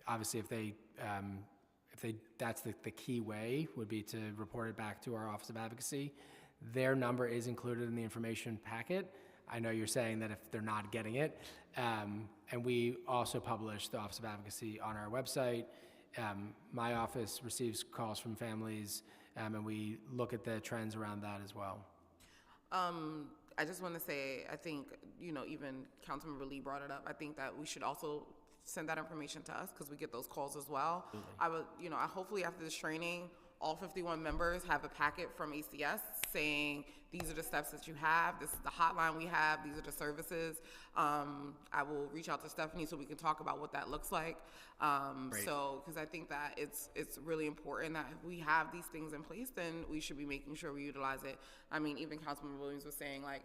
Speaker 1: obviously, if that's the key way, would be to report it back to our Office of Advocacy. Their number is included in the information packet. I know you're saying that if they're not getting it. And we also publish the Office of Advocacy on our website. My office receives calls from families, and we look at the trends around that as well.
Speaker 2: I just want to say, I think, even Councilmember Lee brought it up. I think that we should also send that information to us because we get those calls as well. Absolutely. I hopefully after this training, all 51 members have a packet from ACS saying, these are the steps that you have, this is the hotline we have, these are the services. I will reach out to Stephanie so we can talk about what that looks like. So, because I think that it's really important that if we have these things in place, then we should be making sure we utilize it. I mean, even Councilman Williams was saying, like,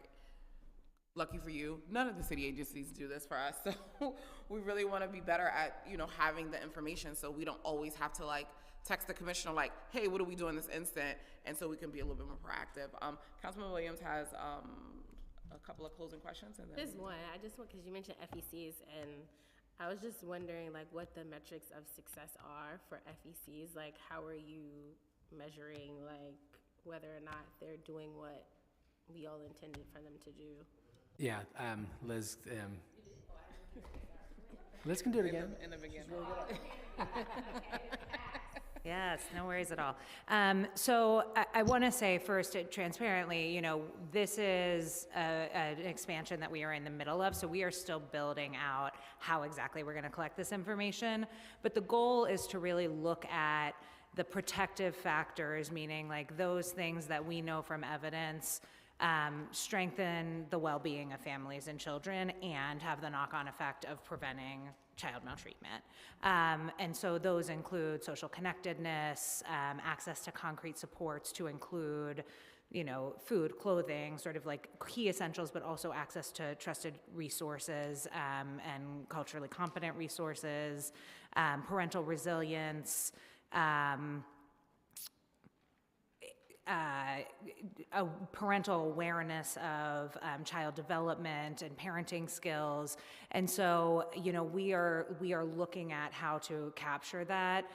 Speaker 2: lucky for you, none of the city agencies do this for us. So we really want to be better at, having the information so we don't always have to, like, text the commissioner like, hey, what do we do in this instant? And so we can be a little bit more proactive. Councilman Williams has a couple of closing questions. And then
Speaker 7: There's one. I just want, because you mentioned FECs, and I was just wondering, like, what the metrics of success are for FECs. Like, how are you measuring, like, whether or not they're doing what we all intended for them to do?
Speaker 1: Yeah, Liz. Liz can do it again.
Speaker 2: in the beginning.
Speaker 3: Yes, no worries at all. So I want to say first, transparently, this is an expansion that we are in the middle of, so we are still building out how exactly we're going to collect this information. But the goal is to really look at the protective factors, meaning like those things that we know from evidence strengthen the well-being of families and children and have the knock-on effect of preventing child maltreatment. And so those include social connectedness, access to concrete supports to include, food, clothing, sort of like key essentials, but also access to trusted resources and culturally competent resources, parental resilience, a parental awareness of child development and parenting skills. And so, we are looking at how to capture that.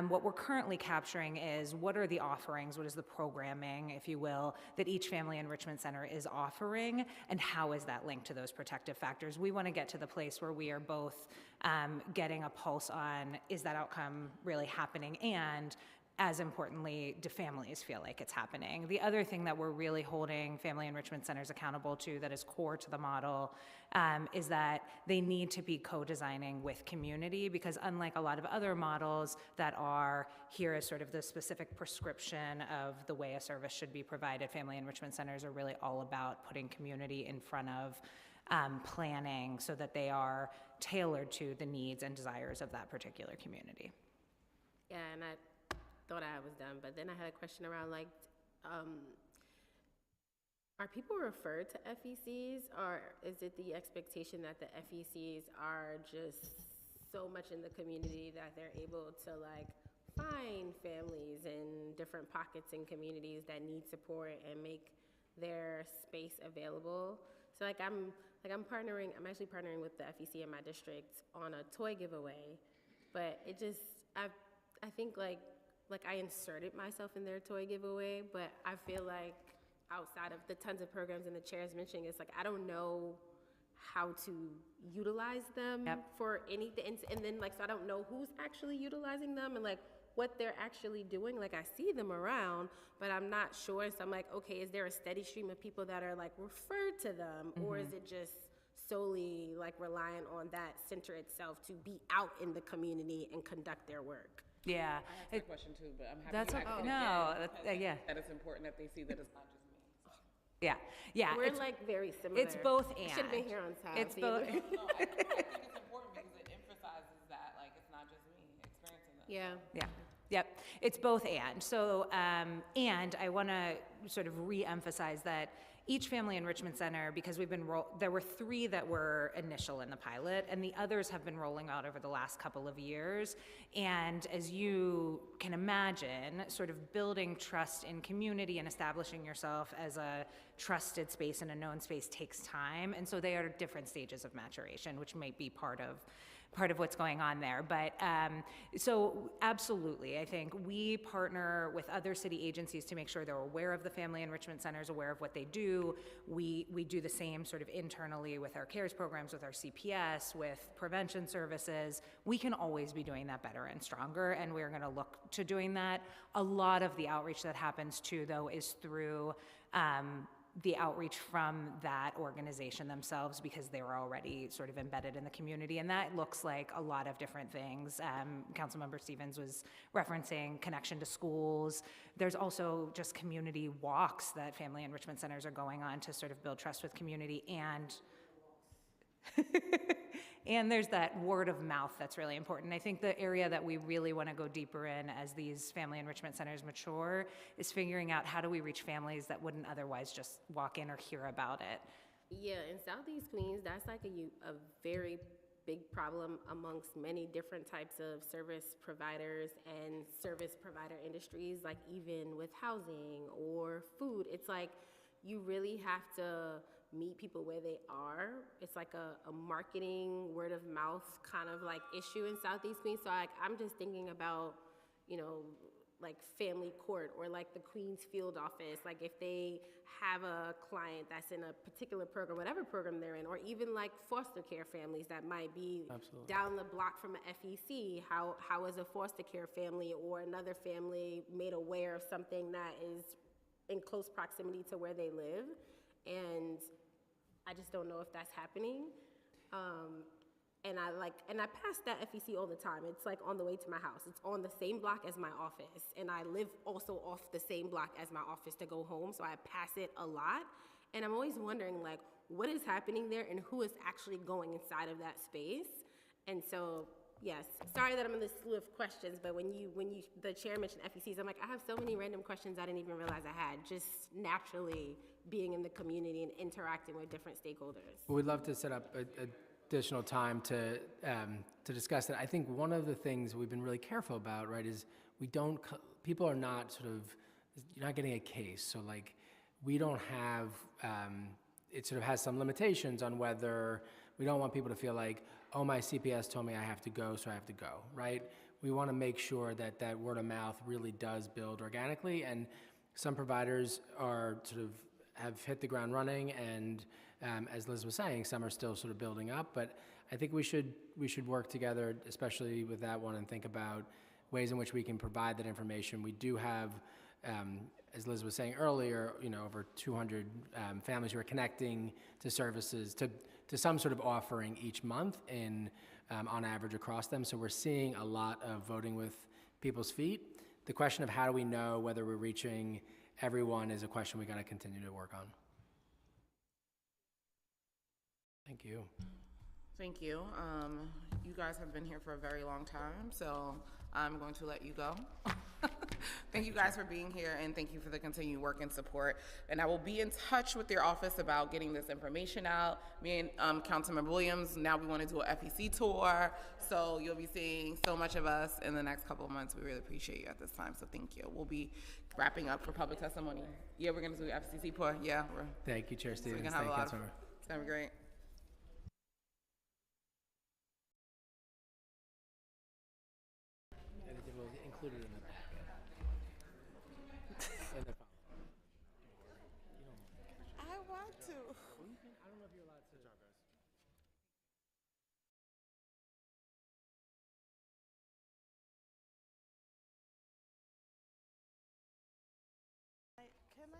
Speaker 3: What we're currently capturing is what are the offerings, what is the programming, if you will, that each family enrichment center is offering, and how is that linked to those protective factors. We want to get to the place where we are both getting a pulse on, is that outcome really happening, and as importantly, do families feel like it's happening? The other thing that we're really holding family enrichment centers accountable to that is core to the model is that they need to be co-designing with community, because unlike a lot of other models that are here as sort of the specific prescription of the way a service should be provided, family enrichment centers are really all about putting community in front of planning so that they are tailored to the needs and desires of that particular community.
Speaker 7: Yeah, and I thought I was done, but then I had a question around like, are people referred to FECs, or is it the expectation that the FECs are just so much in the community that they're able to like find families in different pockets and communities that need support and make their space available? So like I'm actually partnering with the FEC in my district on a toy giveaway, but it just, I think like I inserted myself in their toy giveaway, but I feel like outside of the tons of programs and the chair's mentioning, it's like I don't know how to utilize them for anything, and then like so I don't know who's actually utilizing them and like what they're actually doing. Like I see them around, but I'm not sure. So I'm like, okay, is there a steady stream of people that are like referred to them, or is it just solely like reliant on that center itself to be out in the community and conduct their work?
Speaker 3: Yeah.
Speaker 10: I asked that question too, but I'm happy
Speaker 3: That's
Speaker 10: you
Speaker 3: okay.
Speaker 10: asked it
Speaker 3: No,
Speaker 10: again,
Speaker 3: yeah.
Speaker 10: that it's important that they see that it's not just me.
Speaker 3: Yeah, yeah.
Speaker 7: We're like very similar.
Speaker 3: It's both and.
Speaker 7: Should have been here on time.
Speaker 3: It's both.
Speaker 10: No, I think it's important because it emphasizes that like it's not just me experiencing that.
Speaker 7: Yeah.
Speaker 3: Yeah. Yep. It's both and. So, and I want to sort of re-emphasize that each family enrichment center, because we've been there were 3 that were initial in the pilot, and the others have been rolling out over the last couple of years. And as you can imagine, sort of building trust in community and establishing yourself as a trusted space and a known space takes time. And so they are different stages of maturation, which might be part of what's going on there. But so absolutely, I think we partner with other city agencies to make sure they're aware of the family enrichment centers, aware of what they do. We do the same sort of internally with our CARES programs, with our CPS, with prevention services. We can always be doing that better and stronger, and we're going to look to doing that. A lot of the outreach that happens too, though, is through the outreach from that organization themselves, because they were already sort of embedded in the community. And that looks like a lot of different things. Councilmember Stevens was referencing connection to schools. There's also just community walks that family enrichment centers are going on to sort of build trust with community, and and there's that word of mouth that's really important. I think the area that we really want to go deeper in as these family enrichment centers mature is figuring out how do we reach families that wouldn't otherwise just walk in or hear about it.
Speaker 7: Yeah, in Southeast Queens, that's like a very big problem amongst many different types of service providers and service provider industries, like even with housing or food. It's like you really have to meet people where they are. It's like a marketing, word of mouth kind of like issue in Southeast Queens. So like, I'm just thinking about, you know, like family court or like the Queens field office. Like if they have a client that's in a particular program, whatever program they're in, or even like foster care families that might be down the block from an FEC, how is a foster care family or another family made aware of something that is in close proximity to where they live? And I just don't know if that's happening. And I pass that FEC all the time. It's like on the way to my house. It's on the same block as my office. And I live also off the same block as my office to go home, so I pass it a lot. And I'm always wondering like, what is happening there and who is actually going inside of that space? And so, yes, sorry that I'm in this slew of questions, but when the chair mentioned FECs, I'm like, I have so many random questions I didn't even realize I had, just naturally being in the community and interacting with different stakeholders.
Speaker 1: We'd love to set up additional time to discuss that. I think one of the things we've been really careful about, right, is people are not you're not getting a case. So like, we don't have, it sort of has some limitations on whether, we don't want people to feel like, oh, my CPS told me I have to go, so I have to go, right? We want to make sure that that word of mouth really does build organically, and some providers are have hit the ground running, and as Liz was saying, some are still sort of building up. But I think we should work together, especially with that one, and think about ways in which we can provide that information. We do have, as Liz was saying earlier, over 200 families who are connecting to services, to some sort of offering each month on average across them. So we're seeing a lot of voting with people's feet. The question of how do we know whether we're reaching everyone is a question we got to continue to work on. Thank you.
Speaker 2: Thank you. You guys have been here for a very long time, so I'm going to let you go. Thank you guys for being here, and thank you for the continued work and support. And I will be in touch with your office about getting this information out. Me and Councilmember Williams, now we want to do a FEC tour, so you'll be seeing so much of us in the next couple of months. We really appreciate you at this time, so thank you. We'll be wrapping up for public testimony. Yeah, we're going to do FCC tour. Yeah.
Speaker 1: Thank you, Chair Stevens.
Speaker 2: So
Speaker 1: Thank you, Councilmember.
Speaker 2: It's going to be great.
Speaker 1: Anything will get included in the packet.
Speaker 4: I want to.
Speaker 1: I don't know if you're allowed to. Good job, guys.
Speaker 4: Can I?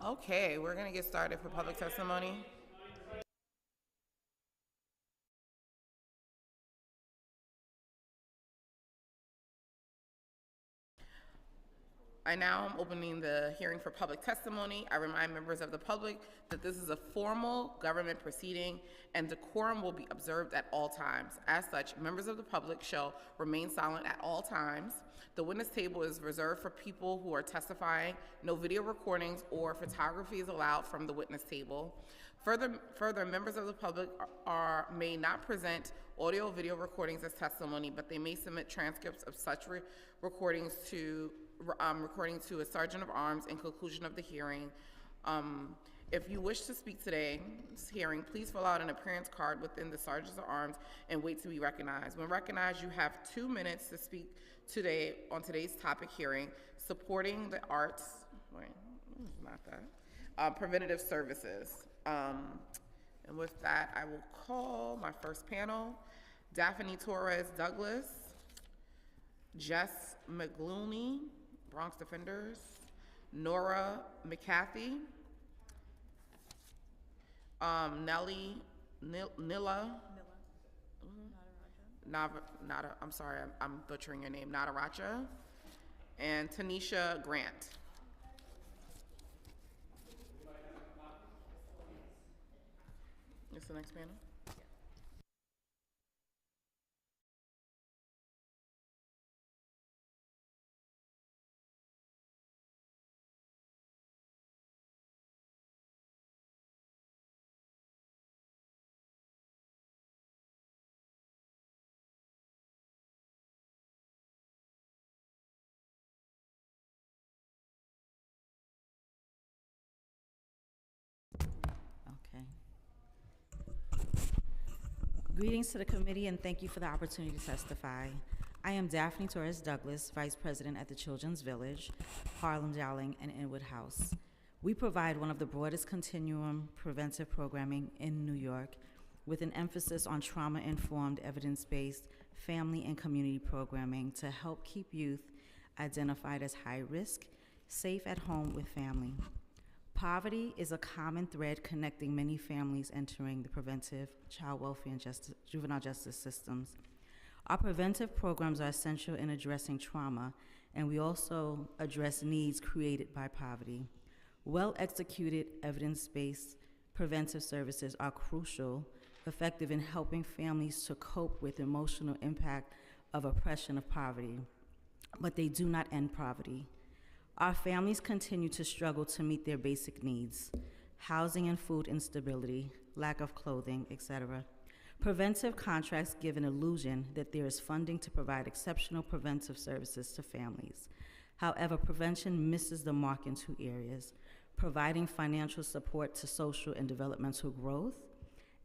Speaker 2: Okay, we're going to get started for public testimony. I now am opening the hearing for public testimony. I remind members of the public that this is a formal government proceeding and decorum will be observed at all times. As such, members of the public shall remain silent at all times. The witness table is reserved for people who are testifying. No video recordings or photography is allowed from the witness table. Further, members of the public may not present audio or video recordings as testimony, but they may submit transcripts of such recordings to a sergeant of arms in conclusion of the hearing. If you wish to speak today's hearing, please fill out an appearance card within the sergeant of arms and wait to be recognized. When recognized, you have 2 minutes to speak today on today's topic hearing, supporting the arts. Wait, not that. Preventative services. And with that, I will call my first panel, Daphne Torres Douglas, Jess McGlooney, Bronx Defenders, Nora McCarthy, Nilla, I'm sorry, I'm butchering your name, Nataraja, and Tanisha Grant. Is the next panel?
Speaker 11: Okay. Greetings to the committee and thank you for the opportunity to testify. I am Daphne Torres Douglas, Vice President at the Children's Village, Harlem Dowling, and Inwood House. We provide one of the broadest continuum preventive programming in New York with an emphasis on trauma-informed, evidence-based family and community programming to help keep youth identified as high risk, safe at home with family. Poverty is a common thread connecting many families entering the preventive, child welfare, and juvenile justice systems. Our preventive programs are essential in addressing trauma, and we also address needs created by poverty. Well-executed, evidence-based preventive services are crucial, effective in helping families to cope with the emotional impact of oppression of poverty, but they do not end poverty. Our families continue to struggle to meet their basic needs: housing and food instability, lack of clothing, etc. Preventive contracts give an illusion that there is funding to provide exceptional preventive services to families. However, prevention misses the mark in 2 areas: providing financial support to social and developmental growth,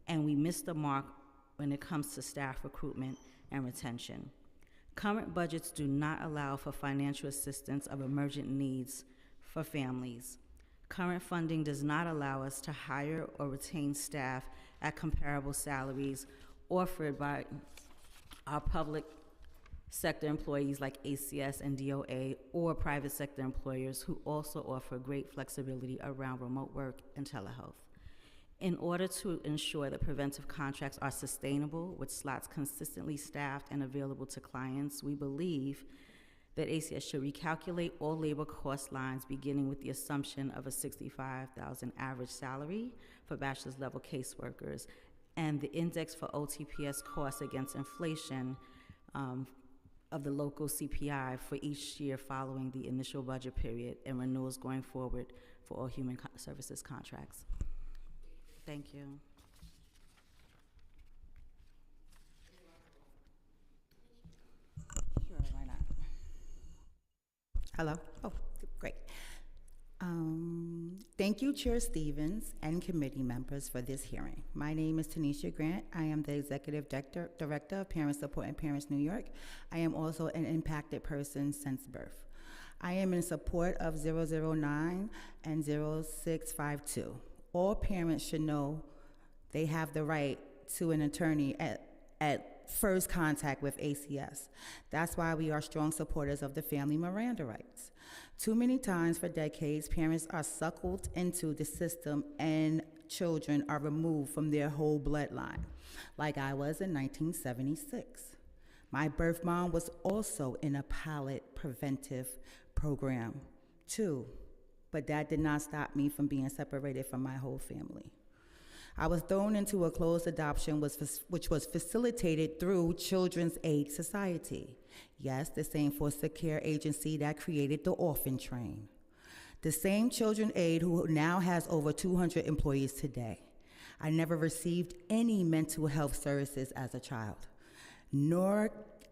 Speaker 11: and we miss the mark when it comes to staff recruitment and retention. Current budgets do not allow for financial assistance of emergent needs for families. Current funding does not allow us to hire or retain staff at comparable salaries offered by our public sector employees like ACS and DOA, or private sector employers who also offer great flexibility around remote work and telehealth. In order to ensure that preventive contracts are sustainable with slots consistently staffed and available to clients, we believe that ACS should recalculate all labor cost lines beginning with the assumption of a $65,000 average salary for bachelor's level caseworkers and the index for OTPS costs against inflation of the local CPI for each year following the initial budget period and renewals going forward for all human services contracts. Thank you.
Speaker 12: Sure, why not? Hello? Oh, great. Thank you, Chair Stevens and committee members for this hearing. My name is Tanisha Grant. I am the Executive Director of Parent Support and Parents New York. I am also an impacted person since birth. I am in support of 009 and 0652. All parents should know they have the right to an attorney at first contact with ACS. That's why we are strong supporters of the family Miranda rights. Too many times for decades, parents are suckled into the system and children are removed from their whole bloodline, like I was in 1976. My birth mom was also in a pilot preventive program 2, but that did not stop me from being separated from my whole family. I was thrown into a closed adoption which was facilitated through Children's Aid Society. Yes, the same foster care agency that created the orphan train. The same Children's Aid who now has over 200 employees today. I never received any mental health services as a child,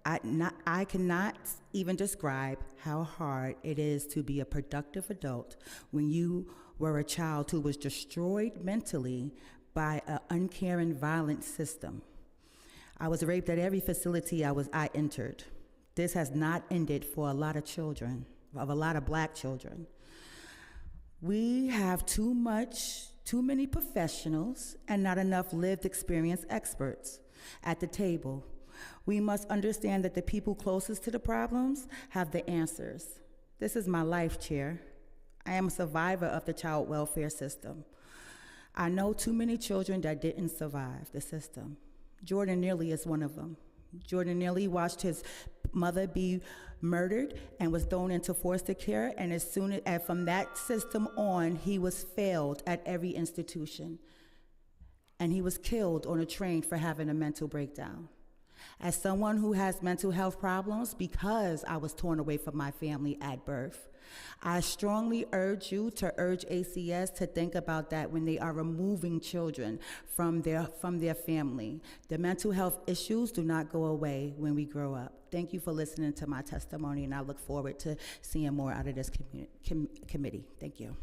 Speaker 12: I cannot even describe how hard it is to be a productive adult when you were a child who was destroyed mentally by an uncaring, violent system. I was raped at every facility I entered. This has not ended for a lot of children, of a lot of Black children. We have too many professionals and not enough lived experience experts at the table. We must understand that the people closest to the problems have the answers. This is my life, Chair. I am a survivor of the child welfare system. I know too many children that didn't survive the system. Jordan Neely is one of them. Jordan Neely watched his mother be murdered and was thrown into foster care, and from that system on, he was failed at every institution. And he was killed on a train for having a mental breakdown. As someone who has mental health problems because I was torn away from my family at birth, I strongly urge you to urge ACS to think about that when they are removing children from their family. The mental health issues do not go away when we grow up. Thank you for listening to my testimony, and I look forward to seeing more out of this committee. Thank you.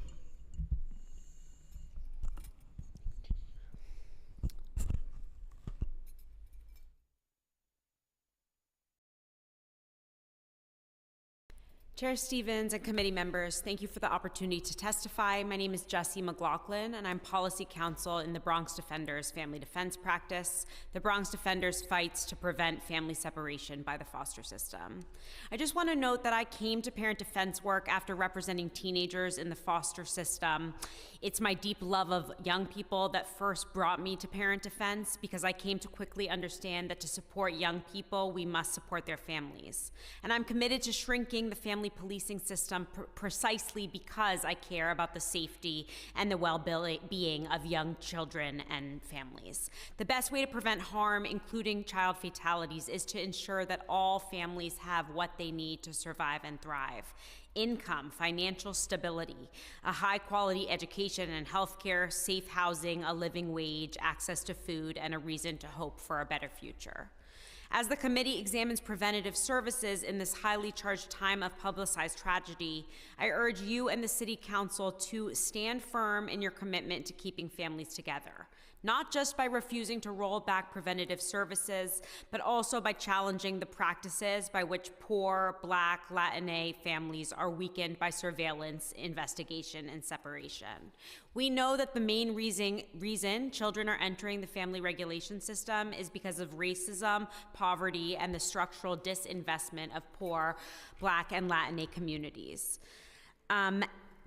Speaker 13: Chair Stevens and committee members, thank you for the opportunity to testify. My name is Jessie McLaughlin, and I'm policy counsel in the Bronx Defenders Family Defense Practice. The Bronx Defenders fights to prevent family separation by the foster system. I just want to note that I came to parent defense work after representing teenagers in the foster system. It's my deep love of young people that first brought me to parent defense, because I came to quickly understand that to support young people, we must support their families. And I'm committed to shrinking the family policing system precisely because I care about the safety and the well-being of young children and families. The best way to prevent harm, including child fatalities, is to ensure that all families have what they need to survive and thrive. Income, financial stability, a high-quality education and healthcare, safe housing, a living wage, access to food, and a reason to hope for a better future. As the committee examines preventative services in this highly charged time of publicized tragedy, I urge you and the City Council to stand firm in your commitment to keeping families together, not just by refusing to roll back preventative services, but also by challenging the practices by which poor Black, Latina families are weakened by surveillance, investigation, and separation. We know that the main reason children are entering the family regulation system is because of racism, poverty, and the structural disinvestment of poor Black and Latina communities.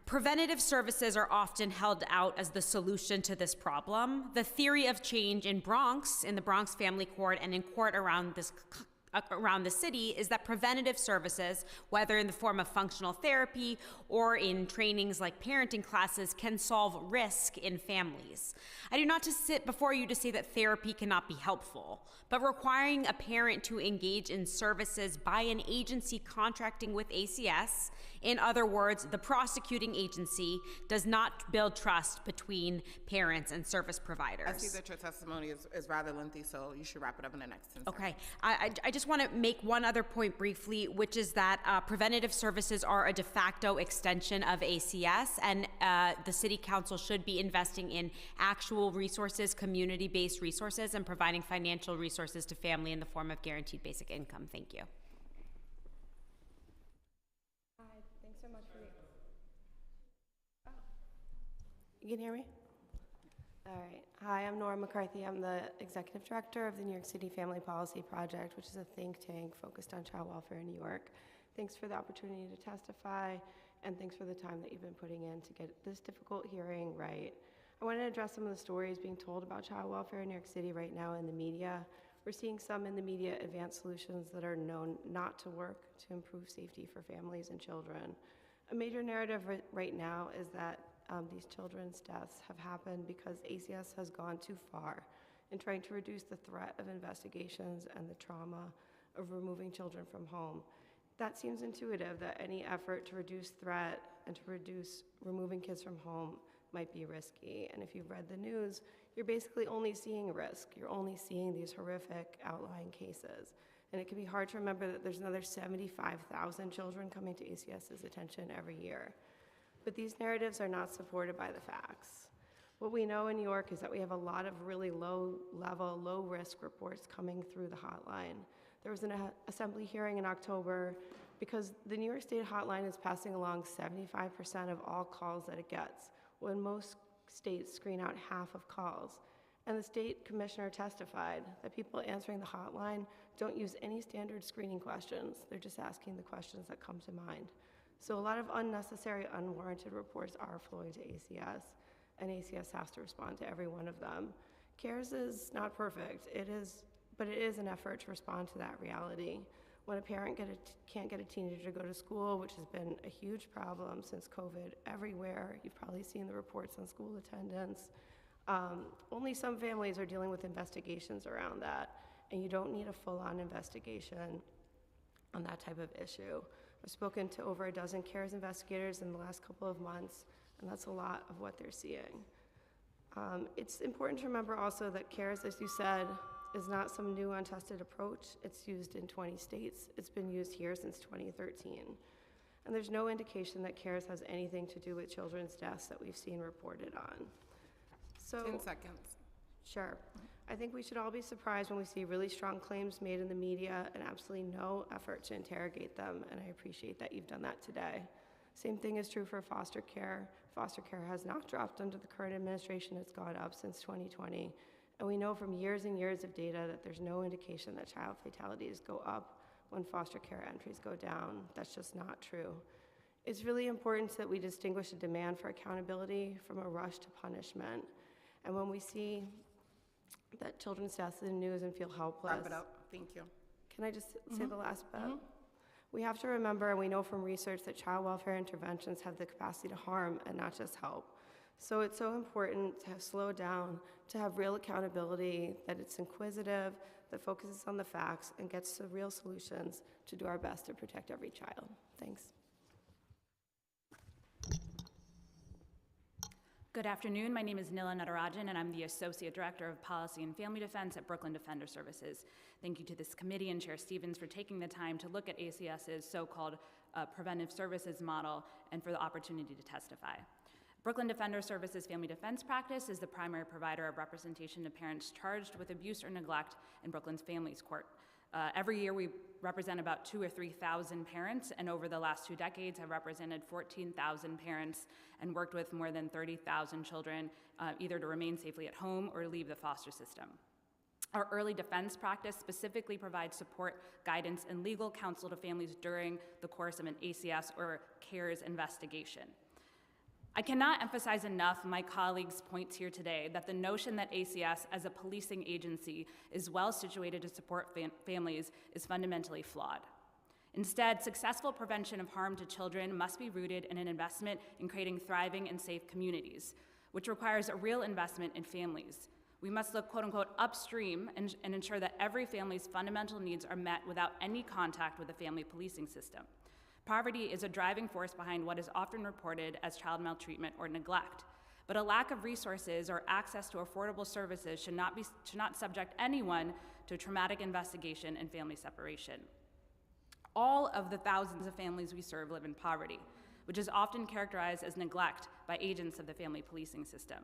Speaker 13: Preventative services are often held out as the solution to this problem. The theory of change in the Bronx Family Court, and in court around the city, is that preventative services, whether in the form of functional therapy or in trainings like parenting classes, can solve risk in families. I do not sit before you to say that therapy cannot be helpful, but requiring a parent to engage in services by an agency contracting with ACS, in other words, the prosecuting agency, does not build trust between parents and service providers.
Speaker 2: I see that your testimony is rather lengthy, so you should wrap it up in the next 10 seconds.
Speaker 13: Okay. I just want to make one other point briefly, which is that preventative services are a de facto extension of ACS, and the City Council should be investing in actual resources, community-based resources, and providing financial resources to family in the form of guaranteed basic income. Thank you.
Speaker 7: Thanks so much for You can hear me? All right. Hi, I'm Nora McCarthy. I'm the Executive Director of the New York City Family Policy Project, which is a think tank focused on child welfare in New York. Thanks for the opportunity to testify, and thanks for the time that you've been putting in to get this difficult hearing right. I wanted to address some of the stories being told about child welfare in New York City right now in the media. We're seeing some in the media advanced solutions that are known not to work to improve safety for families and children.
Speaker 14: A major narrative right now is that these children's deaths have happened because ACS has gone too far in trying to reduce the threat of investigations and the trauma of removing children from home. That seems intuitive, that any effort to reduce threat and to reduce removing kids from home might be risky. And if you've read the news, you're basically only seeing risk. You're only seeing these horrific outlying cases. And it can be hard to remember that there's another 75,000 children coming to ACS's attention every year. But these narratives are not supported by the facts. What we know in New York is that we have a lot of really low-level, low-risk reports coming through the hotline. There was an assembly hearing in October because the New York State hotline is passing along 75% of all calls that it gets, when most states screen out half of calls. And the state commissioner testified that people answering the hotline don't use any standard screening questions. They're just asking the questions that come to mind. So a lot of unnecessary, unwarranted reports are flowing to ACS, and ACS has to respond to every one of them. CARES is not perfect, but it is an effort to respond to that reality. When a parent can't get a teenager to go to school, which has been a huge problem since COVID everywhere, you've probably seen the reports on school attendance. Only some families are dealing with investigations around that, and you don't need a full-on investigation on that type of issue. I've spoken to over a dozen CARES investigators in the last couple of months, and that's a lot of what they're seeing. It's important to remember also that CARES, as you said, is not some new untested approach. It's used in 20 states. It's been used here since 2013. And there's no indication that CARES has anything to do with children's deaths that we've seen reported on. So,
Speaker 2: 10 seconds.
Speaker 14: Sure. I think we should all be surprised when we see really strong claims made in the media and absolutely no effort to interrogate them, and I appreciate that you've done that today. Same thing is true for foster care. Foster care has not dropped under the current administration. It's gone up since 2020. And we know from years and years of data that there's no indication that child fatalities go up when foster care entries go down. That's just not true. It's really important that we distinguish a demand for accountability from a rush to punishment. And when we see that children's deaths in the news and feel helpless.
Speaker 2: Wrap it up. Thank you.
Speaker 14: Can I just say the last bit? We have to remember, and we know from research, that child welfare interventions have the capacity to harm and not just help. So it's so important to slow down, to have real accountability, that it's inquisitive, that focuses on the facts, and gets to real solutions to do our best to protect every child. Thanks.
Speaker 15: Good afternoon. My name is Nila Natarajan, and I'm the Associate Director of Policy and Family Defense at Brooklyn Defender Services. Thank you to this committee and Chair Stevens for taking the time to look at ACS's so-called preventive services model and for the opportunity to testify. Brooklyn Defender Services Family Defense Practice is the primary provider of representation to parents charged with abuse or neglect in Brooklyn's Families Court. Every year we represent about 2,000 or 3,000 parents, and over the last 2 decades have represented 14,000 parents and worked with more than 30,000 children either to remain safely at home or to leave the foster system. Our early defense practice specifically provides support, guidance, and legal counsel to families during the course of an ACS or CARES investigation. I cannot emphasize enough my colleagues' points here today that the notion that ACS as a policing agency is well situated to support families is fundamentally flawed. Instead, successful prevention of harm to children must be rooted in an investment in creating thriving and safe communities, which requires a real investment in families. We must look, quote unquote, upstream and ensure that every family's fundamental needs are met without any contact with the family policing system. Poverty is a driving force behind what is often reported as child maltreatment or neglect. But a lack of resources or access to affordable services should not subject anyone to a traumatic investigation and family separation. All of the thousands of families we serve live in poverty, which is often characterized as neglect by agents of the family policing system.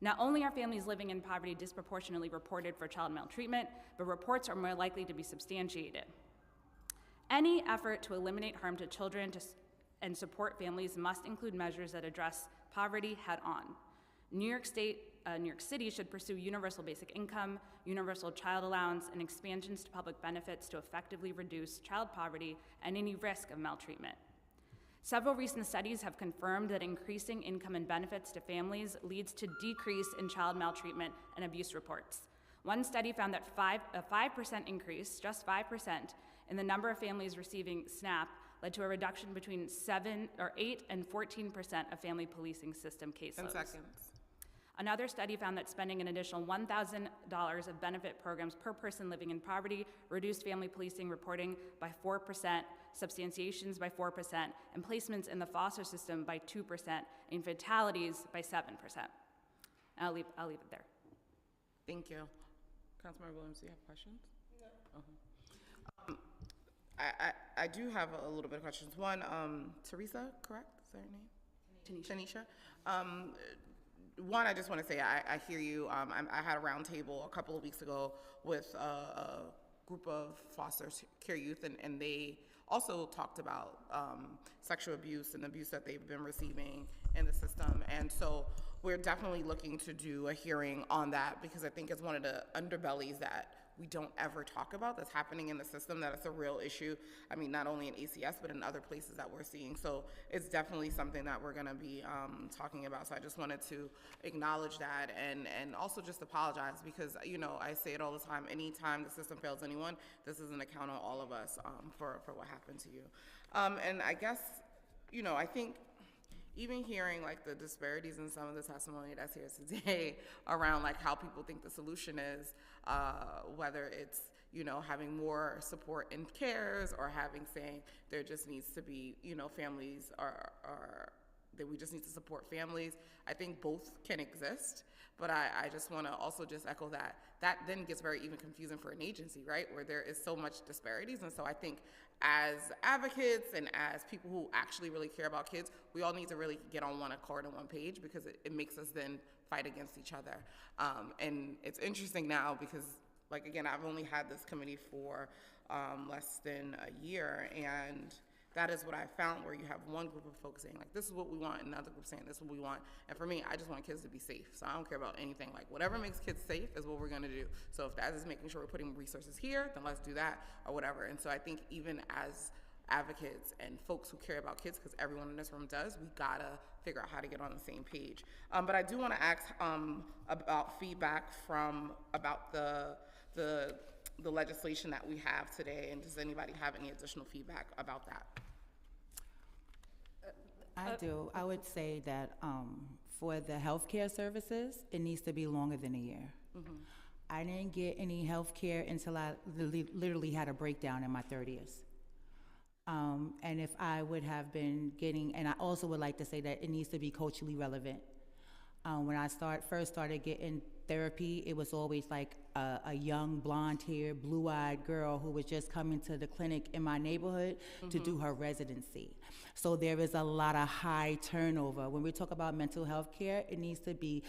Speaker 15: Not only are families living in poverty disproportionately reported for child maltreatment, but reports are more likely to be substantiated. Any effort to eliminate harm to children and support families must include measures that address poverty head-on. New York City should pursue universal basic income, universal child allowance, and expansions to public benefits to effectively reduce child poverty and any risk of maltreatment. Several recent studies have confirmed that increasing income and benefits to families leads to decrease in child maltreatment and abuse reports. One study found that a 5% increase, just 5%, in the number of families receiving SNAP led to a reduction between 8 and 14% of family policing system caseloads.
Speaker 2: 10 seconds.
Speaker 15: Another study found that spending an additional $1,000 of benefit programs per person living in poverty reduced family policing reporting by 4%, substantiations by 4%, and placements in the foster system by 2%, and fatalities by 7%. I'll leave it there.
Speaker 2: Thank you. Councilmember Williams, do you have questions? No. Okay. I do have a little bit of questions. One, Teresa, correct? Is that her name? Tanisha. One, I just want to say I hear you. I had a round table a couple of weeks ago with a group of foster care youth, and they also talked about sexual abuse and abuse that they've been receiving in the system. And so we're definitely looking to do a hearing on that, because I think it's one of the underbellies that we don't ever talk about that's happening in the system, that it's a real issue. I mean, not only in ACS, but in other places that we're seeing. So it's definitely something that we're gonna be talking about. So I just wanted to acknowledge that and also just apologize, because, you know, I say it all the time, anytime the system fails anyone, this is an account on all of us for what happened to you. And I guess, you know, I think even hearing like the disparities in some of the testimony that's here today around like how people think the solution is, whether it's, you know, having more support in cares, or saying there just needs to be, you know, families that we just need to support families. I think both can exist, but I just want to also just echo that then gets very even confusing for an agency, right, where there is so much disparities. And so I think as advocates and as people who actually really care about kids, we all need to really get on one accord and one page, because it makes us then fight against each other. And it's interesting now because, like, again, I've only had this committee for less than a year, and that is what I found, where you have one group of folks saying, like, this is what we want, and another group saying, this is what we want. And for me, I just want kids to be safe. So I don't care about anything. Like, whatever makes kids safe is what we're going to do. So if that is making sure we're putting resources here, then let's do that, or whatever. And so I think even as advocates and folks who care about kids, because everyone in this room does, we got to figure out how to get on the same page. But I do want to ask about feedback about the legislation that we have today, and does anybody have any additional feedback about that?
Speaker 12: I do. I would say that for the healthcare services, it needs to be longer than a year. Mm-hmm. I didn't get any healthcare until I literally had a breakdown in my 30s. And if I would have been getting, and I also would like to say that it needs to be culturally relevant. When I first started getting therapy, it was always like a young, blonde-haired, blue-eyed girl who was just coming to the clinic in my neighborhood to do her residency. So there is a lot of high turnover. When we talk about mental health care, it needs to be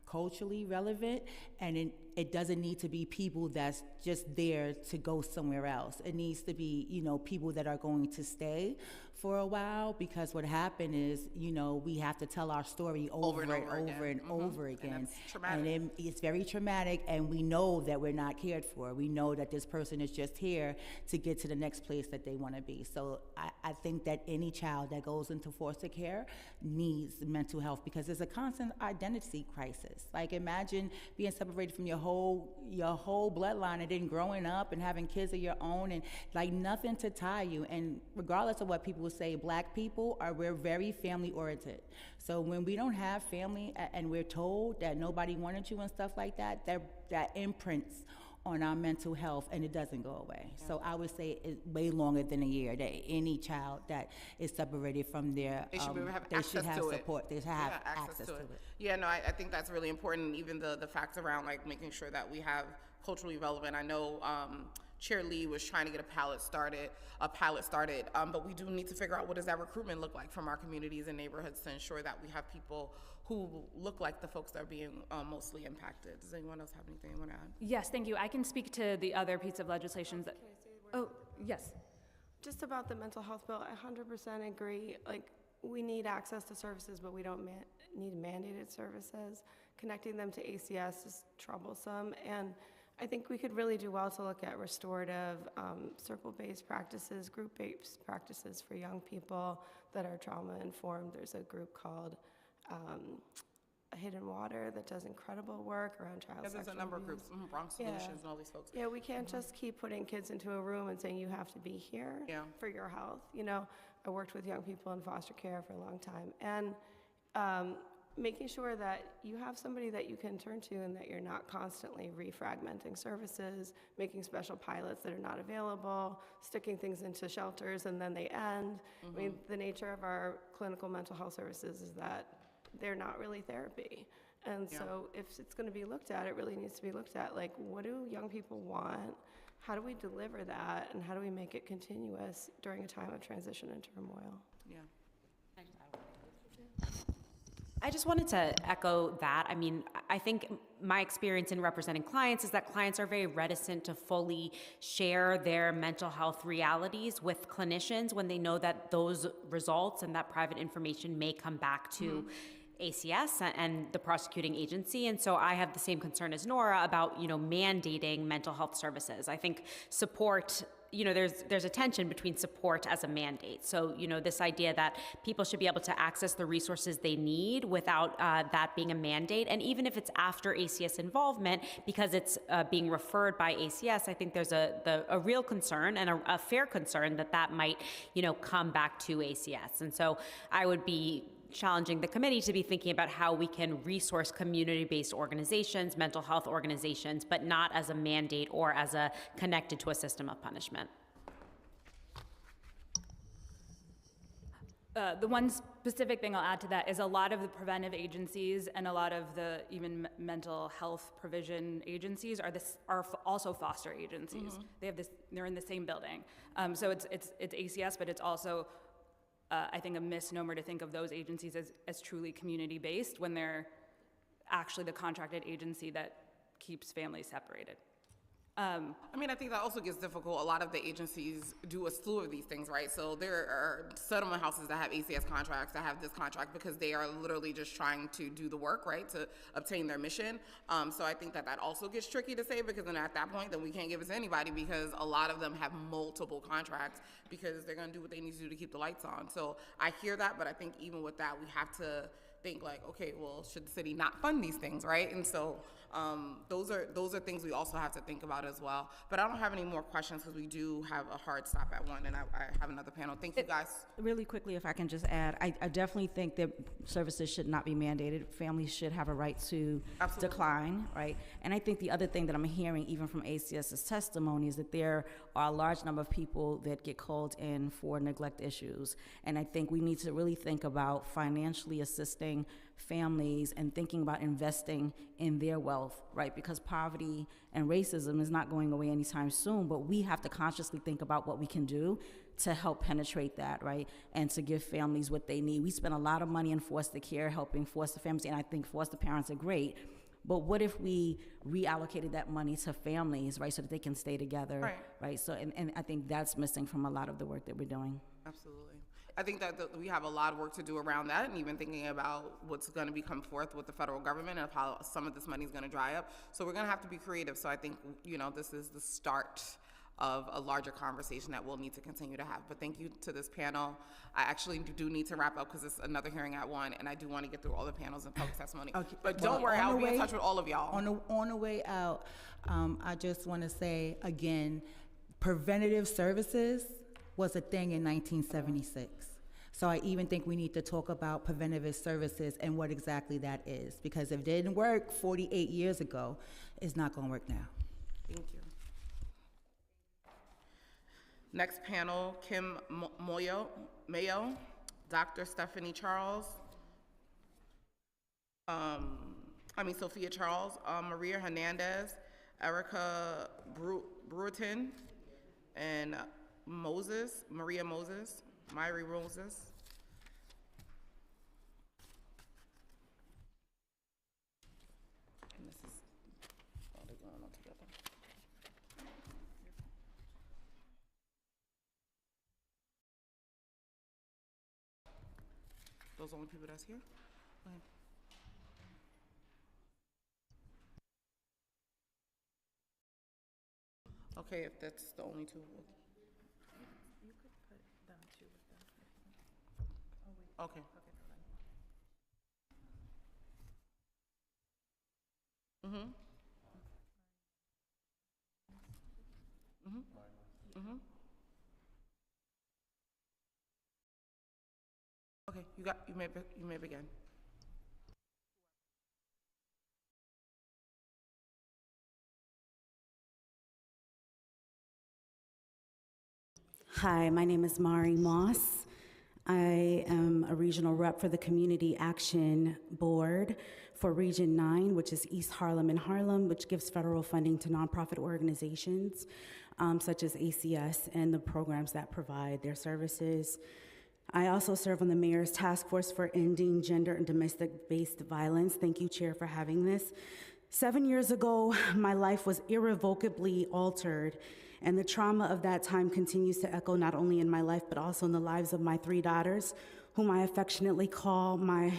Speaker 12: culturally relevant, and it doesn't need to be people that's just there to go somewhere else. It needs to be, you know, people that are going to stay for a while, because what happened is, you know, we have to tell our story over and over again.
Speaker 2: And it's traumatic.
Speaker 12: And it's very traumatic, and we know that we're not cared for. We know that this person is just here to get to the next place that they want to be. So I think that any child that goes into foster care needs mental health, because it's a constant identity crisis. Like, imagine being separated from your whole bloodline, and then growing up and having kids of your own, and like nothing to tie you. And regardless of what people say, Black people we're very family oriented. So when we don't have family and we're told that nobody wanted you and stuff like that, that imprints on our mental health, and it doesn't go away. Yeah. So I would say it's way longer than a year, that any child that is separated from their,
Speaker 2: they should have
Speaker 12: support. They should have access to it.
Speaker 2: Yeah, no, I think that's really important. Even the facts around like making sure that we have culturally relevant. I know Chair Lee was trying to get a pilot started, but we do need to figure out what does that recruitment look like from our communities and neighborhoods to ensure that we have people who look like the folks that are being mostly impacted. Does anyone else have anything they want to add?
Speaker 15: Yes, thank you. I can speak to the other piece of legislation that.
Speaker 14: Can I say a word?
Speaker 15: Oh, yes.
Speaker 14: Just about the mental health bill, I 100% agree. Like, we need access to services, but we don't need mandated services. Connecting them to ACS is troublesome, and I think we could really do well to look at restorative, circle-based practices, group-based practices for young people that are trauma-informed. There's a group called Hidden Water that does incredible work around child
Speaker 2: Because
Speaker 14: sexual
Speaker 2: there's a number of
Speaker 14: abuse.
Speaker 2: groups, Bronx
Speaker 14: Yeah.
Speaker 2: Solutions and all these folks.
Speaker 14: Yeah, we can't just keep putting kids into a room and saying you have to be here for your health. You know, I worked with young people in foster care for a long time, and making sure that you have somebody that you can turn to and that you're not constantly refragmenting services, making special pilots that are not available, sticking things into shelters and then they end. I mean, the nature of our clinical mental health services is that they're not really therapy. And so if it's going to be looked at, it really needs to be looked at. Like, what do young people want? How do we deliver that? And how do we make it continuous during a time of transition and turmoil?
Speaker 2: Yeah.
Speaker 13: I just wanted to echo that. I mean, I think my experience in representing clients is that clients are very reticent to fully share their mental health realities with clinicians when they know that those results and that private information may come back to ACS and the prosecuting agency. And so I have the same concern as Nora about, mandating mental health services. I think support, there's a tension between support as a mandate. So, this idea that people should be able to access the resources they need without that being a mandate. And even if it's after ACS involvement, because it's being referred by ACS, I think there's a real concern and a fair concern that might, come back to ACS. And so I would be challenging the committee to be thinking about how we can resource community-based organizations, mental health organizations, but not as a mandate or as a connected to a system of punishment.
Speaker 15: The one specific thing I'll add to that is a lot of the preventive agencies and a lot of the even mental health provision agencies are also foster agencies. They're in the same building. So it's ACS, but it's also I think a misnomer to think of those agencies as truly community-based when they're actually the contracted agency that keeps families separated.
Speaker 2: I think that also gets difficult. A lot of the agencies do a slew of these things, right? So there are settlement houses that have ACS contracts, that have this contract, because they are literally just trying to do the work, right, to obtain their mission. So I think that also gets tricky to say, because then at that point, then we can't give it to anybody, because a lot of them have multiple contracts because they're going to do what they need to do to keep the lights on. So I hear that, but I think even with that, we have to think like, okay, well, should the city not fund these things, right? And so those are things we also have to think about as well. But I don't have any more questions because we do have a hard stop at 1, and I have another panel. Thank you, guys.
Speaker 11: Really quickly, if I can just add, I definitely think that services should not be mandated. Families should have a right to decline, right? And I think the other thing that I'm hearing, even from ACS's testimony, is that there are a large number of people that get called in for neglect issues. And I think we need to really think about financially assisting families and thinking about investing in their wealth, right? Because poverty and racism is not going away anytime soon, but we have to consciously think about what we can do to help penetrate that, right? And to give families what they need. We spend a lot of money in foster care, helping foster families, and I think foster parents are great. But what if we reallocated that money to families, right, so that they can stay together, right? So, and I think that's missing from a lot of the work that we're doing.
Speaker 2: Absolutely. I think that we have a lot of work to do around that, and even thinking about what's going to become forth with the federal government and how some of this money is going to dry up. So we're going to have to be creative. So I think, this is the start of a larger conversation that we'll need to continue to have. But thank you to this panel. I actually do need to wrap up because it's another hearing at 1, and I do want to get through all the panels and public testimony.
Speaker 12: Okay.
Speaker 2: But don't worry, I'll be in touch with all of y'all.
Speaker 12: On the way out, I just want to say again, preventative services was a thing in 1976. So I even think we need to talk about preventative services and what exactly that is, because if it didn't work 48 years ago, it's not going to work now.
Speaker 2: Thank you. Next panel, Kim Mayo, Dr. Stephanie Charles, Sophia Charles, Maria Hernandez, Erica Bruton, and Maria Moses, Myri Moses. And this is all they're going on together. Those are the only people that's here? Go ahead. Okay, if that's the only two.
Speaker 10: You could put them two with them.
Speaker 2: Okay. Okay, you may begin.
Speaker 16: Hi, my name is Mari Moss. I am a regional rep for the Community Action Board for Region 9, which is East Harlem and Harlem, which gives federal funding to nonprofit organizations such as ACS and the programs that provide their services. I also serve on the Mayor's Task Force for Ending Gender and Domestic-Based Violence. Thank you, Chair, for having this. 7 years ago, my life was irrevocably altered, and the trauma of that time continues to echo not only in my life, but also in the lives of my 3 daughters, whom I affectionately call my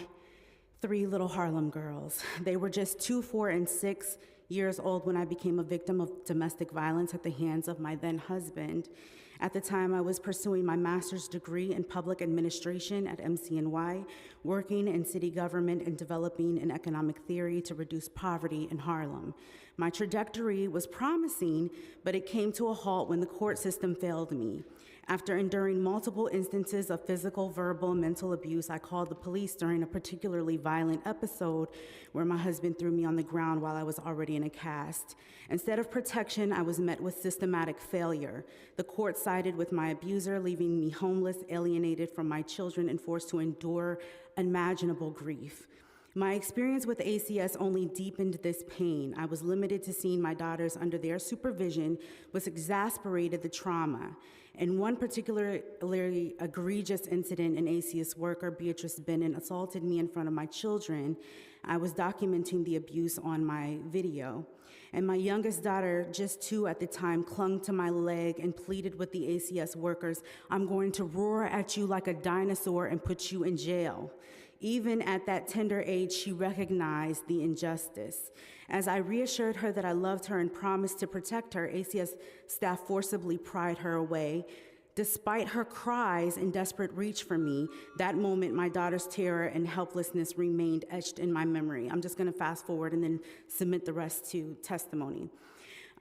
Speaker 16: 3 little Harlem girls. They were just 2, 4, and 6 years old when I became a victim of domestic violence at the hands of my then husband. At the time, I was pursuing my master's degree in public administration at MCNY, working in city government and developing an economic theory to reduce poverty in Harlem. My trajectory was promising, but it came to a halt when the court system failed me. After enduring multiple instances of physical, verbal, and mental abuse, I called the police during a particularly violent episode where my husband threw me on the ground while I was already in a cast. Instead of protection, I was met with systematic failure. The court sided with my abuser, leaving me homeless, alienated from my children, and forced to endure unimaginable grief. My experience with ACS only deepened this pain. I was limited to seeing my daughters under their supervision, which exasperated the trauma. In one particularly egregious incident, an ACS worker, Beatrice Bennett, assaulted me in front of my children. I was documenting the abuse on my video. And my youngest daughter, just 2 at the time, clung to my leg and pleaded with the ACS workers, "I'm going to roar at you like a dinosaur and put you in jail." Even at that tender age, she recognized the injustice. As I reassured her that I loved her and promised to protect her, ACS staff forcibly pried her away. Despite her cries and desperate reach for me, that moment, my daughter's terror and helplessness remained etched in my memory. I'm just gonna fast forward and then submit the rest to testimony.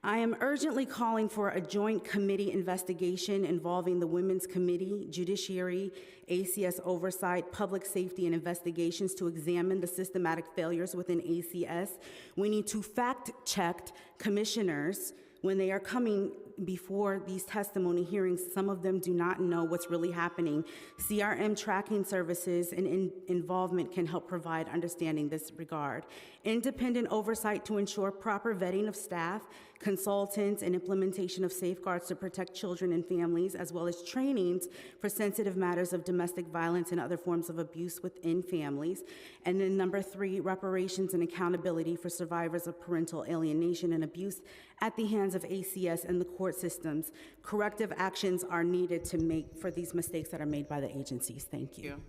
Speaker 16: I am urgently calling for a joint committee investigation involving the Women's Committee, Judiciary, ACS Oversight, Public Safety, and Investigations to examine the systematic failures within ACS. We need to fact-check commissioners when they are coming before these testimony hearings. Some of them do not know what's really happening. CRM tracking services and involvement can help provide understanding in this regard. Independent oversight to ensure proper vetting of staff, consultants, and implementation of safeguards to protect children and families, as well as trainings for sensitive matters of domestic violence and other forms of abuse within families. And then number 3, reparations and accountability for survivors of parental alienation and abuse at the hands of ACS and the court systems. Corrective actions are needed to make for these mistakes that are made by the agencies. Thank you.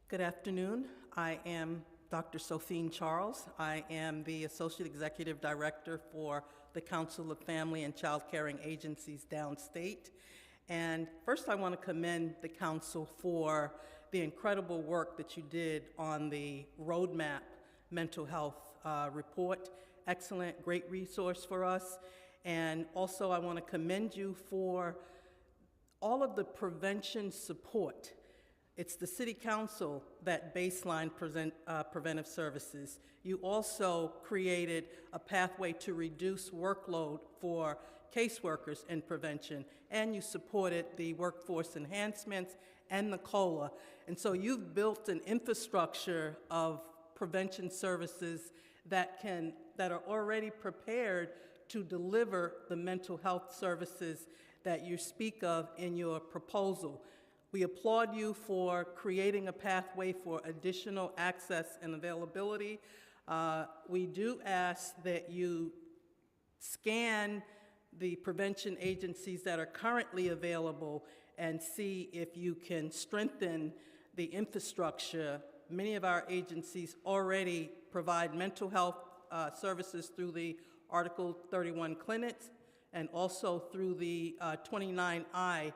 Speaker 17: Good afternoon. I am Dr. Sophine Charles. I am the Associate Executive Director for the Council of Family and Child Caring Agencies downstate. And first I want to commend the Council for the incredible work that you did on the Roadmap Mental Health report. Excellent, great resource for us. And also I want to commend you for all of the prevention support. It's the City Council that baseline preventive services. You also created a pathway to reduce workload for caseworkers in prevention, and you supported the workforce enhancements and the COLA. And so you've built an infrastructure of prevention services that are already prepared to deliver the mental health services that you speak of in your proposal. We applaud you for creating a pathway for additional access and availability. We do ask that you scan the prevention agencies that are currently available and see if you can strengthen the infrastructure. Many of our agencies already provide mental health services through the Article 31 clinics and also through the 29I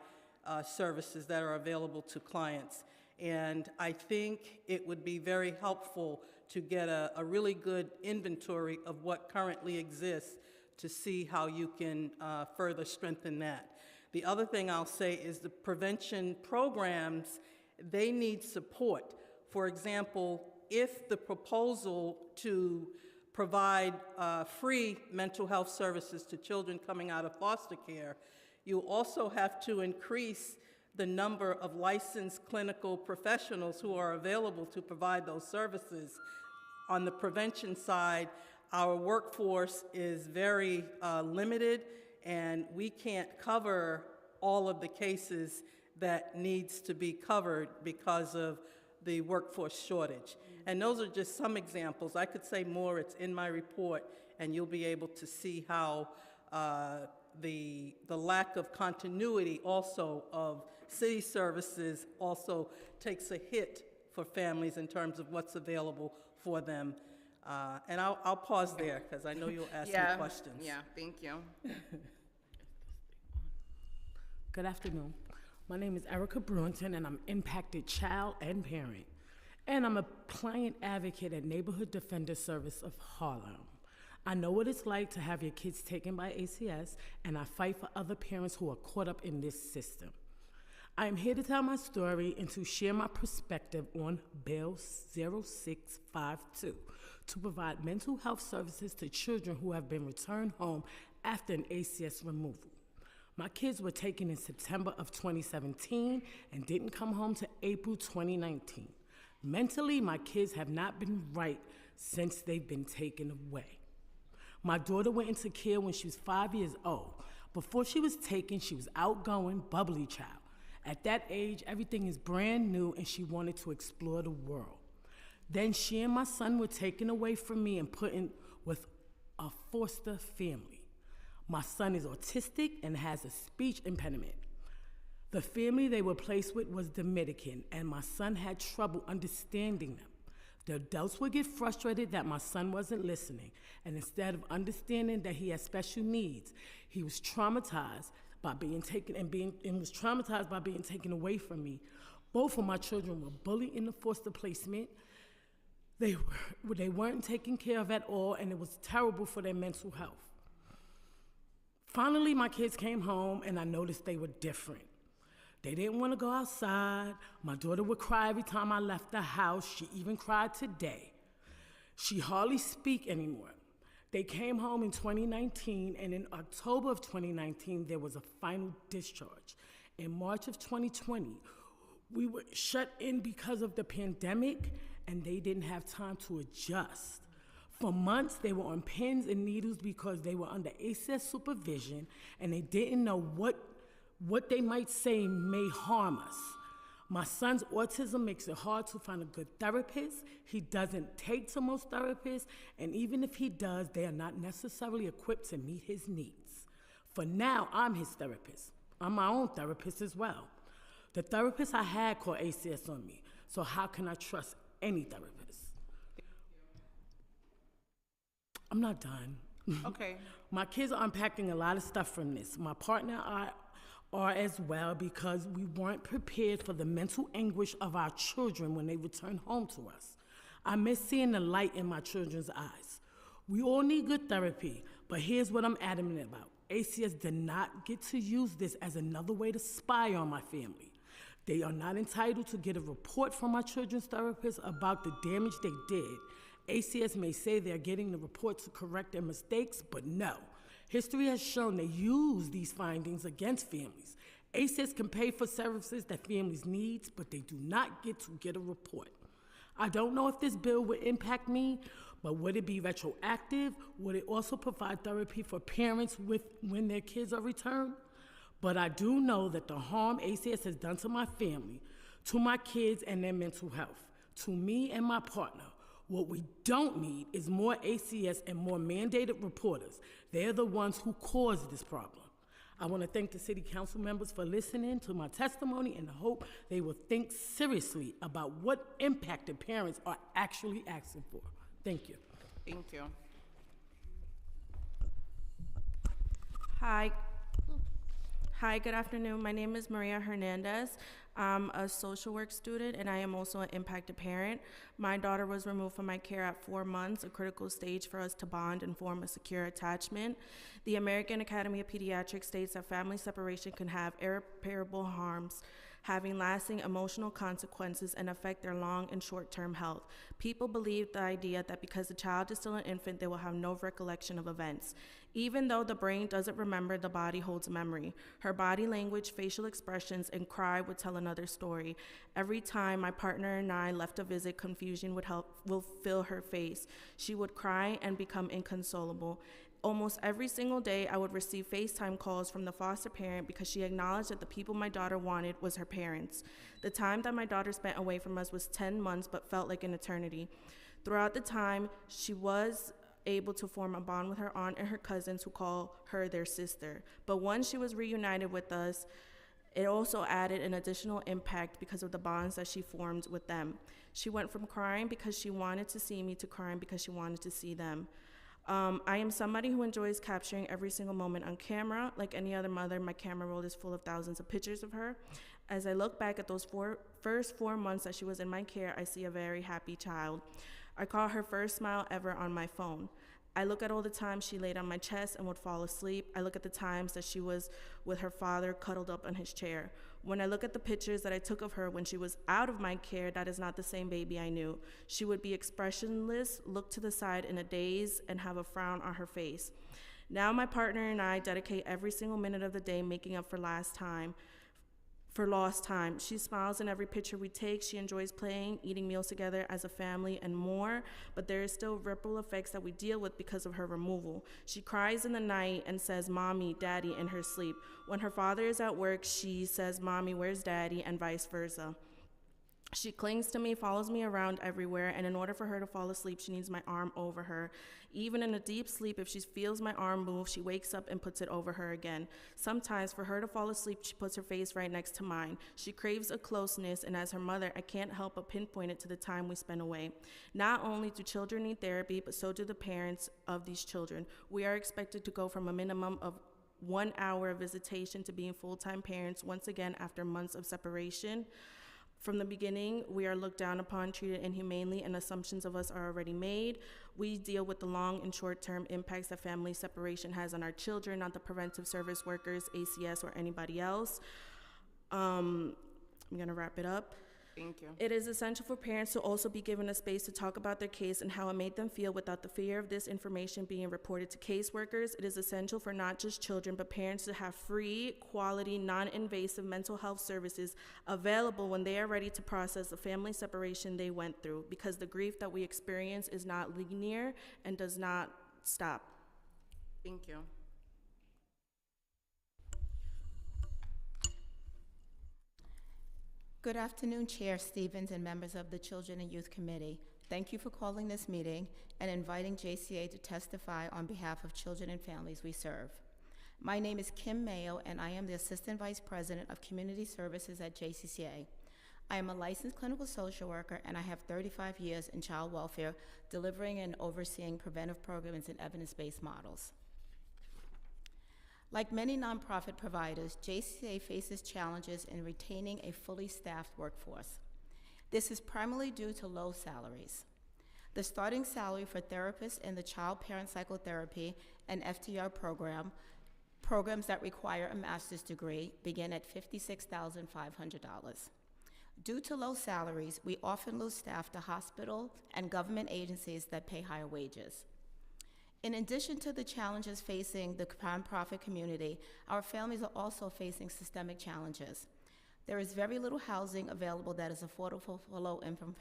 Speaker 17: services that are available to clients. And I think it would be very helpful to get a really good inventory of what currently exists to see how you can further strengthen that. The other thing I'll say is the prevention programs, they need support. For example, if the proposal to provide free mental health services to children coming out of foster care, you also have to increase the number of licensed clinical professionals who are available to provide those services. On the prevention side, our workforce is very limited, and we can't cover all of the cases that needs to be covered because of the workforce shortage. And those are just some examples. I could say more. It's in my report, and you'll be able to see how the lack of continuity also of city services also takes a hit for families in terms of what's available for them. And I'll pause there because I know you'll ask me questions.
Speaker 2: Yeah, thank you.
Speaker 18: Good afternoon. My name is Erica Brewington, and I'm impacted child and parent. And I'm a client advocate at Neighborhood Defender Service of Harlem. I know what it's like to have your kids taken by ACS, and I fight for other parents who are caught up in this system. I am here to tell my story and to share my perspective on Bill 0652 to provide mental health services to children who have been returned home after an ACS removal. My kids were taken in September of 2017 and didn't come home to April 2019. Mentally, my kids have not been right since they've been taken away. My daughter went into care when she was 5 years old. Before she was taken, she was outgoing, bubbly child. At that age, everything is brand new and she wanted to explore the world. Then she and my son were taken away from me and put in with a foster family. My son is autistic and has a speech impediment. The family they were placed with was Dominican, and my son had trouble understanding them. The adults would get frustrated that my son wasn't listening, and instead of understanding that he had special needs, he was traumatized by being taken away from me. Both of my children were bullied in the foster placement. They weren't taken care of at all, and it was terrible for their mental health. Finally, my kids came home, and I noticed they were different. They didn't want to go outside. My daughter would cry every time I left the house. She even cried today. She hardly speaks anymore. They came home in 2019, and in October of 2019, there was a final discharge. In March of 2020, we were shut in because of the pandemic, and they didn't have time to adjust. For months, they were on pins and needles because they were under ACS supervision, and they didn't know what they might say may harm us. My son's autism makes it hard to find a good therapist. He doesn't take to most therapists, and even if he does, they are not necessarily equipped to meet his needs. For now, I'm his therapist. I'm my own therapist as well. The therapist I had called ACS on me, so how can I trust any therapist? I'm not done.
Speaker 2: Okay.
Speaker 18: My kids are unpacking a lot of stuff from this. My partner are as well, because we weren't prepared for the mental anguish of our children when they return home to us. I miss seeing the light in my children's eyes. We all need good therapy, but here's what I'm adamant about. ACS did not get to use this as another way to spy on my family. They are not entitled to get a report from my children's therapist about the damage they did. ACS may say they're getting the report to correct their mistakes, but no. History has shown they use these findings against families. ACS can pay for services that families need, but they do not get to get a report. I don't know if this bill would impact me, but would it be retroactive? Would it also provide therapy for parents when their kids are returned? But I do know that the harm ACS has done to my family, to my kids and their mental health, to me and my partner. What we don't need is more ACS and more mandated reporters. They're the ones who caused this problem. I want to thank the city council members for listening to my testimony, and I hope they will think seriously about what impacted parents are actually asking for. Thank you.
Speaker 2: Thank you.
Speaker 19: Hi, good afternoon. My name is Maria Hernandez. I'm a social work student and I am also an impacted parent. My daughter was removed from my care at 4 months, a critical stage for us to bond and form a secure attachment. The American Academy of Pediatrics states that family separation can have irreparable harms, having lasting emotional consequences and affect their long and short-term health. People believe the idea that because the child is still an infant, they will have no recollection of events. Even though the brain doesn't remember, the body holds memory. Her body language, facial expressions, and cry would tell another story. Every time my partner and I left a visit, confusion will fill her face. She would cry and become inconsolable. Almost every single day, I would receive FaceTime calls from the foster parent because she acknowledged that the people my daughter wanted was her parents. The time that my daughter spent away from us was 10 months, but felt like an eternity. Throughout the time, she was able to form a bond with her aunt and her cousins who call her their sister. But once she was reunited with us, it also added an additional impact because of the bonds that she formed with them. She went from crying because she wanted to see me to crying because she wanted to see them. I am somebody who enjoys capturing every single moment on camera. Like any other mother, my camera roll is full of thousands of pictures of her. As I look back at those first 4 months that she was in my care, I see a very happy child. I call her first smile ever on my phone. I look at all the times she laid on my chest and would fall asleep. I look at the times that she was with her father cuddled up on his chair. When I look at the pictures that I took of her when she was out of my care, that is not the same baby I knew. She would be expressionless, look to the side in a daze, and have a frown on her face. Now my partner and I dedicate every single minute of the day making up for lost time. She smiles in every picture we take. She enjoys playing, eating meals together as a family, and more, but there is still ripple effects that we deal with because of her removal. She cries in the night and says, "Mommy, Daddy," in her sleep. When her father is at work, she says, "Mommy, where's Daddy?" and vice versa. She clings to me, follows me around everywhere, and in order for her to fall asleep, she needs my arm over her. Even in a deep sleep, if she feels my arm move, she wakes up and puts it over her again. Sometimes, for her to fall asleep, she puts her face right next to mine. She craves a closeness, and as her mother, I can't help but pinpoint it to the time we spend away. Not only do children need therapy, but so do the parents of these children. We are expected to go from a minimum of 1 hour of visitation to being full-time parents once again after months of separation. From the beginning, we are looked down upon, treated inhumanely, and assumptions of us are already made. We deal with the long and short-term impacts that family separation has on our children, not the preventive service workers, ACS, or anybody else. I'm gonna wrap it up.
Speaker 2: Thank you.
Speaker 19: It is essential for parents to also be given a space to talk about their case and how it made them feel without the fear of this information being reported to caseworkers. It is essential for not just children, but parents to have free, quality, non-invasive mental health services available when they are ready to process the family separation they went through, because the grief that we experience is not linear and does not stop.
Speaker 2: Thank you.
Speaker 20: Good afternoon, Chair Stevens and members of the Children and Youth Committee. Thank you for calling this meeting and inviting JCA to testify on behalf of children and families we serve. My name is Kim Mayo, and I am the Assistant Vice President of Community Services at JCCA. I am a licensed clinical social worker, and I have 35 years in child welfare, delivering and overseeing preventive programs and evidence-based models. Like many nonprofit providers, JCA faces challenges in retaining a fully staffed workforce. This is primarily due to low salaries. The starting salary for therapists in the child parent psychotherapy and FTR programs that require a master's degree, begin at $56,500. Due to low salaries, we often lose staff to hospital and government agencies that pay higher wages. In addition to the challenges facing the nonprofit community, our families are also facing systemic challenges. There is very little housing available that is affordable for low-income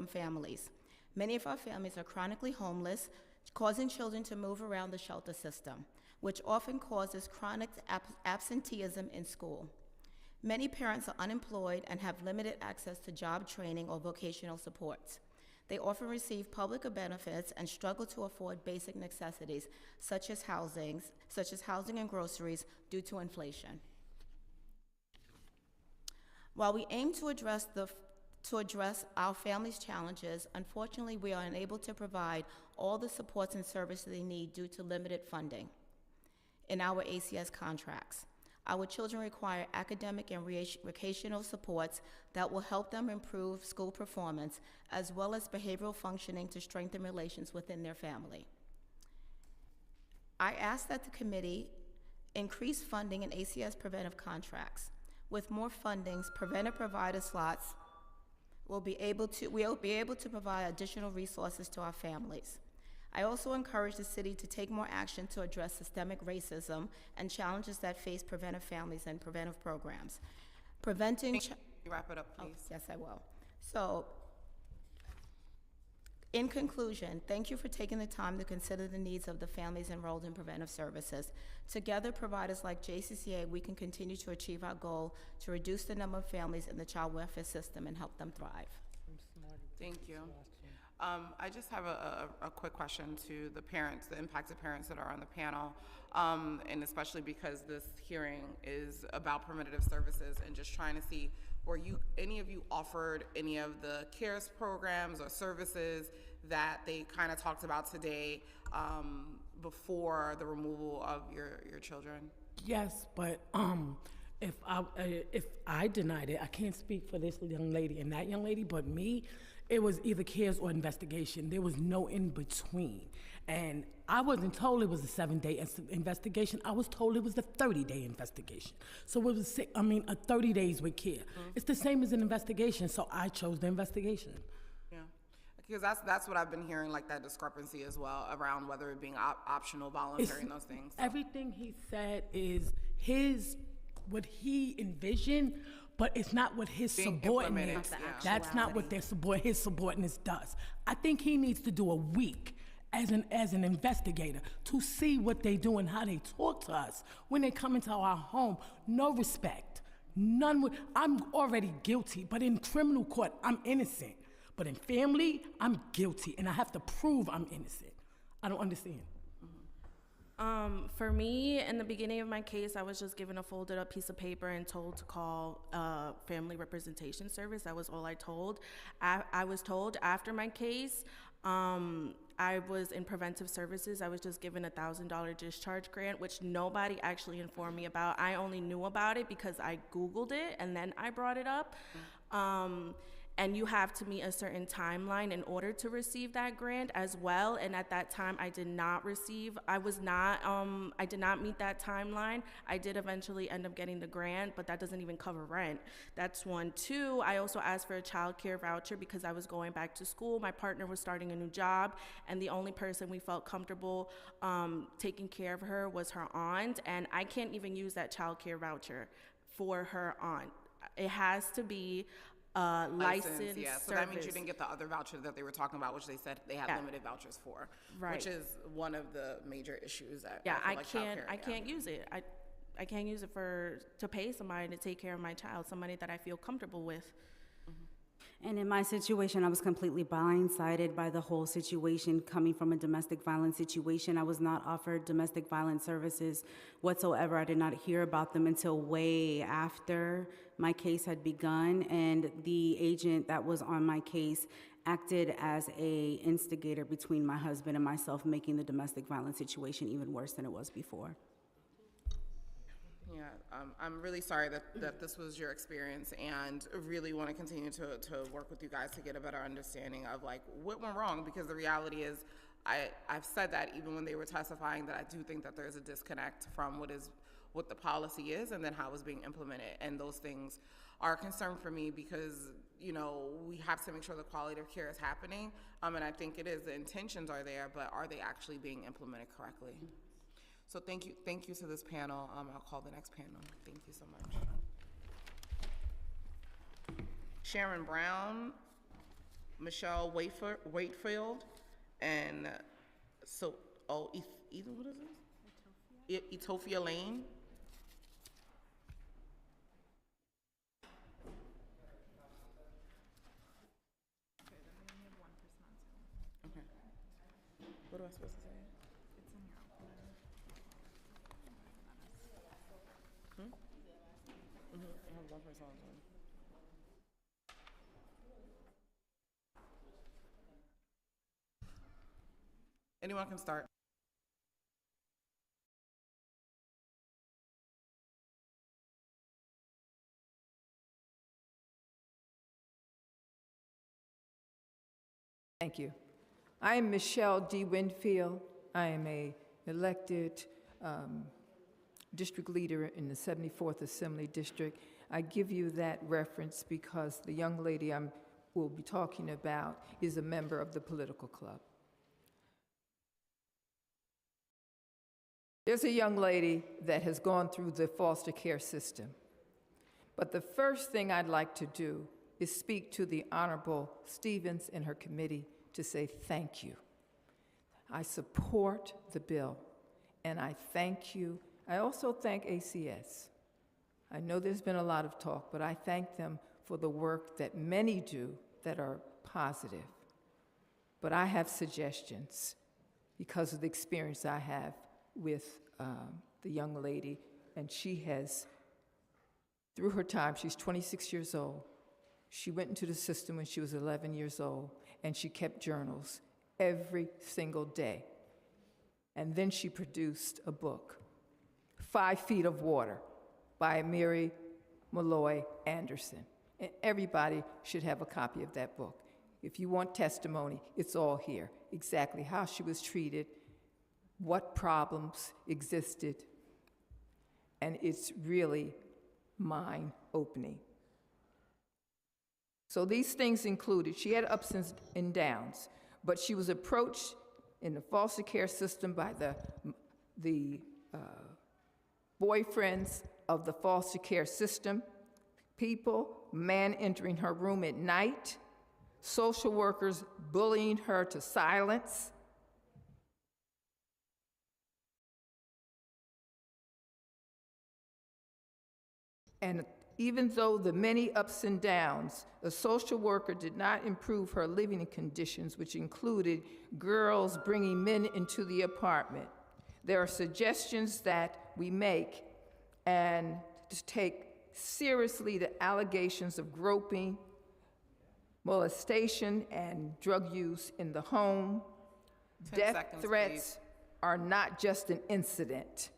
Speaker 20: families. Many of our families are chronically homeless, causing children to move around the shelter system, which often causes chronic absenteeism in school. Many parents are unemployed and have limited access to job training or vocational supports. They often receive public benefits and struggle to afford basic necessities, such as housing and groceries, due to inflation. While we aim to address our families' challenges, unfortunately, we are unable to provide all the supports and services they need due to limited funding. in our ACS contracts. Our children require academic and recreational supports that will help them improve school performance, as well as behavioral functioning to strengthen relations within their family. I ask that the committee increase funding in ACS preventive contracts. With more fundings, preventive provider slots, we'll be able to provide additional resources to our families. I also encourage the city to take more action to address systemic racism and challenges that face preventive families and preventive programs. Preventing.
Speaker 2: Wrap it up, please.
Speaker 20: Oh, yes, I will. So, in conclusion, thank you for taking the time to consider the needs of the families enrolled in preventive services. Together, providers like JCCA, we can continue to achieve our goal to reduce the number of families in the child welfare system and help them thrive.
Speaker 2: Thank you. I just have a quick question to the parents, the impacted parents that are on the panel, and especially because this hearing is about preventative services, and just trying to see, were any of you offered any of the CARES programs or services that they kind of talked about today before the removal of your children?
Speaker 18: Yes, but if I denied it, I can't speak for this young lady and that young lady, but me, it was either CARES or investigation. There was no in between. And I wasn't told it was a 7-day investigation. I was told it was a 30-day investigation. So it was, 30 days with CARE. It's the same as an investigation, so I chose the investigation.
Speaker 2: Yeah, because that's what I've been hearing, like that discrepancy as well around whether it being optional, voluntary, and those things. So.
Speaker 18: Everything he said is what he envisioned, but it's not what his subordinates. That's not what his subordinates does. I think he needs to do a week as an investigator to see what they do and how they talk to us when they come into our home. No respect, none. I'm already guilty, but in criminal court, I'm innocent. But in family, I'm guilty, and I have to prove I'm innocent. I don't understand.
Speaker 19: For me, in the beginning of my case, I was just given a folded up piece of paper and told to call Family Representation Service. That was all I told. I was told after my case, I was in preventive services. I was just given a $1,000 discharge grant, which nobody actually informed me about. I only knew about it because I Googled it and then I brought it up. And you have to meet a certain timeline in order to receive that grant as well. And at that time, I did not meet that timeline. I did eventually end up getting the grant, but that doesn't even cover rent. That's one. Two, I also asked for a child care voucher because I was going back to school. My partner was starting a new job, and the only person we felt comfortable taking care of her was her aunt. And I can't even use that child care voucher for her aunt. It has to be licensed
Speaker 2: yeah. So
Speaker 19: service.
Speaker 2: that means you didn't get the other voucher that they were talking about, which they said they had limited vouchers for, which is one of the major issues that
Speaker 19: I can't use it. I can't use it to pay somebody to take care of my child, somebody that I feel comfortable with.
Speaker 16: And in my situation, I was completely blindsided by the whole situation coming from a domestic violence situation. I was not offered domestic violence services whatsoever. I did not hear about them until way after my case had begun, and the agent that was on my case acted as an instigator between my husband and myself, making the domestic violence situation even worse than it was before.
Speaker 2: Yeah, I'm really sorry that this was your experience, and really want to continue to work with you guys to get a better understanding of like what went wrong, because the reality is I've said that even when they were testifying, that I do think that there's a disconnect from what the policy is and then how it's being implemented, and those things are a concern for me because, you know, we have to make sure the quality of care is happening, and I think it is, the intentions are there, but are they actually being implemented correctly? So thank you to this panel. I'll call the next panel. Thank you so much. Sharon Brown, Michelle Wakefield, and what is this? Etofia Lane. Okay. What am I supposed to say? I have one person on Zoom. Anyone can start.
Speaker 21: Thank you. I am Michelle D. Winfield. I am a elected district leader in the 74th Assembly District. I give you that reference because the young lady I will be talking about is a member of the political club. There's a young lady that has gone through the foster care system. But the first thing I'd like to do is speak to the Honorable Stevens and her committee to say thank you. I support the bill, and I thank you. I also thank ACS. I know there's been a lot of talk, but I thank them for the work that many do that are positive. But I have suggestions because of the experience I have with the young lady, and she has, through her time, she's 26 years old. She went into the system when she was 11 years old, and she kept journals every single day. And then she produced a book, 5 Feet of Water, by Mary Malloy Anderson. And everybody should have a copy of that book. If you want testimony, it's all here. Exactly how she was treated, what problems existed, and it's really mind-opening. So these things included, she had ups and downs, but she was approached in the foster care system by the boyfriends of the foster care system, people, man entering her room at night, social workers bullying her to silence. And even though the many ups and downs, the social worker did not improve her living conditions, which included girls bringing men into the apartment. There are suggestions that we make and to take seriously the allegations of groping, molestation, and drug use in the home.
Speaker 2: 10
Speaker 21: Death
Speaker 2: seconds,
Speaker 21: threats
Speaker 2: please.
Speaker 21: are not just an incident.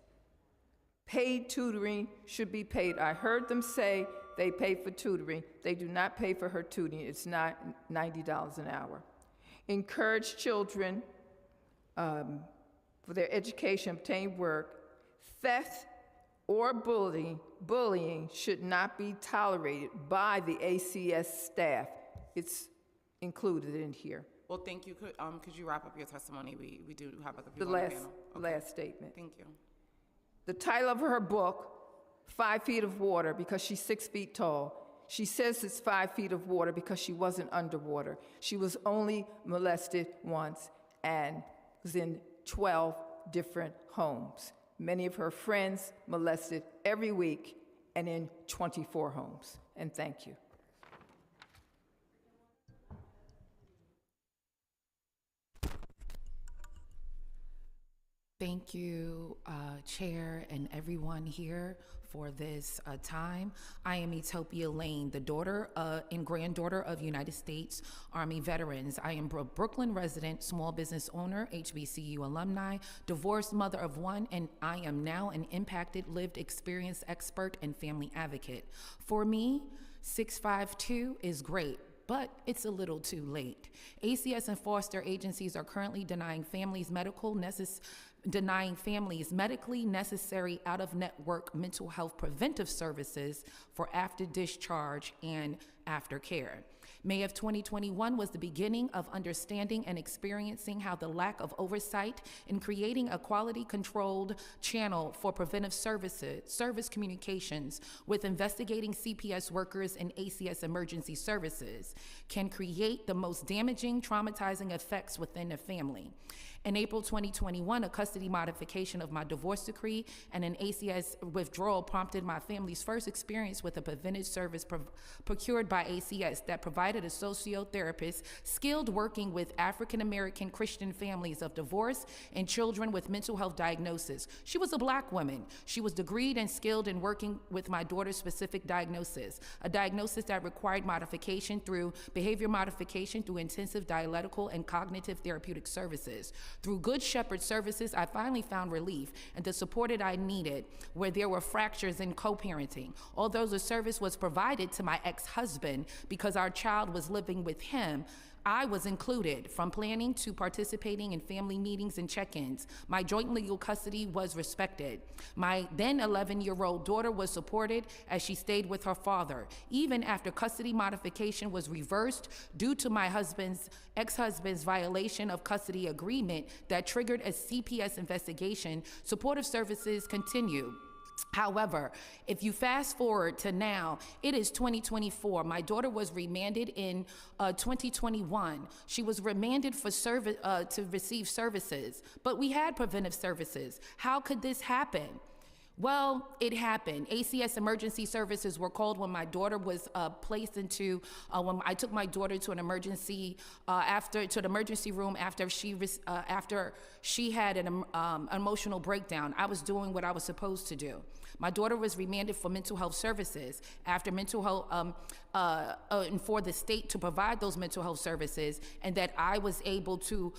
Speaker 21: Paid tutoring should be paid. I heard them say they pay for tutoring. They do not pay for her tutoring. It's not $90 an hour. Encourage children for their education, obtain work. Theft or bullying should not be tolerated by the ACS staff. It's included in here.
Speaker 2: Well, thank you. Could you wrap up your testimony? We do have other
Speaker 21: The
Speaker 2: people on the panel.
Speaker 21: last statement.
Speaker 2: Thank you.
Speaker 21: The title of her book, 5 Feet of Water, because she's 6 feet tall. She says it's 5 feet of water because she wasn't underwater. She was only molested once and was in 12 different homes. Many of her friends molested every week and in 24 homes. And thank you.
Speaker 22: Thank you, Chair and everyone here for this time. I am Ethiopia Lane, the daughter and granddaughter of United States Army veterans. I am a Brooklyn resident, small business owner, HBCU alumni, divorced mother of one, and I am now an impacted lived experience expert and family advocate. For me, 652 is great, but it's a little too late. ACS and foster agencies are currently denying families medically necessary out-of-network mental health preventive services for after discharge and aftercare. May of 2021 was the beginning of understanding and experiencing how the lack of oversight in creating a quality-controlled channel for preventive service communications with investigating CPS workers and ACS emergency services can create the most damaging, traumatizing effects within a family. In April 2021, a custody modification of my divorce decree and an ACS withdrawal prompted my family's first experience with a preventive service procured by ACS that provided a sociotherapist skilled working with African American Christian families of divorce and children with mental health diagnosis. She was a Black woman. She was degreed and skilled in working with my daughter's specific diagnosis, a diagnosis that required modification through behavior modification through intensive dialectical and cognitive therapeutic services. Through Good Shepherd services, I finally found relief and the support that I needed where there were fractures in co-parenting. Although the service was provided to my ex-husband because our child was living with him, I was included, from planning to participating in family meetings and check-ins. My joint legal custody was respected. My then 11-year-old daughter was supported as she stayed with her father, even after custody modification was reversed due to my ex-husband's violation of custody agreement that triggered a CPS investigation. Supportive services continue. However, if you fast forward to now, it is 2024. My daughter was remanded in 2021. She was remanded for to receive services, but we had preventive services. How could this happen? Well, it happened. ACS emergency services were called when my daughter was placed into, when I took my daughter to an emergency, to the emergency room after she had an emotional breakdown. I was doing what I was supposed to do. My daughter was remanded for mental health services after mental health, and for the state to provide those mental health services, and that I was able to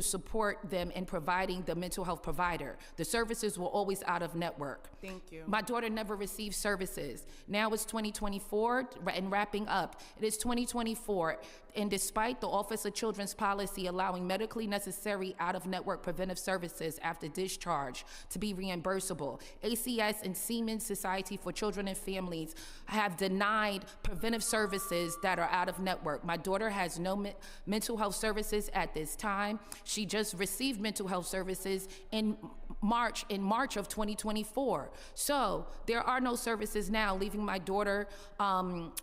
Speaker 22: support them in providing the mental health provider. The services were always out of network.
Speaker 2: Thank you.
Speaker 22: My daughter never received services. Now it's 2024, and wrapping up, it is 2024, and despite the Office of Children's policy allowing medically necessary out-of-network preventive services after discharge to be reimbursable, ACS and Siemens Society for Children and Families have denied preventive services that are out of network. My daughter has no mental health services at this time. She just received mental health services in March of 2024. So there are no services now, leaving my daughter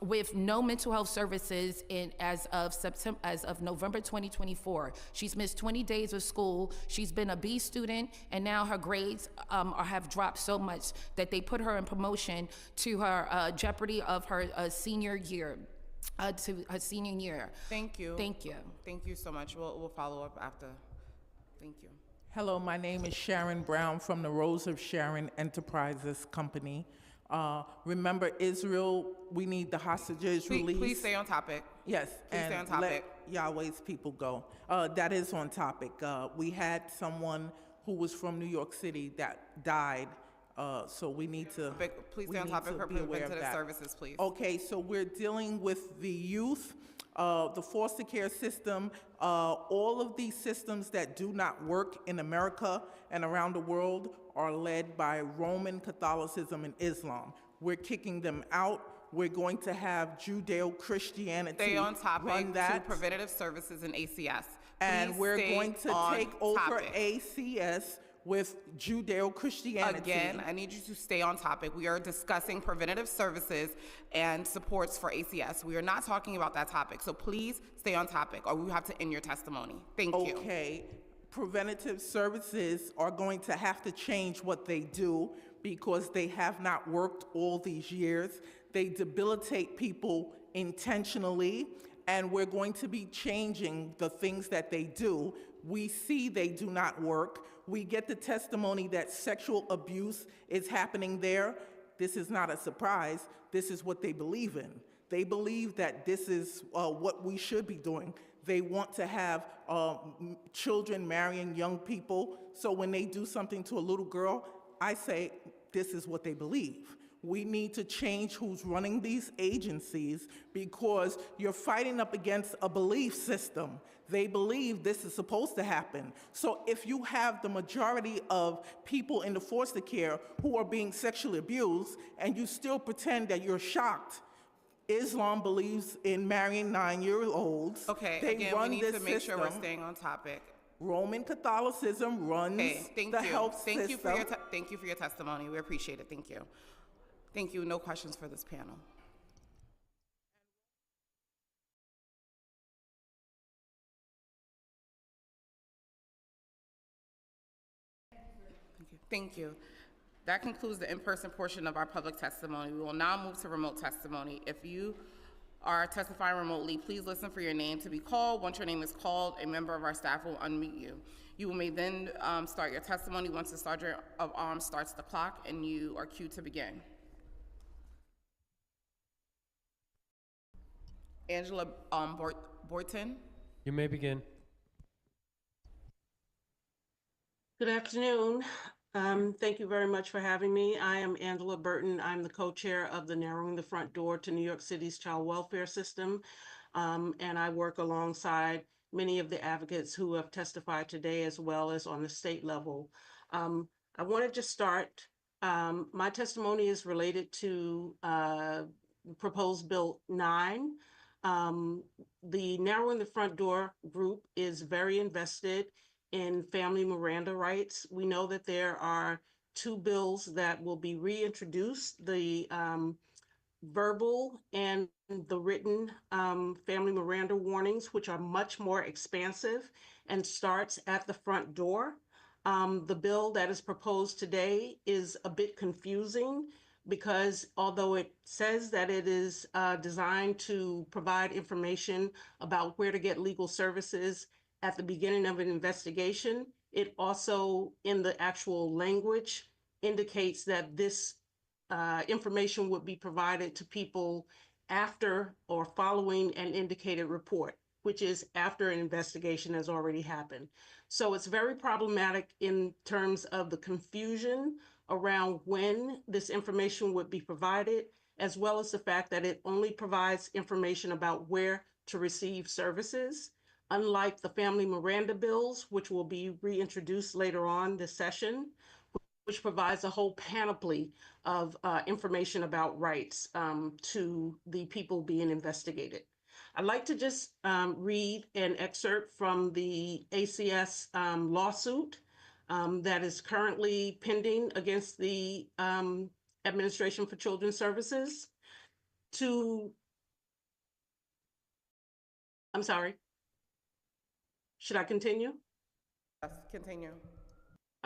Speaker 22: with no mental health services as of November 2024. She's missed 20 days of school. She's been a B student, and now her grades have dropped so much that they put her in promotion to her jeopardy of her senior year. To her senior year.
Speaker 2: Thank you.
Speaker 22: Thank you.
Speaker 2: Thank you so much. We'll follow up after. Thank you.
Speaker 5: Hello, my name is Sharon Brown from the Rose of Sharon Enterprises Company. Remember Israel, we need the hostages released.
Speaker 2: Please stay on topic.
Speaker 5: Yes,
Speaker 2: Please stay on topic.
Speaker 5: Let Yahweh's people go. That is on topic. We had someone who was from New York City that died, so we need to
Speaker 2: Please stay on topic for preventative services, please.
Speaker 5: Okay, so we're dealing with the youth, the foster care system, all of these systems that do not work in America and around the world are led by Roman Catholicism and Islam. We're kicking them out. We're going to have Judeo-Christianity
Speaker 2: Stay on topic
Speaker 5: run that.
Speaker 2: to preventative services and ACS.
Speaker 5: And
Speaker 2: Please
Speaker 5: we're
Speaker 2: stay
Speaker 5: going to
Speaker 2: on
Speaker 5: take over
Speaker 2: topic.
Speaker 5: ACS with Judeo-Christianity.
Speaker 2: Again, I need you to stay on topic. We are discussing preventative services and supports for ACS. We are not talking about that topic. So please stay on topic, or we have to end your testimony. Thank you.
Speaker 5: Okay. Preventative services are going to have to change what they do because they have not worked all these years. They debilitate people intentionally, and we're going to be changing the things that they do. We see they do not work. We get the testimony that sexual abuse is happening there. This is not a surprise. This is what they believe in. They believe that this is what we should be doing. They want to have children marrying young people. So when they do something to a little girl, I say, this is what they believe. We need to change who's running these agencies because you're fighting up against a belief system. They believe this is supposed to happen. So if you have the majority of people in the foster care who are being sexually abused and you still pretend that you're shocked, Islam believes in marrying 9-year-olds.
Speaker 2: Okay,
Speaker 5: they
Speaker 2: again,
Speaker 5: run
Speaker 2: we need
Speaker 5: this
Speaker 2: to make sure we're
Speaker 5: system.
Speaker 2: staying on topic.
Speaker 5: Roman Catholicism runs the health
Speaker 2: Thank
Speaker 5: system.
Speaker 2: you for your thank you for your testimony. We appreciate it. Thank you. Thank you. No questions for this panel. Thank you. That concludes the in-person portion of our public testimony. We will now move to remote testimony. If you are testifying remotely, please listen for your name to be called. Once your name is called, a member of our staff will unmute you. You may then start your testimony once the sergeant of arms starts the clock and you are cued to begin. Angela Boyton.
Speaker 6: You may begin.
Speaker 23: Good afternoon. Thank you very much for having me. I am Angela Burton. I'm the co-chair of the Narrowing the Front Door to New York City's Child Welfare System. and I work alongside many of the advocates who have testified today as well as on the state level. I want to just start. My testimony is related to proposed Bill 9. The Narrowing the Front Door group is very invested in family Miranda rights. We know that there are 2 bills that will be reintroduced, the verbal and the written family Miranda warnings, which are much more expansive and starts at the front door. The bill that is proposed today is a bit confusing because although it says that it is designed to provide information about where to get legal services at the beginning of an investigation, it also, in the actual language, indicates that this information would be provided to people after or following an indicated report, which is after an investigation has already happened. So it's very problematic in terms of the confusion around when this information would be provided, as well as the fact that it only provides information about where to receive services. Unlike the family Miranda bills, which will be reintroduced later on this session, which provides a whole panoply of information about rights to the people being investigated. I'd like to just read an excerpt from the ACS lawsuit that is currently pending against the Administration for Children's Services. I'm sorry. Should I continue?
Speaker 2: Yes, continue.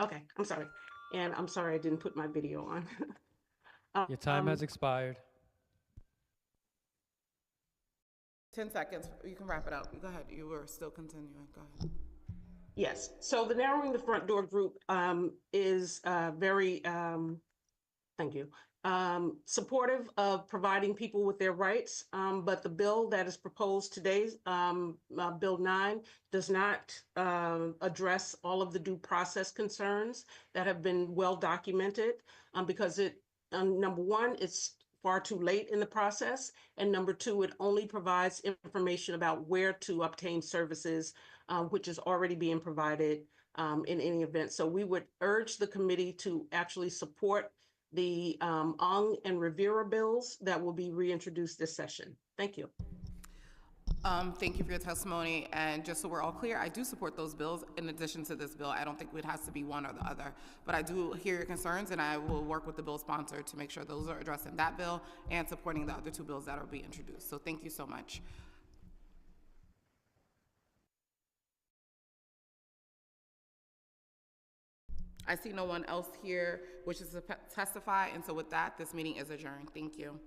Speaker 23: Okay, I'm sorry. And I'm sorry I didn't put my video on.
Speaker 6: Your time has expired.
Speaker 2: 10 seconds. You can wrap it up. Go ahead. You were still continuing. Go ahead.
Speaker 23: Yes. So the Narrowing the Front Door group is very, thank you, supportive of providing people with their rights. But the bill that is proposed today, Bill 9, does not address all of the due process concerns that have been well documented because it, number one, it's far too late in the process. And number two, it only provides information about where to obtain services, which is already being provided in any event. So we would urge the committee to actually support the Ong and Rivera bills that will be reintroduced this session. Thank you.
Speaker 2: Thank you for your testimony. And just so we're all clear, I do support those bills in addition to this bill. I don't think it has to be one or the other. But I do hear your concerns, and I will work with the bill sponsor to make sure those are addressed in that bill and supporting the other 2 bills that are being introduced. So thank you so much. I see no one else here wishes to testify, and so with that, this meeting is adjourned. Thank you.